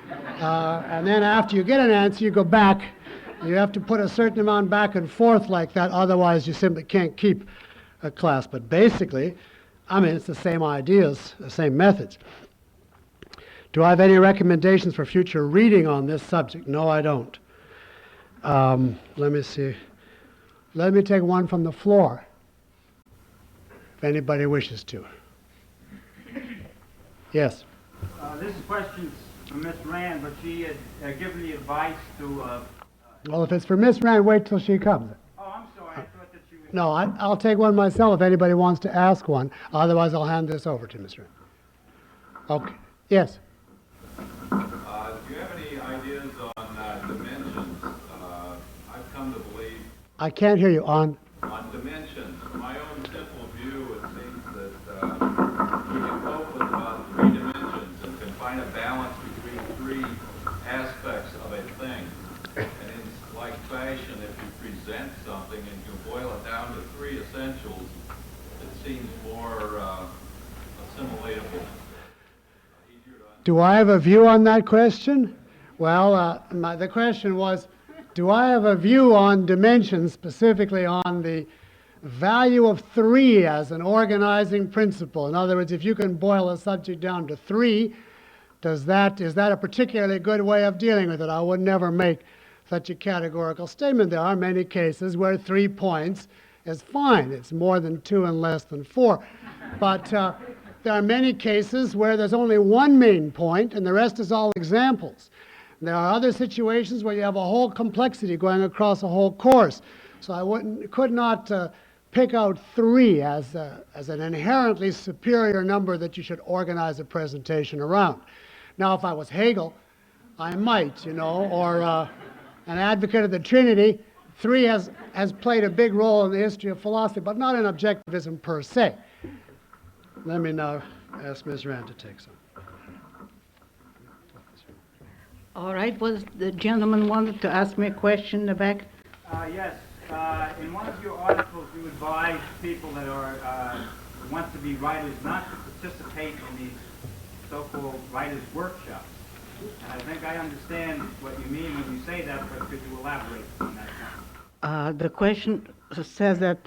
And then after you get an answer, you go back. You have to put a certain amount back and forth like that, otherwise you simply can't keep a class. But basically, I mean, it's the same ideas, the same methods. Do I have any recommendations for future reading on this subject? No, I don't. Let me see. Let me take one from the floor, if anybody wishes to. Yes? This question's from Miss Rand, but she had given the advice to... Well, if it's for Miss Rand, wait till she comes. Oh, I'm sorry. I thought that you... No, I'll take one myself if anybody wants to ask one. Otherwise, I'll hand this over to Miss Rand. Okay. Yes? Do you have any ideas on dimensions? I've come to believe... I can't hear you. On dimensions. My own simple view, it seems that we can cope with about 3 dimensions and can find a balance between 3 aspects of a thing. And in like fashion, if you present something and you boil it down to 3 essentials, it seems more assimilatable. Do I have a view on that question? Well, the question was, do I have a view on dimensions, specifically on the value of 3 as an organizing principle? In other words, if you can boil a subject down to 3, is that a particularly good way of dealing with it? I would never make such a categorical statement. There are many cases where 3 points is fine. It's more than 2 and less than 4. But there are many cases where there's only one main point and the rest is all examples. There are other situations where you have a whole complexity going across a whole course. So I could not pick out 3 as an inherently superior number that you should organize a presentation around. Now, if I was Hegel, I might, or an advocate of the Trinity, 3 has played a big role in the history of philosophy, but not in objectivism per se. Let me now ask Ms. Rand to take some. All right, was the gentleman wanted to ask me a question in the back? Yes. In one of your articles, you advise people that want to be writers not to participate in these so-called writers' workshops. And I think I understand what you mean when you say that, but could you elaborate on that? The question says that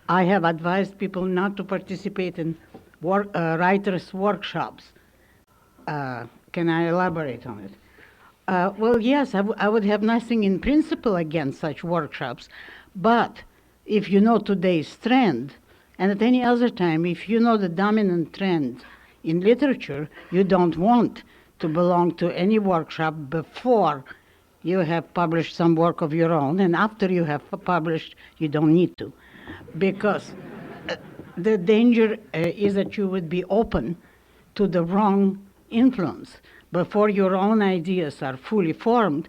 I have advised people not to participate in writers' workshops. Can I elaborate on it? Well, yes, I would have nothing in principle against such workshops, but if you know today's trend, and at any other time, if you know the dominant trend in literature, you don't want to belong to any workshop before you have published some work of your own, and after you have published, you don't need to. Because the danger is that you would be open to the wrong influence. Before your own ideas are fully formed,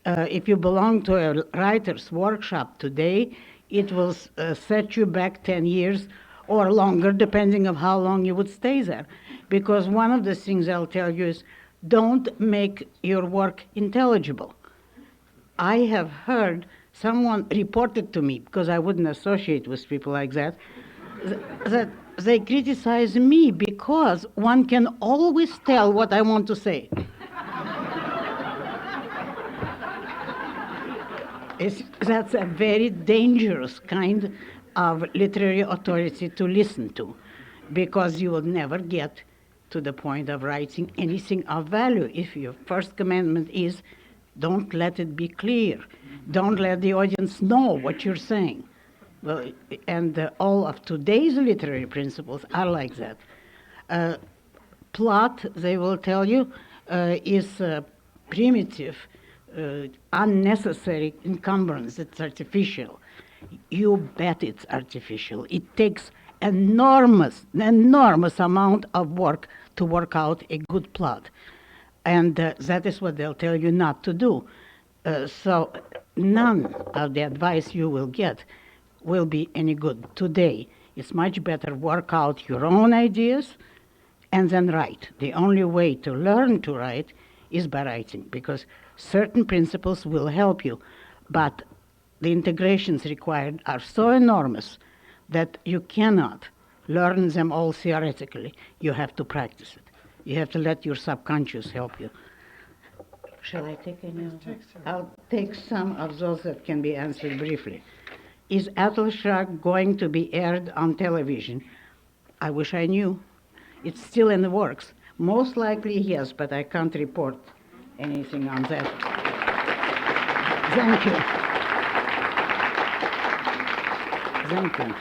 if you belong to a writer's workshop today, it will set you back 10 years or longer, depending on how long you would stay there. Because one of the things I'll tell you is, don't make your work intelligible. I have heard someone reported to me, because I wouldn't associate with people like that, that they criticize me because one can always tell what I want to say. That's a very dangerous kind of literary authority to listen to, because you will never get to the point of writing anything of value if your first commandment is, don't let it be clear. Don't let the audience know what you're saying. Well, and all of today's literary principles are like that. Plot, they will tell you, is primitive, unnecessary encumbrance. It's artificial. You bet it's artificial. It takes enormous amount of work to work out a good plot. And that is what they'll tell you not to do. So none of the advice you will get will be any good today. It's much better work out your own ideas and then write. The only way to learn to write is by writing, because certain principles will help you, but the integrations required are so enormous that you cannot learn them all theoretically. You have to practice it. You have to let your subconscious help you. Shall I take any of them? I'll take some of those that can be answered briefly. Is Atlas Shrugged going to be aired on television? I wish I knew. It's still in the works. Most likely yes, but I can't report anything on that. Thank you. Thank you.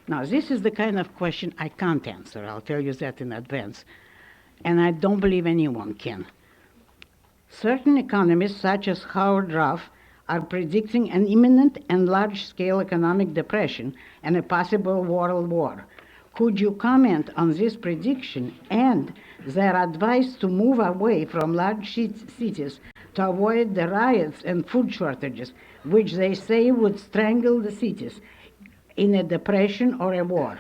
Now, this is the kind of question I can't answer. I'll tell you that in advance. And I don't believe anyone can. Certain economists, such as Howard Ruff, are predicting an imminent and large-scale economic depression and a possible world war. Could you comment on this prediction and their advice to move away from large cities to avoid the riots and food shortages, which they say would strangle the cities in a depression or a war?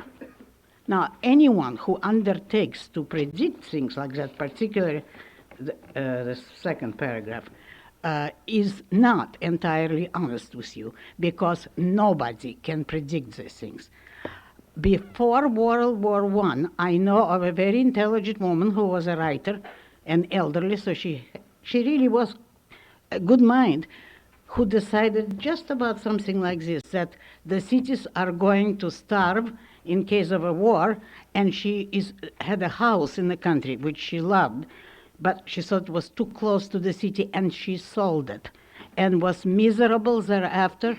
Now, anyone who undertakes to predict things like that, particularly the second paragraph, is not entirely honest with you, because nobody can predict these things. Before World War I know of a very intelligent woman who was a writer and elderly, so she really was a good mind, who decided just about something like this, that the cities are going to starve in case of a war, and she had a house in the country, which she loved, but she thought it was too close to the city, and she sold it, and was miserable thereafter,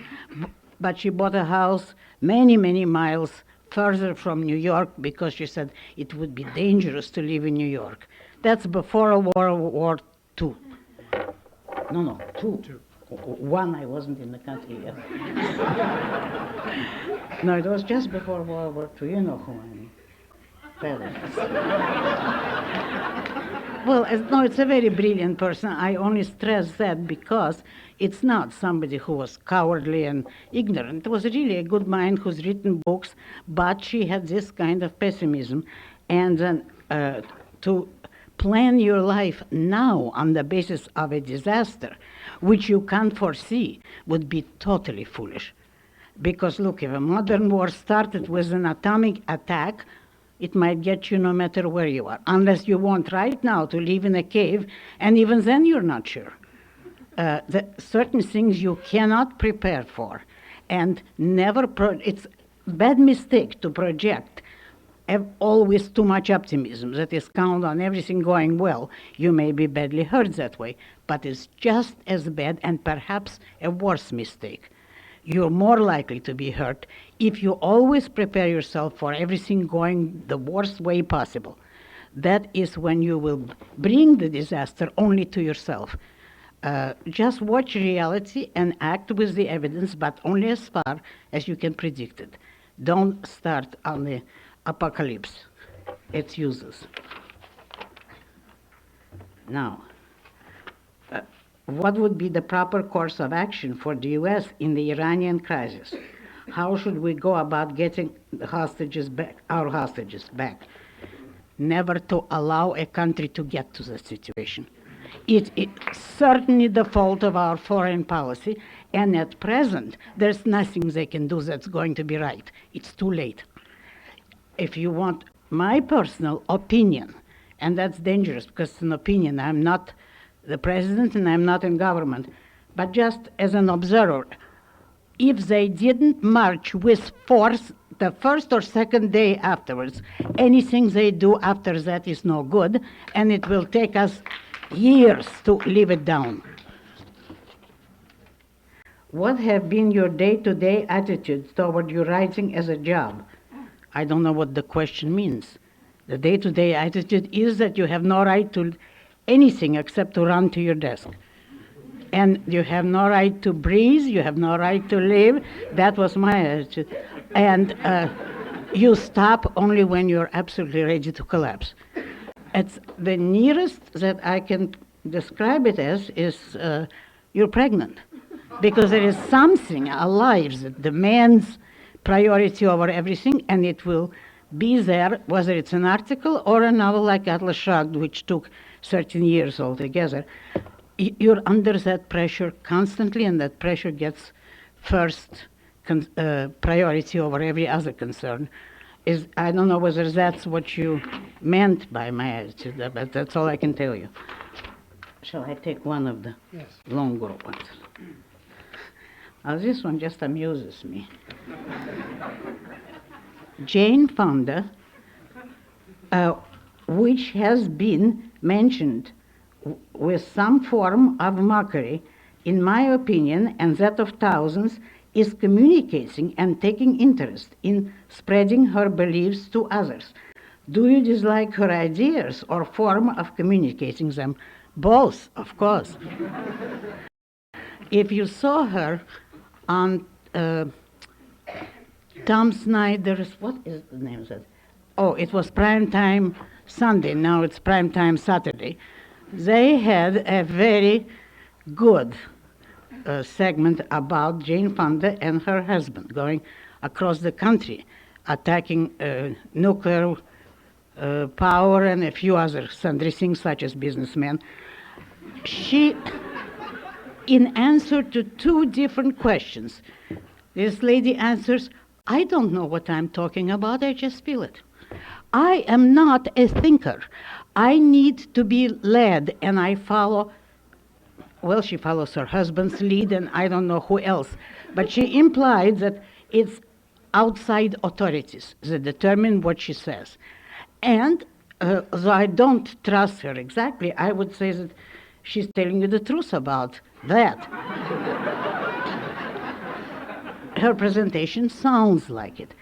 but she bought a house many, many miles further from New York, because she said it would be dangerous to live in New York. That's before World War II. No, two. One, I wasn't in the country yet. No, it was just before World War II. You know who I mean. Well, no, it's a very brilliant person. I only stress that because it's not somebody who was cowardly and ignorant. It was really a good mind who's written books, but she had this kind of pessimism. And then to plan your life now on the basis of a disaster, which you can't foresee, would be totally foolish. Because look, if a modern war started with an atomic attack, it might get you no matter where you are, unless you want right now to live in a cave, and even then you're not sure. Certain things you cannot prepare for, and never, it's a bad mistake to project have always too much optimism, that is, count on everything going well, you may be badly hurt that way. But it's just as bad and perhaps a worse mistake. You're more likely to be hurt if you always prepare yourself for everything going the worst way possible. That is when you will bring the disaster only to yourself. Just watch reality and act with the evidence, but only as far as you can predict it. Don't start on the apocalypse. It's useless. Now, what would be the proper course of action for the U.S. in the Iranian crisis? How should we go about getting the hostages back, our hostages back? Never to allow a country to get to that situation. It's certainly the fault of our foreign policy, and at present, there's nothing they can do that's going to be right. It's too late. If you want my personal opinion, and that's dangerous because it's an opinion, I'm not the president and I'm not in government, but just as an observer, if they didn't march with force the first or second day afterwards, anything they do after that is no good, and it will take us years to live it down. What have been your day-to-day attitudes toward your writing as a job? I don't know what the question means. The day-to-day attitude is that you have no right to anything except to run to your desk. And you have no right to breathe, you have no right to live. That was my attitude. And you stop only when you're absolutely ready to collapse. It's the nearest that I can describe it as is you're pregnant. Because there is something alive that demands priority over everything, and it will be there, whether it's an article or a novel like Atlas Shrugged, which took 13 years altogether. You're under that pressure constantly, and that pressure gets first priority over every other concern. I don't know whether that's what you meant by my attitude, but that's all I can tell you. Shall I take one of the longer ones? This one just amuses me. Jane Fonda, which has been mentioned with some form of mockery, in my opinion, and that of thousands, is communicating and taking interest in spreading her beliefs to others. Do you dislike her ideas or form of communicating them? Both, of course. If you saw her on Tom Snyder's, what is the name of that? Oh, it was Primetime Sunday, now it's Primetime Saturday. They had a very good segment about Jane Fonda and her husband going across the country, attacking nuclear power and a few other sundry things such as businessmen. She, in answer to two different questions, this lady answers, I don't know what I'm talking about, I just feel it. I am not a thinker. I need to be led, and I follow, well, she follows her husband's lead, and I don't know who else. But she implied that it's outside authorities that determine what she says. And though I don't trust her exactly, I would say that she's telling you the truth about that. Her presentation sounds like it.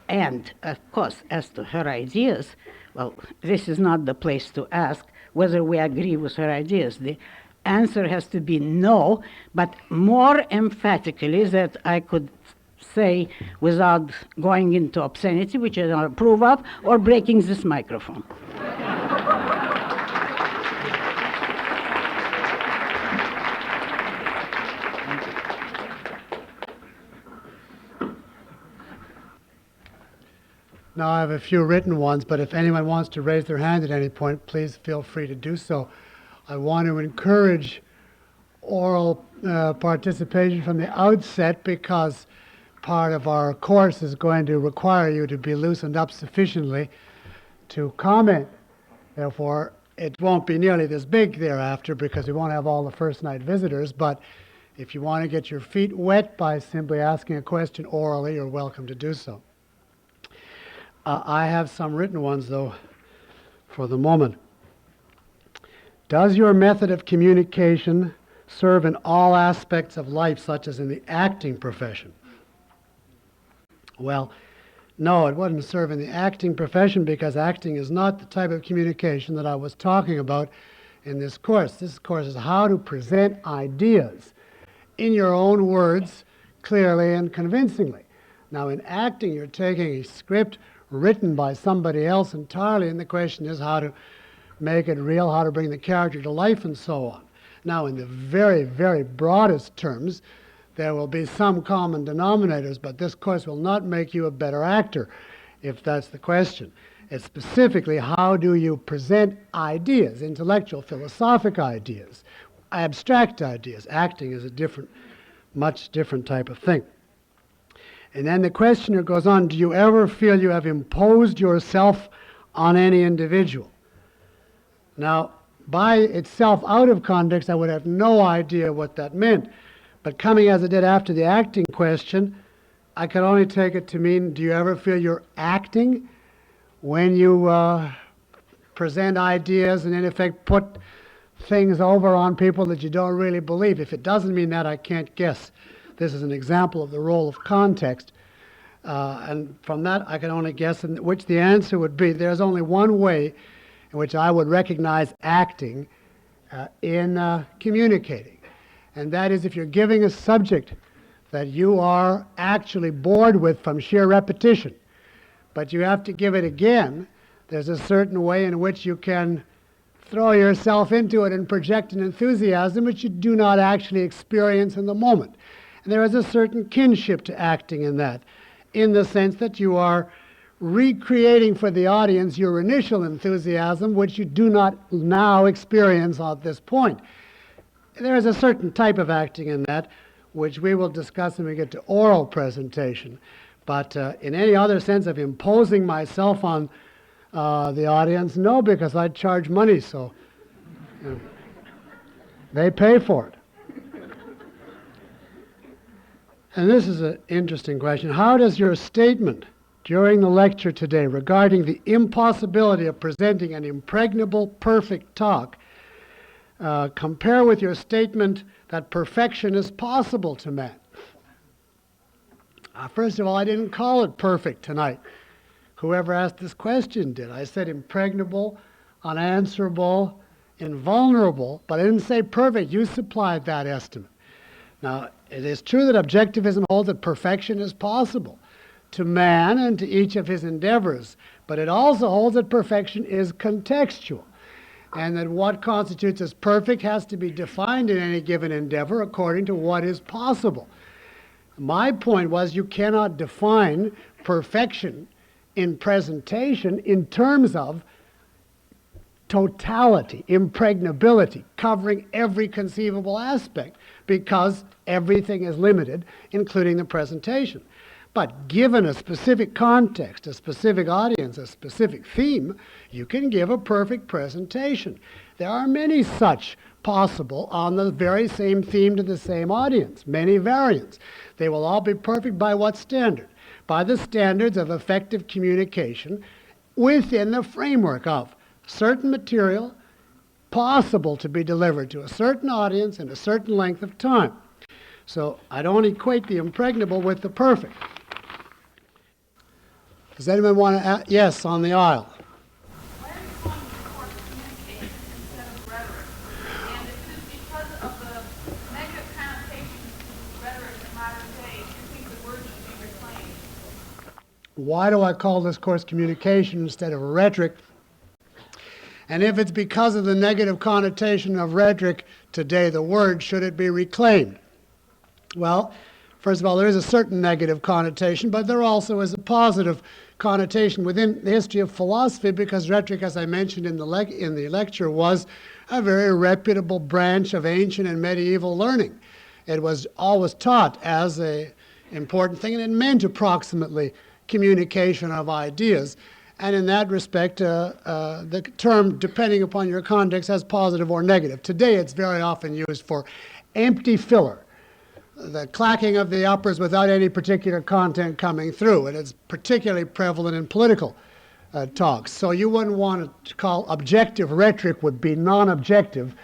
And, of course, as to her ideas, well, this is not the place to ask whether we agree with her ideas. The answer has to be no, but more emphatically that I could say without going into obscenity, which I don't approve of, or breaking this microphone. Now I have a few written ones, but if anyone wants to raise their hand at any point, please feel free to do so. I want to encourage oral participation from the outset because part of our course is going to require you to be loosened up sufficiently to comment. Therefore, it won't be nearly this big thereafter because we won't have all the first night visitors, but if you want to get your feet wet by simply asking a question orally, you're welcome to do so. I have some written ones, though, for the moment. Does your method of communication serve in all aspects of life, such as in the acting profession? Well, no, it wouldn't serve in the acting profession, because acting is not the type of communication that I was talking about in this course. This course is how to present ideas in your own words, clearly and convincingly. Now, in acting, you're taking a script written by somebody else entirely, and the question is how to make it real, how to bring the character to life, and so on. Now, in the very, very broadest terms, there will be some common denominators, but this course will not make you a better actor, if that's the question. It's specifically how do you present ideas, intellectual, philosophic ideas, abstract ideas. Acting is a different, much different type of thing. And then the questioner goes on, do you ever feel you have imposed yourself on any individual? Now, by itself, out of context, I would have no idea what that meant. But coming as it did after the acting question, I could only take it to mean, do you ever feel you're acting when you present ideas and in effect put things over on people that you don't really believe? If it doesn't mean that, I can't guess. This is an example of the role of context. And from that, I can only guess in which the answer would be. There's only one way in which I would recognize acting in communicating. And that is if you're giving a subject that you are actually bored with from sheer repetition, but you have to give it again, there's a certain way in which you can throw yourself into it and project an enthusiasm which you do not actually experience in the moment. And there is a certain kinship to acting in that, in the sense that you are recreating for the audience your initial enthusiasm, which you do not now experience at this point. There is a certain type of acting in that, which we will discuss when we get to oral presentation. But in any other sense of imposing myself on the audience, no, because I charge money, so you know, they pay for it. And this is an interesting question. How does your statement during the lecture today regarding the impossibility of presenting an impregnable, perfect talk compare with your statement that perfection is possible to man? First of all, I didn't call it perfect tonight. Whoever asked this question did. I said impregnable, unanswerable, invulnerable, but I didn't say perfect. You supplied that estimate. Now, it is true that objectivism holds that perfection is possible to man and to each of his endeavors, but it also holds that perfection is contextual, and that what constitutes as perfect has to be defined in any given endeavor according to what is possible. My point was you cannot define perfection in presentation in terms of totality, impregnability, covering every conceivable aspect, because everything is limited, including the presentation. But given a specific context, a specific audience, a specific theme, you can give a perfect presentation. There are many such possible on the very same theme to the same audience, many variants. They will all be perfect by what standard? By the standards of effective communication within the framework of certain material possible to be delivered to a certain audience in a certain length of time. So I don't equate the impregnable with the perfect. Does anyone want to ask? Yes, on the aisle. Why are you calling this course communication instead of rhetoric? And is this because of the negative connotations of rhetoric in modern day? Do you think the word should be reclaimed? Why do I call this course communication instead of rhetoric? And if it's because of the negative connotation of rhetoric today, the word, should it be reclaimed? Well, first of all, there is a certain negative connotation, but there also is a positive connotation within the history of philosophy, because rhetoric, as I mentioned in the lecture, was a very reputable branch of ancient and medieval learning. It was always taught as an important thing, and it meant approximately communication of ideas. And in that respect, the term, depending upon your context, has positive or negative. Today, it's very often used for empty filler, the clacking of the uppers without any particular content coming through. And it's particularly prevalent in political talks. So you wouldn't want to call objective rhetoric would be non-objective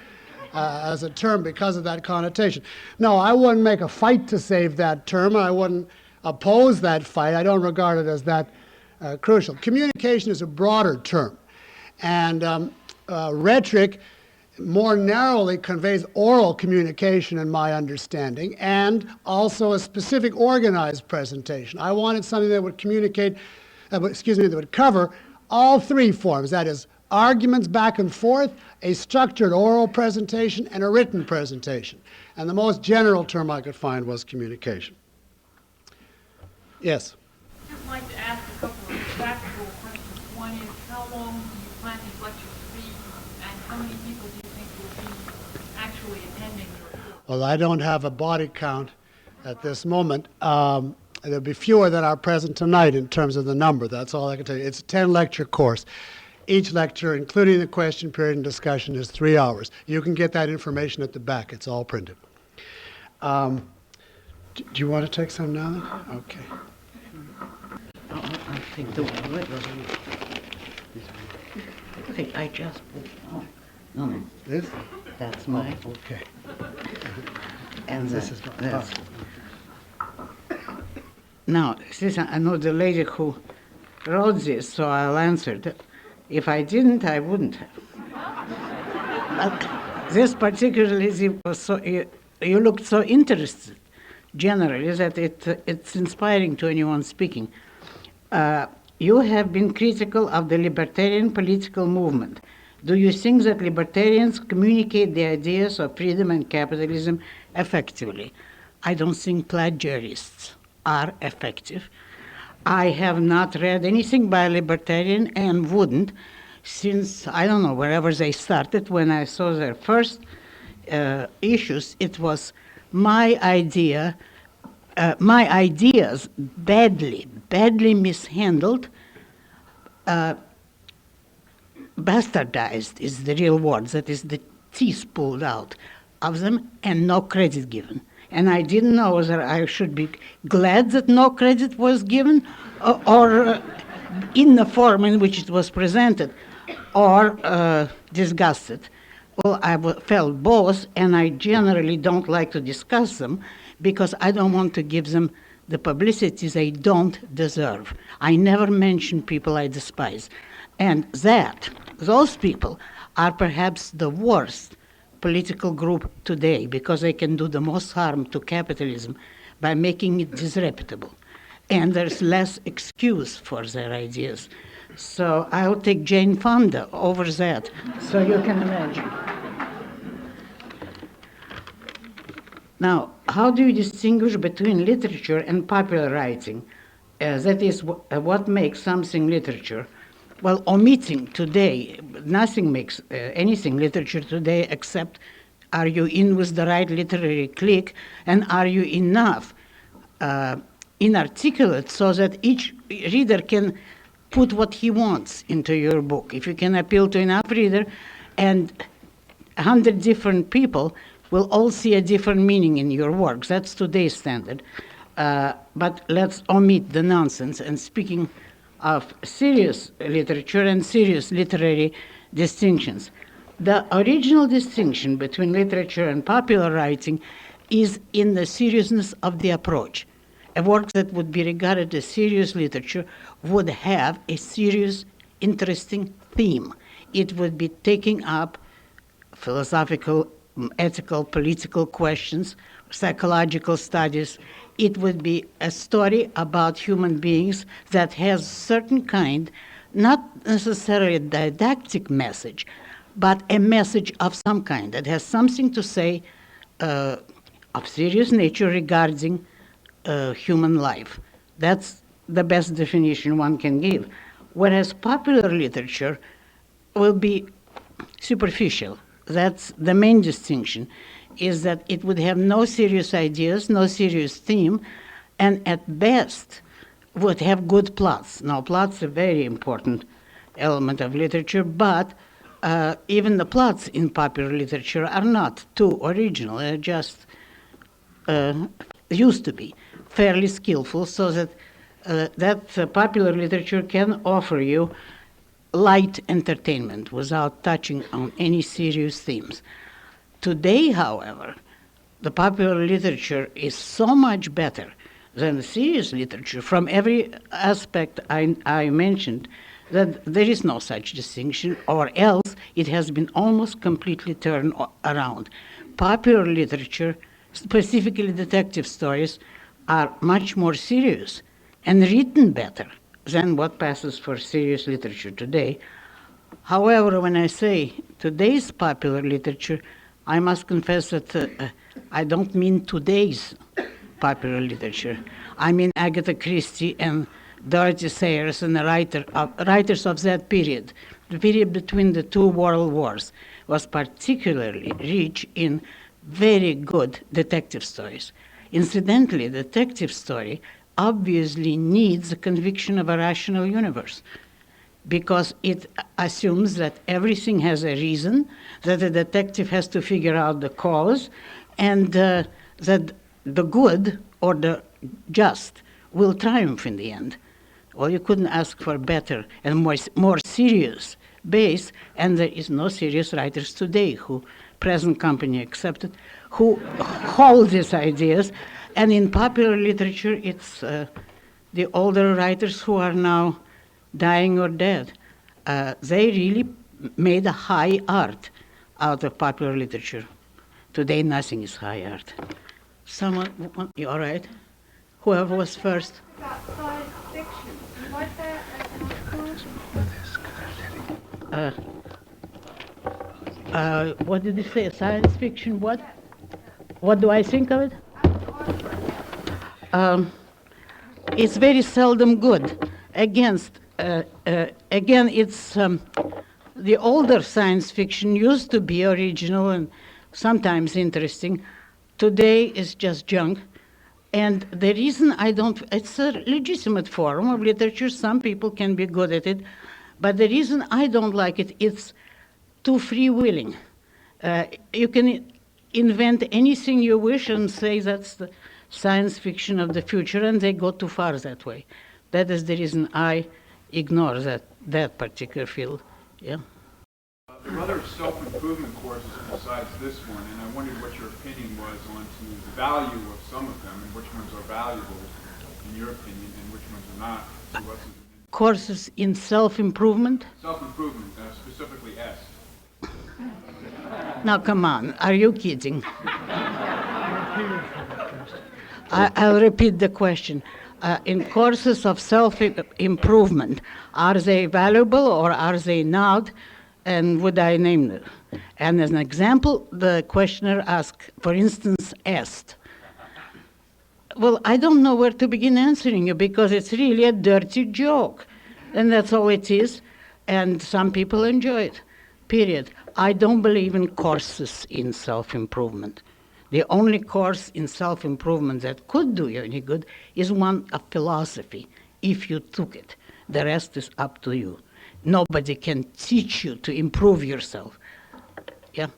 as a term because of that connotation. No, I wouldn't make a fight to save that term. I wouldn't oppose that fight. I don't regard it as that crucial. Communication is a broader term. And rhetoric more narrowly conveys oral communication in my understanding, and also a specific organized presentation. I wanted something that would communicate, that would cover all three forms, that is, arguments back and forth, a structured oral presentation, and a written presentation. And the most general term I could find was communication. Yes? I'd just like to ask a couple of practical questions. One is, how long do you plan these lectures to be, and how many people do you think will be actually attending your course? Well, I don't have a body count at this moment. There'll be fewer than are present tonight in terms of the number. That's all I can tell you. It's a 10-lecture course. Each lecture, including the question period and discussion, is 3 hours. You can get that information at the back. It's all printed. Do you want to take some now then? Okay. I think the word was okay, I just no. This? That's mine. Okay. And This is that's now, since I know the lady who wrote this, so I'll answer it. If I didn't, I wouldn't have. But this particularly was so, you looked so interested, generally, that it's inspiring to anyone speaking. You have been critical of the libertarian political movement. Do you think that libertarians communicate the ideas of freedom and capitalism effectively? I don't think plagiarists are effective. I have not read anything by a libertarian and wouldn't, since, I don't know, wherever they started, when I saw their first issues, it was my ideas badly mishandled, bastardized is the real word, that is the teeth pulled out of them and no credit given. And I didn't know whether I should be glad that no credit was given or in the form in which it was presented, or disgusted. Well, I felt both, and I generally don't like to discuss them because I don't want to give them the publicity they don't deserve. I never mention people I despise. And those people are perhaps the worst political group today because they can do the most harm to capitalism by making it disreputable. And there's less excuse for their ideas. So I'll take Jane Fonda over that, so you can imagine. Now, how do you distinguish between literature and popular writing? That is, what makes something literature? Well, omitting today, nothing makes anything literature today except are you in with the right literary clique, and are you enough inarticulate so that each reader can put what he wants into your book. If you can appeal to enough reader, and 100 different people will all see a different meaning in your works. That's today's standard. But let's omit the nonsense. And speaking of serious literature and serious literary distinctions, the original distinction between literature and popular writing is in the seriousness of the approach. A work that would be regarded as serious literature would have a serious, interesting theme. It would be taking up philosophical, ethical, political questions, psychological studies. It would be a story about human beings that has certain kind, not necessarily a didactic message, but a message of some kind that has something to say of serious nature regarding human life. That's the best definition one can give. Whereas popular literature will be superficial. That's the main distinction, is that it would have no serious ideas, no serious theme, and at best would have good plots. Now, plots are a very important element of literature, but even the plots in popular literature are not too original. They're just used to be fairly skillful, so that popular literature can offer you light entertainment without touching on any serious themes. Today, however, the popular literature is so much better than the serious literature from every aspect I mentioned, that there is no such distinction, or else it has been almost completely turned around. Popular literature, specifically detective stories, are much more serious and written better than what passes for serious literature today. However, when I say today's popular literature, I must confess that I don't mean today's popular literature. I mean Agatha Christie and Dorothy Sayers and the writers of that period. The period between the two world wars was particularly rich in very good detective stories. Incidentally, detective story obviously needs a conviction of a rational universe, because it assumes that everything has a reason, that the detective has to figure out the cause, and that the good or the just will triumph in the end. Well, you couldn't ask for better and more serious base, and there is no serious writers today who, present company accepted, who hold these ideas. And in popular literature, it's the older writers who are now dying or dead. They really made a high art out of popular literature. Today, nothing is high art. Someone, you all right? Whoever was first. About science fiction. You like that as an art form? What did you say? Science fiction? What? What do I think of it? It's very seldom good. Again, it's the older science fiction used to be original and sometimes interesting. Today is just junk. And the reason I don't, it's a legitimate form of literature. Some people can be good at it. But the reason I don't like it, it's too freewheeling. You can invent anything you wish and say that's the science fiction of the future, and they go too far that way. That is the reason I ignore that particular field. Yeah. There are other self-improvement courses besides this one, and I wondered what your opinion was on the value of some of them, and which ones are valuable, in your opinion, and which ones are not to us as an individual. Courses in self-improvement? Self-improvement, specifically S. Now, come on, are you kidding? I'll repeat the question. In courses of self-improvement, are they valuable or are they not? And would I name them? And as an example, the questioner asked, for instance, est. Well, I don't know where to begin answering you because it's really a dirty joke. And that's all it is. And some people enjoy it, period. I don't believe in courses in self-improvement. The only course in self-improvement that could do you any good is one of philosophy, if you took it. The rest is up to you. Nobody can teach you to improve yourself. Yeah?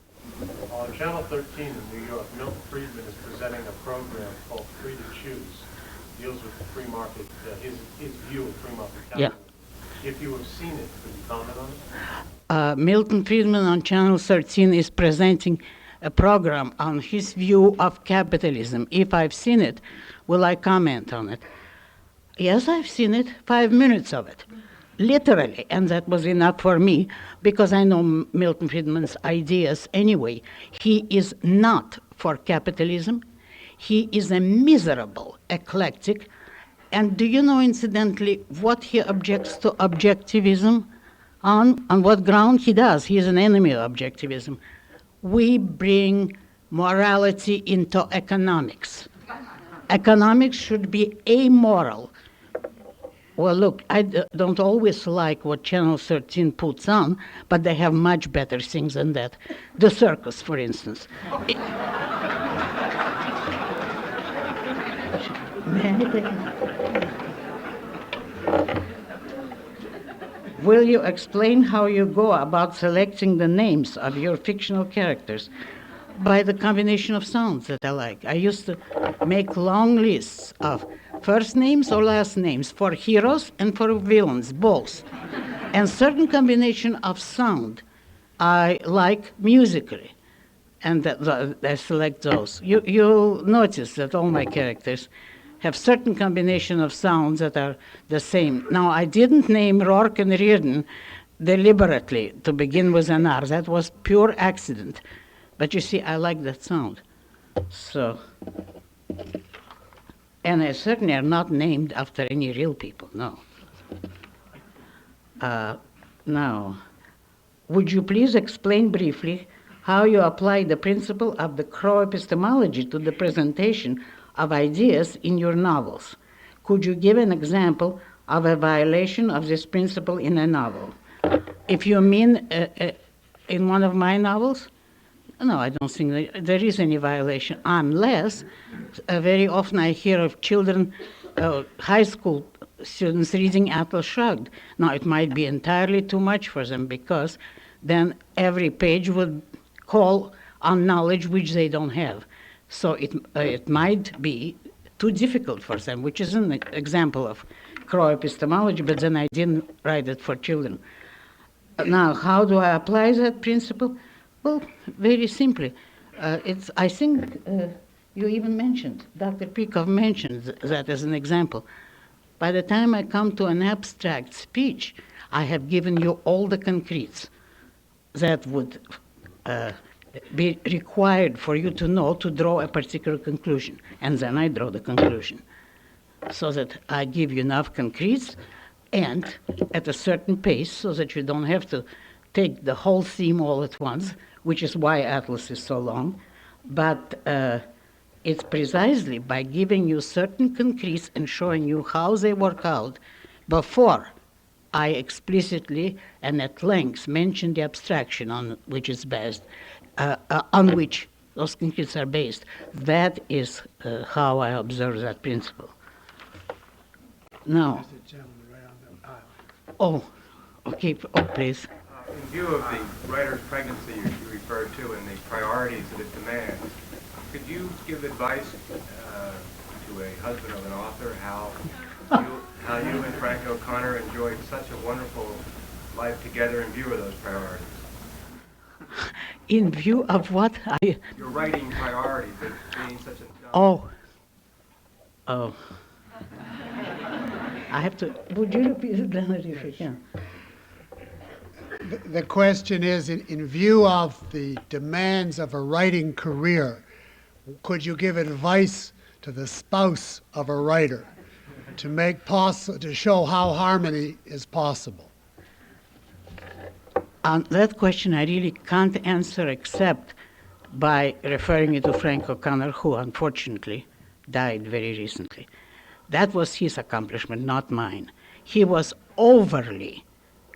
On Channel 13 in New York, Milton Friedman is presenting a program called Free to Choose. Deals with the free market, his view of free market capitalism. Yeah. If you have seen it, could you comment on it? Milton Friedman on Channel 13 is presenting a program on his view of capitalism. If I've seen it, will I comment on it? Yes, I've seen it, 5 minutes of it, literally, and that was enough for me because I know Milton Friedman's ideas anyway. He is not for capitalism. He is a miserable eclectic. And do you know, incidentally, what he objects to objectivism on? On what ground he does? He is an enemy of objectivism. We bring morality into economics. Economics should be amoral. Well, look, I don't always like what Channel 13 puts on, but they have much better things than that. The circus, for instance. Will you explain how you go about selecting the names of your fictional characters? by the combination of sounds that I like. I used to make long lists of first names or last names for heroes and for villains, both. And certain combination of sound I like musically, and I select those. You'll notice that all my characters have certain combination of sounds that are the same. Now, I didn't name Rourke and Reardon deliberately to begin with an R. That was pure accident. But you see, I like that sound. So, and I certainly are not named after any real people, no. Now, would you please explain briefly how you apply the principle of the Crow epistemology to the presentation of ideas in your novels? Could you give an example of a violation of this principle in a novel? If you mean in one of my novels, no, I don't think there is any violation, unless very often I hear of children, high school students reading Atlas Shrugged. Now, it might be entirely too much for them, because then every page would call on knowledge which they don't have. So it might be too difficult for them, which is an example of Crow epistemology, but then I didn't write it for children. Now, how do I apply that principle? Well, very simply. I think you even mentioned, Dr. Peikoff mentioned that as an example. By the time I come to an abstract speech, I have given you all the concretes that would be required for you to know to draw a particular conclusion. And then I draw the conclusion. So that I give you enough concretes and at a certain pace so that you don't have to take the whole theme all at once, which is why Atlas is so long. But it's precisely by giving you certain concretes and showing you how they work out before I explicitly and at length mention the abstraction on which it's based, on which those concretes are based. That is how I observe that principle. Now, oh, okay, oh, please. In view of the writer's pregnancy you referred to and the priorities that it demands, could you give advice to a husband of an author how you and Frank O'Connor enjoyed such a wonderful life together in view of those priorities? In view of what? Your writing priorities, but being such a... Oh. I have to, would you repeat it, Leonard, if you can? The question is, in view of the demands of a writing career, could you give advice to the spouse of a writer to show how harmony is possible? On that question, I really can't answer except by referring you to Frank O'Connor, who unfortunately died very recently. That was his accomplishment, not mine. He was overly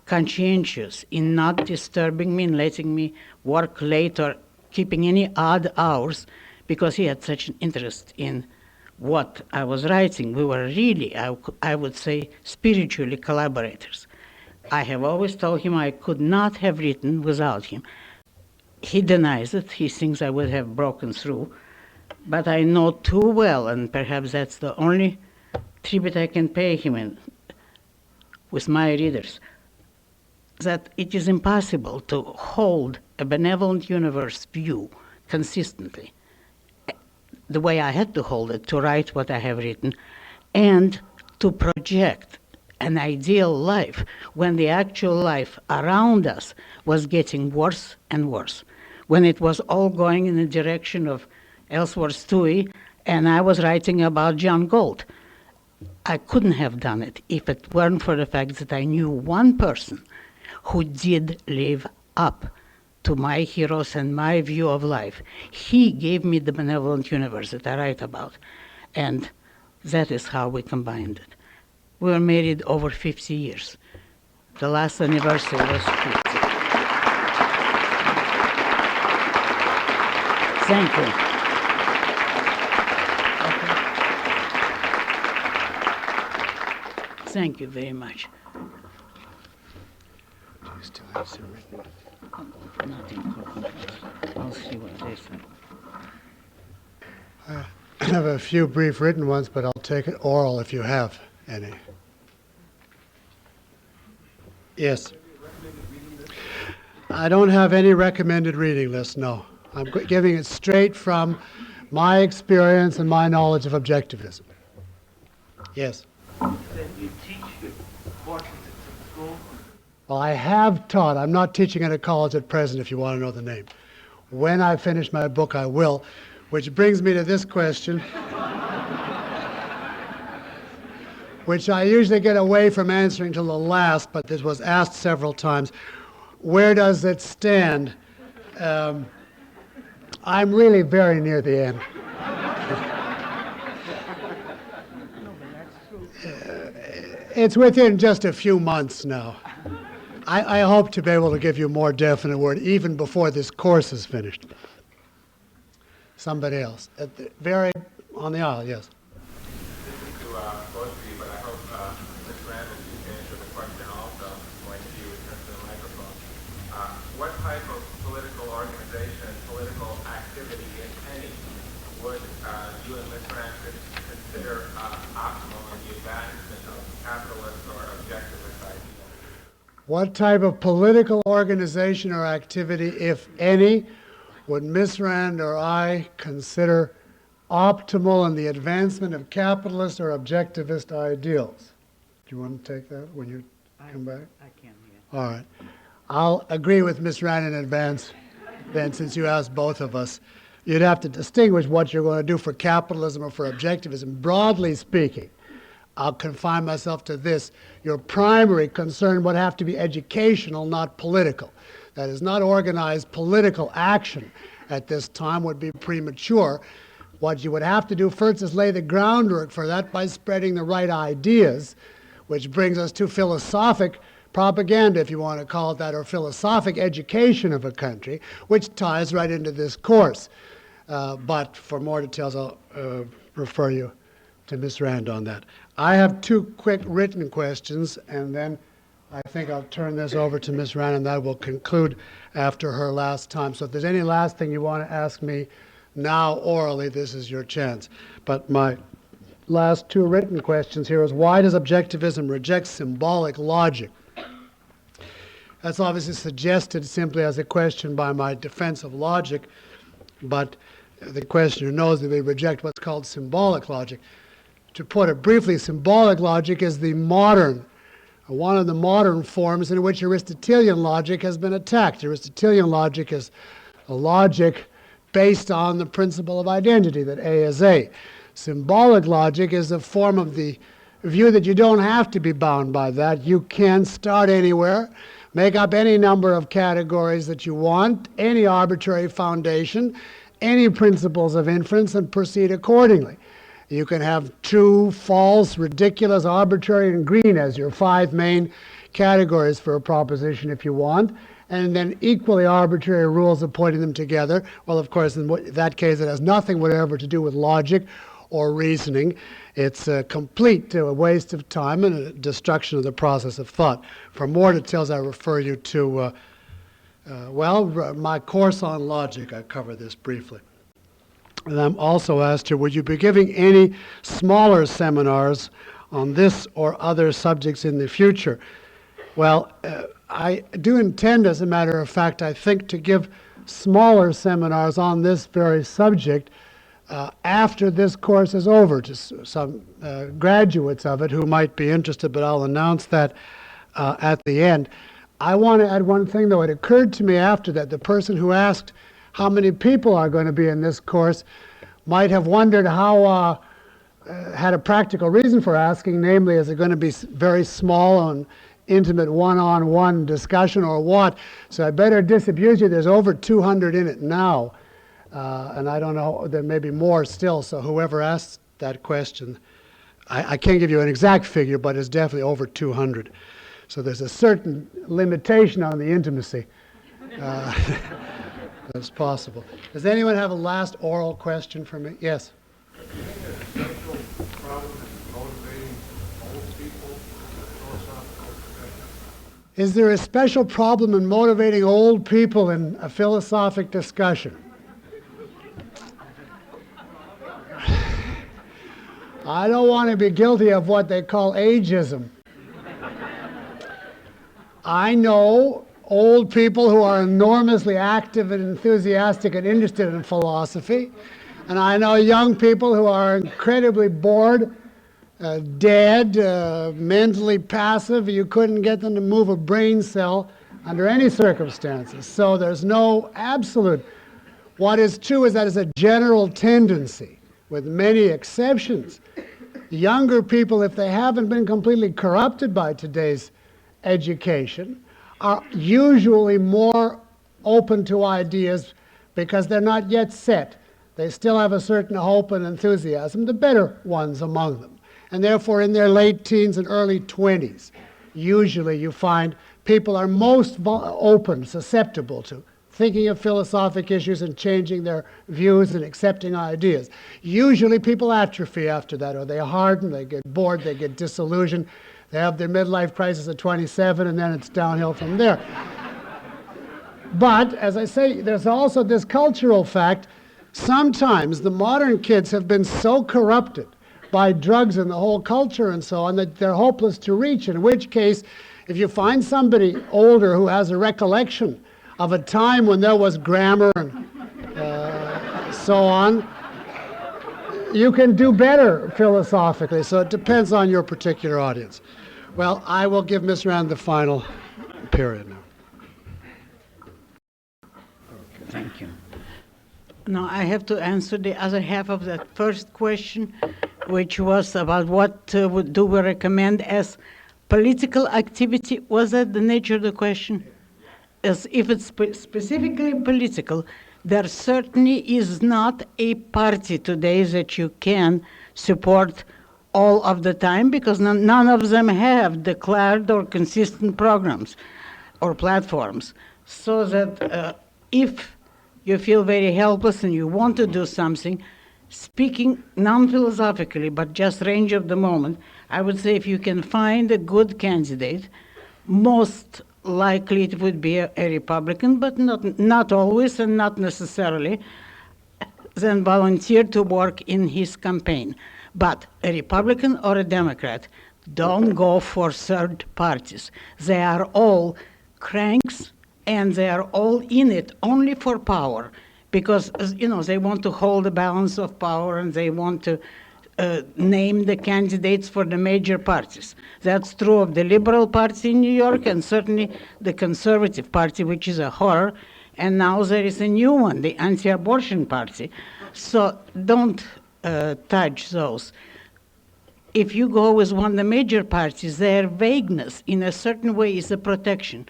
conscientious in not disturbing me and letting me work late or keeping any odd hours because he had such an interest in what I was writing. We were really, I would say, spiritually collaborators. I have always told him I could not have written without him. He denies it. He thinks I would have broken through. But I know too well, and perhaps that's the only tribute I can pay him with my readers, that it is impossible to hold a benevolent universe view consistently, the way I had to hold it, to write what I have written, and to project an ideal life when the actual life around us was getting worse and worse, when it was all going in the direction of Ellsworth Toohey, and I was writing about John Galt. I couldn't have done it if it weren't for the fact that I knew one person who did live up to my heroes and my view of life. He gave me the benevolent universe that I write about, and that is how we combined it. We were married over 50 years. The last anniversary was 50. Thank you. Thank you very much. still have some written. Not important. I'll see what they say. I have a few brief written ones, but I'll take it oral if you have any. Yes. I don't have any recommended reading list, no. I'm giving it straight from my experience and my knowledge of objectivism. Yes. Then you teach your courses at school? Well, I have taught. I'm not teaching at a college at present, if you want to know the name. When I finish my book, I will. Which brings me to this question, which I usually get away from answering till the last, but this was asked several times. Where does it stand? I'm really very near the end. It's within just a few months now. I hope to be able to give you more definite word even before this course is finished. Somebody else. At the very on the aisle, yes. This is to both of you, but I hope Ms. Randall can answer the question also, like you in terms of the microphone. What type of political organization, political activity, if any, would you and Ms. Randall consider optimal in the advancement of capitalist or objectivist ideals? What type of political organization or activity, if any, would Ms. Rand or I consider optimal in the advancement of capitalist or objectivist ideals? Do you want to take that when you come back? I can, All right. I'll agree with Ms. Rand in advance, then, since you asked both of us. You'd have to distinguish what you're going to do for capitalism or for objectivism. Broadly speaking, I'll confine myself to this. Your primary concern would have to be educational, not political. That is, not organized political action at this time would be premature. What you would have to do first is lay the groundwork for that by spreading the right ideas, which brings us to philosophic propaganda, if you want to call it that, or philosophic education of a country, which ties right into this course. But for more details, I'll refer you to Ms. Rand on that. I have two quick written questions, and then I think I'll turn this over to Ms. Rand, and that will conclude after her last time. So if there's any last thing you want to ask me now orally, this is your chance. But my last two written questions here is, why does objectivism reject symbolic logic? That's obviously suggested simply as a question by my defense of logic, but the questioner knows that we reject what's called symbolic logic. To put it briefly, symbolic logic is one of the modern forms in which Aristotelian logic has been attacked. Aristotelian logic is a logic based on the principle of identity, that A is A. Symbolic logic is a form of the view that you don't have to be bound by that. You can start anywhere, make up any number of categories that you want, any arbitrary foundation, any principles of inference, and proceed accordingly. You can have true, false, ridiculous, arbitrary, and green as your five main categories for a proposition if you want, and then equally arbitrary rules of putting them together. Well, of course, in that case, it has nothing whatever to do with logic or reasoning. It's a complete waste of time and a destruction of the process of thought. For more details, I refer you to, my course on logic. I cover this briefly. And I'm also asked her, would you be giving any smaller seminars on this or other subjects in the future? Well, I do intend, as a matter of fact, I think, to give smaller seminars on this very subject after this course is over, to some graduates of it who might be interested, but I'll announce that at the end. I want to add one thing, though. It occurred to me after that the person who asked how many people are going to be in this course might have wondered how, had a practical reason for asking, namely, is it going to be very small and intimate one-on-one discussion or what? So I better disabuse you, there's over 200 in it now, and I don't know, there may be more still, so whoever asked that question, I can't give you an exact figure, but it's definitely over 200. So there's a certain limitation on the intimacy. That's possible. Does anyone have a last oral question for me? Yes? Social problem is motivating old people in the philosophical profession. Is there a special problem in motivating old people in a philosophic discussion? I don't want to be guilty of what they call ageism. I know old people who are enormously active and enthusiastic and interested in philosophy, and I know young people who are incredibly bored, dead, mentally passive. You couldn't get them to move a brain cell under any circumstances. So there's no absolute. What is true is that it's a general tendency, with many exceptions. Younger people, if they haven't been completely corrupted by today's education, are usually more open to ideas because they're not yet set. They still have a certain hope and enthusiasm, the better ones among them. And therefore, in their late teens and early 20s, usually you find people are most open, susceptible to thinking of philosophic issues and changing their views and accepting ideas. Usually people atrophy after that, or they harden, they get bored, they get disillusioned, they have their midlife crisis at 27, and then it's downhill from there. But, as I say, there's also this cultural fact. Sometimes the modern kids have been so corrupted by drugs and the whole culture and so on that they're hopeless to reach, in which case, if you find somebody older who has a recollection of a time when there was grammar and so on, you can do better philosophically. So it depends on your particular audience. Well, I will give Ms. Rand the final period now. Thank you. Now I have to answer the other half of that first question, which was about what do we recommend as political activity. Was that the nature of the question? As if it's specifically political, there certainly is not a party today that you can support all of the time, because none of them have declared or consistent programs or platforms. So that if you feel very helpless and you want to do something, speaking non-philosophically, but just range of the moment, I would say if you can find a good candidate, most likely it would be a Republican, but not always and not necessarily, then volunteer to work in his campaign. But a Republican or a Democrat, don't go for third parties. They are all cranks, and they are all in it only for power, because they want to hold the balance of power, and they want to name the candidates for the major parties. That's true of the Liberal Party in New York, and certainly the Conservative Party, which is a horror, and now there is a new one, the Anti-Abortion Party. So don't touch those. If you go with one of the major parties, their vagueness in a certain way is a protection.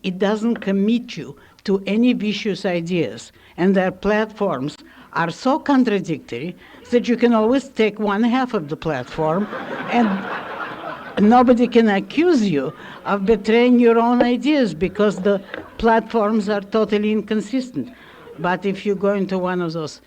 It doesn't commit you to any vicious ideas, and their platforms are so contradictory that you can always take one half of the platform and nobody can accuse you of betraying your own ideas because the platforms are totally inconsistent. But if you go into one of those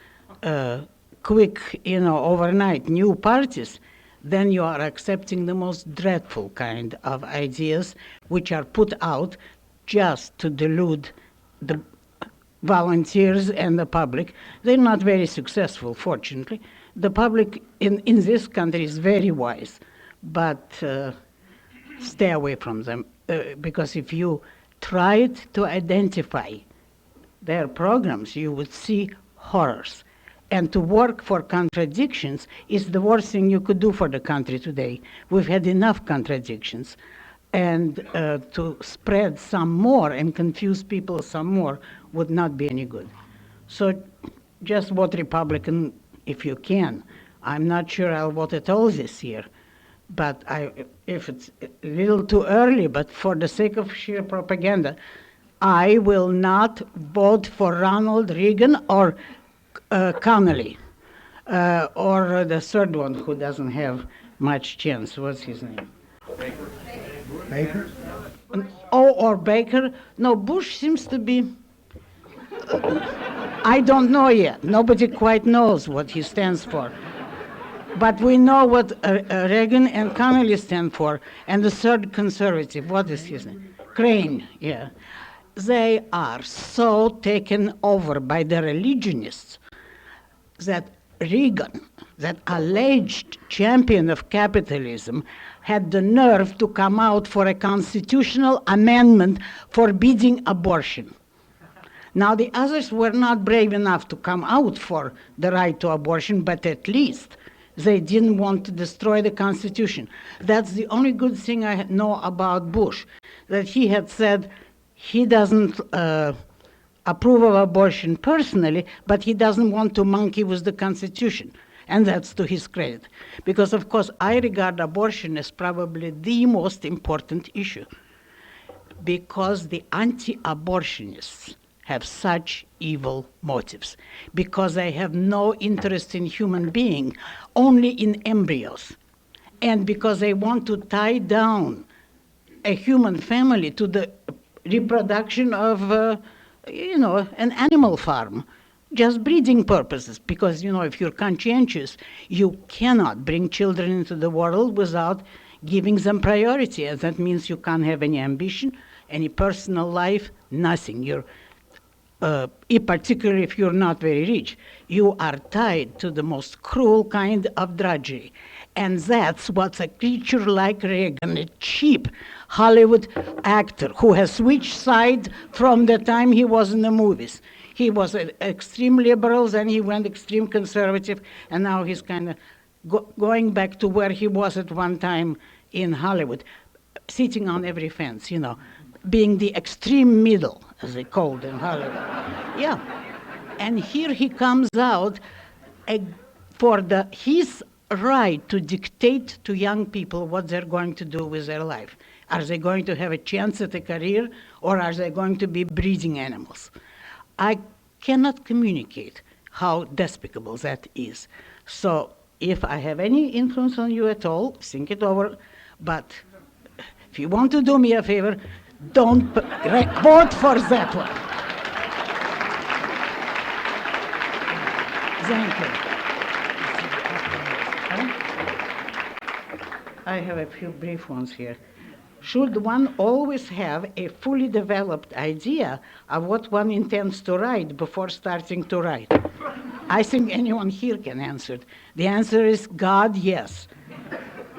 quick, overnight new parties, then you are accepting the most dreadful kind of ideas which are put out just to delude the volunteers and the public. They're not very successful, fortunately. The public in this country is very wise, but stay away from them, because if you tried to identify their programs, you would see horrors. And to work for contradictions is the worst thing you could do for the country today. We've had enough contradictions. And to spread some more and confuse people some more would not be any good. So just vote Republican if you can. I'm not sure I'll vote at all this year, but if it's a little too early, but for the sake of sheer propaganda, I will not vote for Ronald Reagan or Connolly, or the third one who doesn't have much chance. What's his name? Baker? Or Baker. No, Bush seems to be, I don't know yet. Nobody quite knows what he stands for. But we know what Reagan and Connolly stand for, and the third conservative, what is his name? Crane, yeah. They are so taken over by the religionists that Reagan, that alleged champion of capitalism, had the nerve to come out for a constitutional amendment forbidding abortion. Now, the others were not brave enough to come out for the right to abortion, but at least they didn't want to destroy the Constitution. That's the only good thing I know about Bush, that he had said he doesn't approve of abortion personally, but he doesn't want to monkey with the Constitution. And that's to his credit. Because, of course, I regard abortion as probably the most important issue, because the anti-abortionists have such evil motives, because they have no interest in human being, only in embryos, and because they want to tie down a human family to the reproduction of, an animal farm, just breeding purposes, because, if you're conscientious, you cannot bring children into the world without giving them priority, and that means you can't have any ambition, any personal life, nothing. You're particularly if you're not very rich, you are tied to the most cruel kind of drudgery. And that's what a creature like Reagan, a cheap Hollywood actor who has switched sides from the time he was in the movies. He was an extreme liberal, then he went extreme conservative, and now he's kind of going back to where he was at one time in Hollywood, sitting on every fence, being the extreme middle, as they called in Hollywood. Yeah. And here he comes out for his right to dictate to young people what they're going to do with their life. Are they going to have a chance at a career, or are they going to be breeding animals? I cannot communicate how despicable that is. So if I have any influence on you at all, think it over. But if you want to do me a favor, don't vote for that one. Thank you. I have a few brief ones here. Should one always have a fully developed idea of what one intends to write before starting to write? I think anyone here can answer it. The answer is God, yes.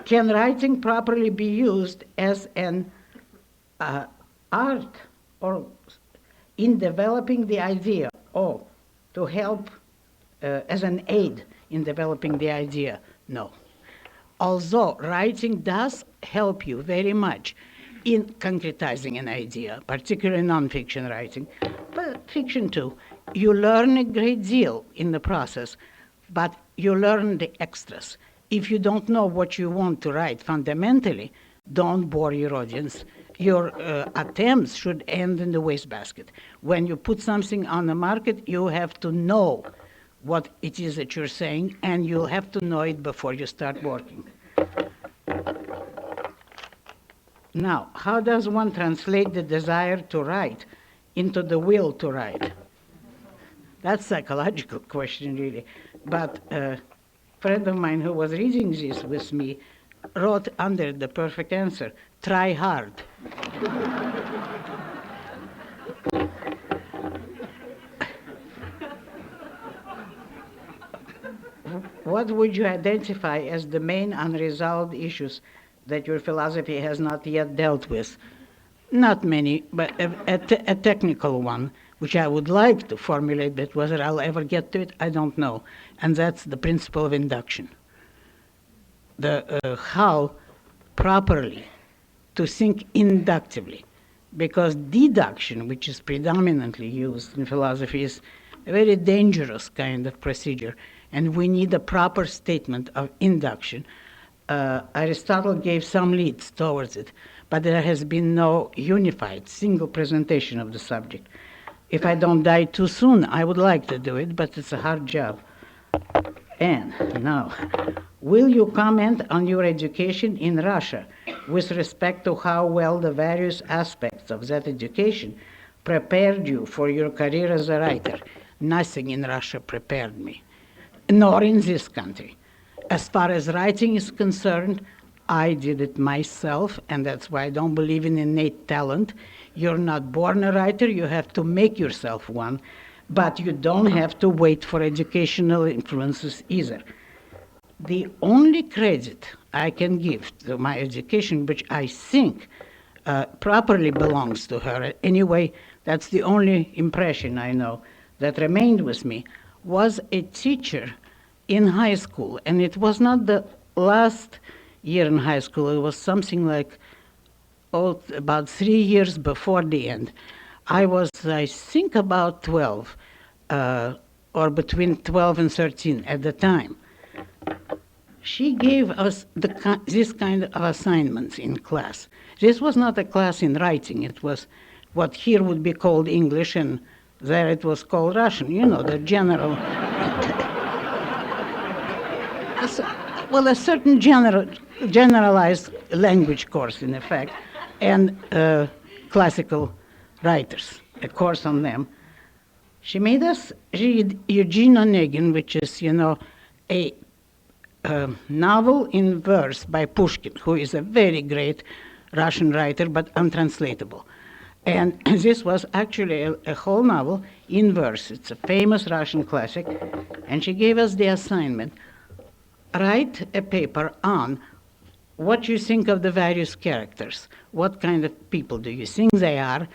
Can writing properly be used as an art or in developing the idea, or to help as an aid in developing the idea? No. Although writing does help you very much in concretizing an idea, particularly nonfiction writing, but fiction too. You learn a great deal in the process, but you learn the extras. If you don't know what you want to write fundamentally, don't bore your audience. Your attempts should end in the wastebasket. When you put something on the market, you have to know what it is that you're saying, and you'll have to know it before you start working. Now, how does one translate the desire to write into the will to write? That's a psychological question, really. But a friend of mine who was reading this with me wrote under the perfect answer, try hard. What would you identify as the main unresolved issues that your philosophy has not yet dealt with? Not many, but a technical one, which I would like to formulate, but whether I'll ever get to it, I don't know. And that's the principle of induction. How properly to think inductively. Because deduction, which is predominantly used in philosophy, is a very dangerous kind of procedure. And we need a proper statement of induction. Aristotle gave some leads towards it, but there has been no unified, single presentation of the subject. If I don't die too soon, I would like to do it, but it's a hard job. And now, will you comment on your education in Russia with respect to how well the various aspects of that education prepared you for your career as a writer? Nothing in Russia prepared me, nor in this country. As far as writing is concerned, I did it myself, and that's why I don't believe in innate talent. You're not born a writer, you have to make yourself one, but you don't have to wait for educational influences either. The only credit I can give to my education, which I think properly belongs to her, anyway, that's the only impression I know that remained with me, was a teacher in high school. And it was not the last year in high school, it was something like about 3 years before the end. I was, I think, about 12, or between 12 and 13 at the time. She gave us this kind of assignments in class. This was not a class in writing. It was what here would be called English, and there it was called Russian. You know, the general... well, a certain generalized language course, in effect, and classical writers, a course on them. She made us read Eugene Onegin, which is, you know, a novel in verse by Pushkin, who is a very great Russian writer, but untranslatable. And this was actually a whole novel in verse. It's a famous Russian classic. And she gave us the assignment, write a paper on what you think of the various characters. What kind of people do you think they are?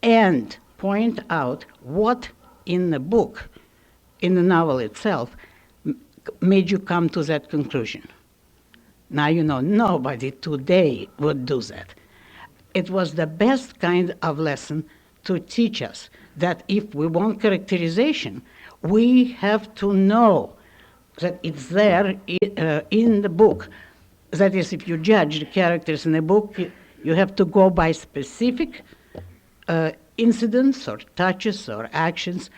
And point out what in the book, in the novel itself, made you come to that conclusion. Now, you know, nobody today would do that. It was the best kind of lesson to teach us that if we want characterization, we have to know that it's there in the book. That is, if you judge the characters in a book, you have to go by specific incidents or touches or actions.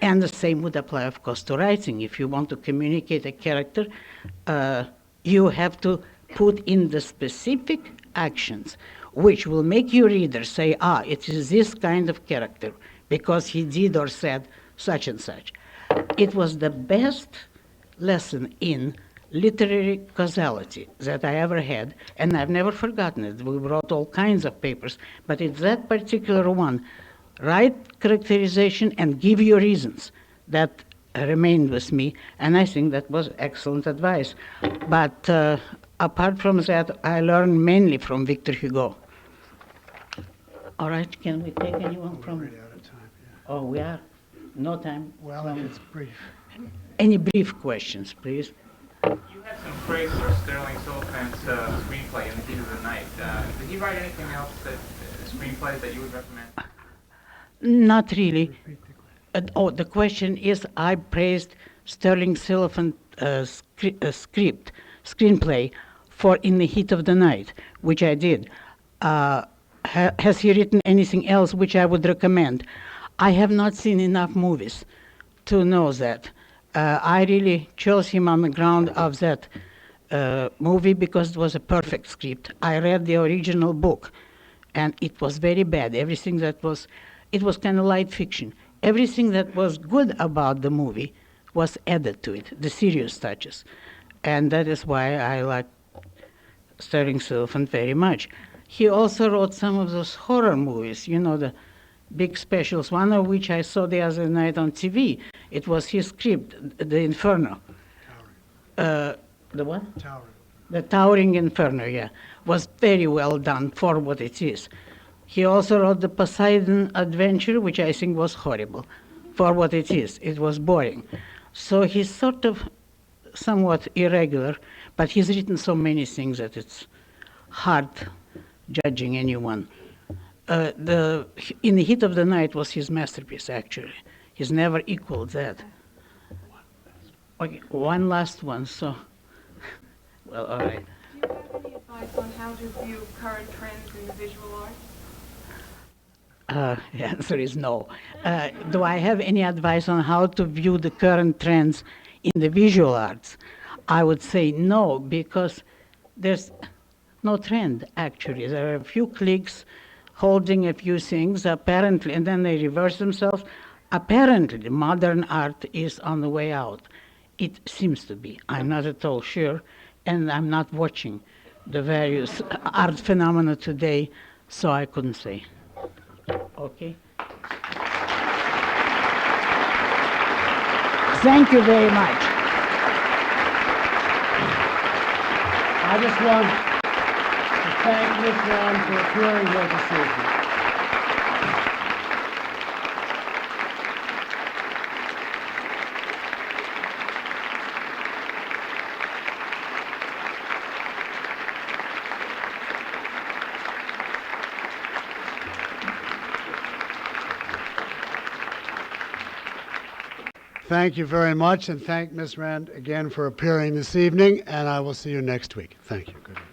And the same would apply, of course, to writing. If you want to communicate a character, you have to put in the specific actions which will make your reader say, ah, it is this kind of character because he did or said such and such. It was the best lesson in literary causality that I ever had, and I've never forgotten it. We wrote all kinds of papers, but it's that particular one. Write characterization and give your reasons. That remained with me, and I think that was excellent advice. But apart from that, I learned mainly from Victor Hugo. All right, can we take anyone from... We're already out of time, yeah. Oh, we are? No time? Well, if it's brief. Any brief questions, please? You had some praise for Sterling Silliphant's screenplay, In the Heat of the Night. Did he write anything else, screenplays that you would recommend? Not really. The question is, I praised Sterling Silliphant's screenplay for In the Heat of the Night, which I did. Has he written anything else which I would recommend? I have not seen enough movies to know that. I really chose him on the ground of that movie because it was a perfect script. I read the original book, and it was very bad. Everything that was, it was kind of light fiction. Everything that was good about the movie was added to it, the serious touches. And that is why I like Sterling Silliphant very much. He also wrote some of those horror movies, you know, the big specials, one of which I saw the other night on TV. It was his script, The Inferno. The what? Towering. The Towering Inferno, yeah. Was very well done for what it is. He also wrote The Poseidon Adventure, which I think was horrible for what it is. It was boring. So he's sort of somewhat irregular, but he's written so many things that it's hard judging anyone. In the Heat of the Night was his masterpiece, actually. He's never equaled that. Okay, one last one, so, well, all right. Do you have any advice on how to view current trends in the visual arts? The answer is no. Do I have any advice on how to view the current trends in the visual arts? I would say no, because there's no trend, actually. There are a few cliques holding a few things, apparently, and then they reverse themselves. Apparently, modern art is on the way out. It seems to be. I'm not at all sure, and I'm not watching the various art phenomena today, so I couldn't say. Okay. Thank you very much. I just want to thank Ms. Rand for appearing here this evening. Thank you very much, and thank Ms. Rand again for appearing this evening, and I will see you next week. Thank you. Good night.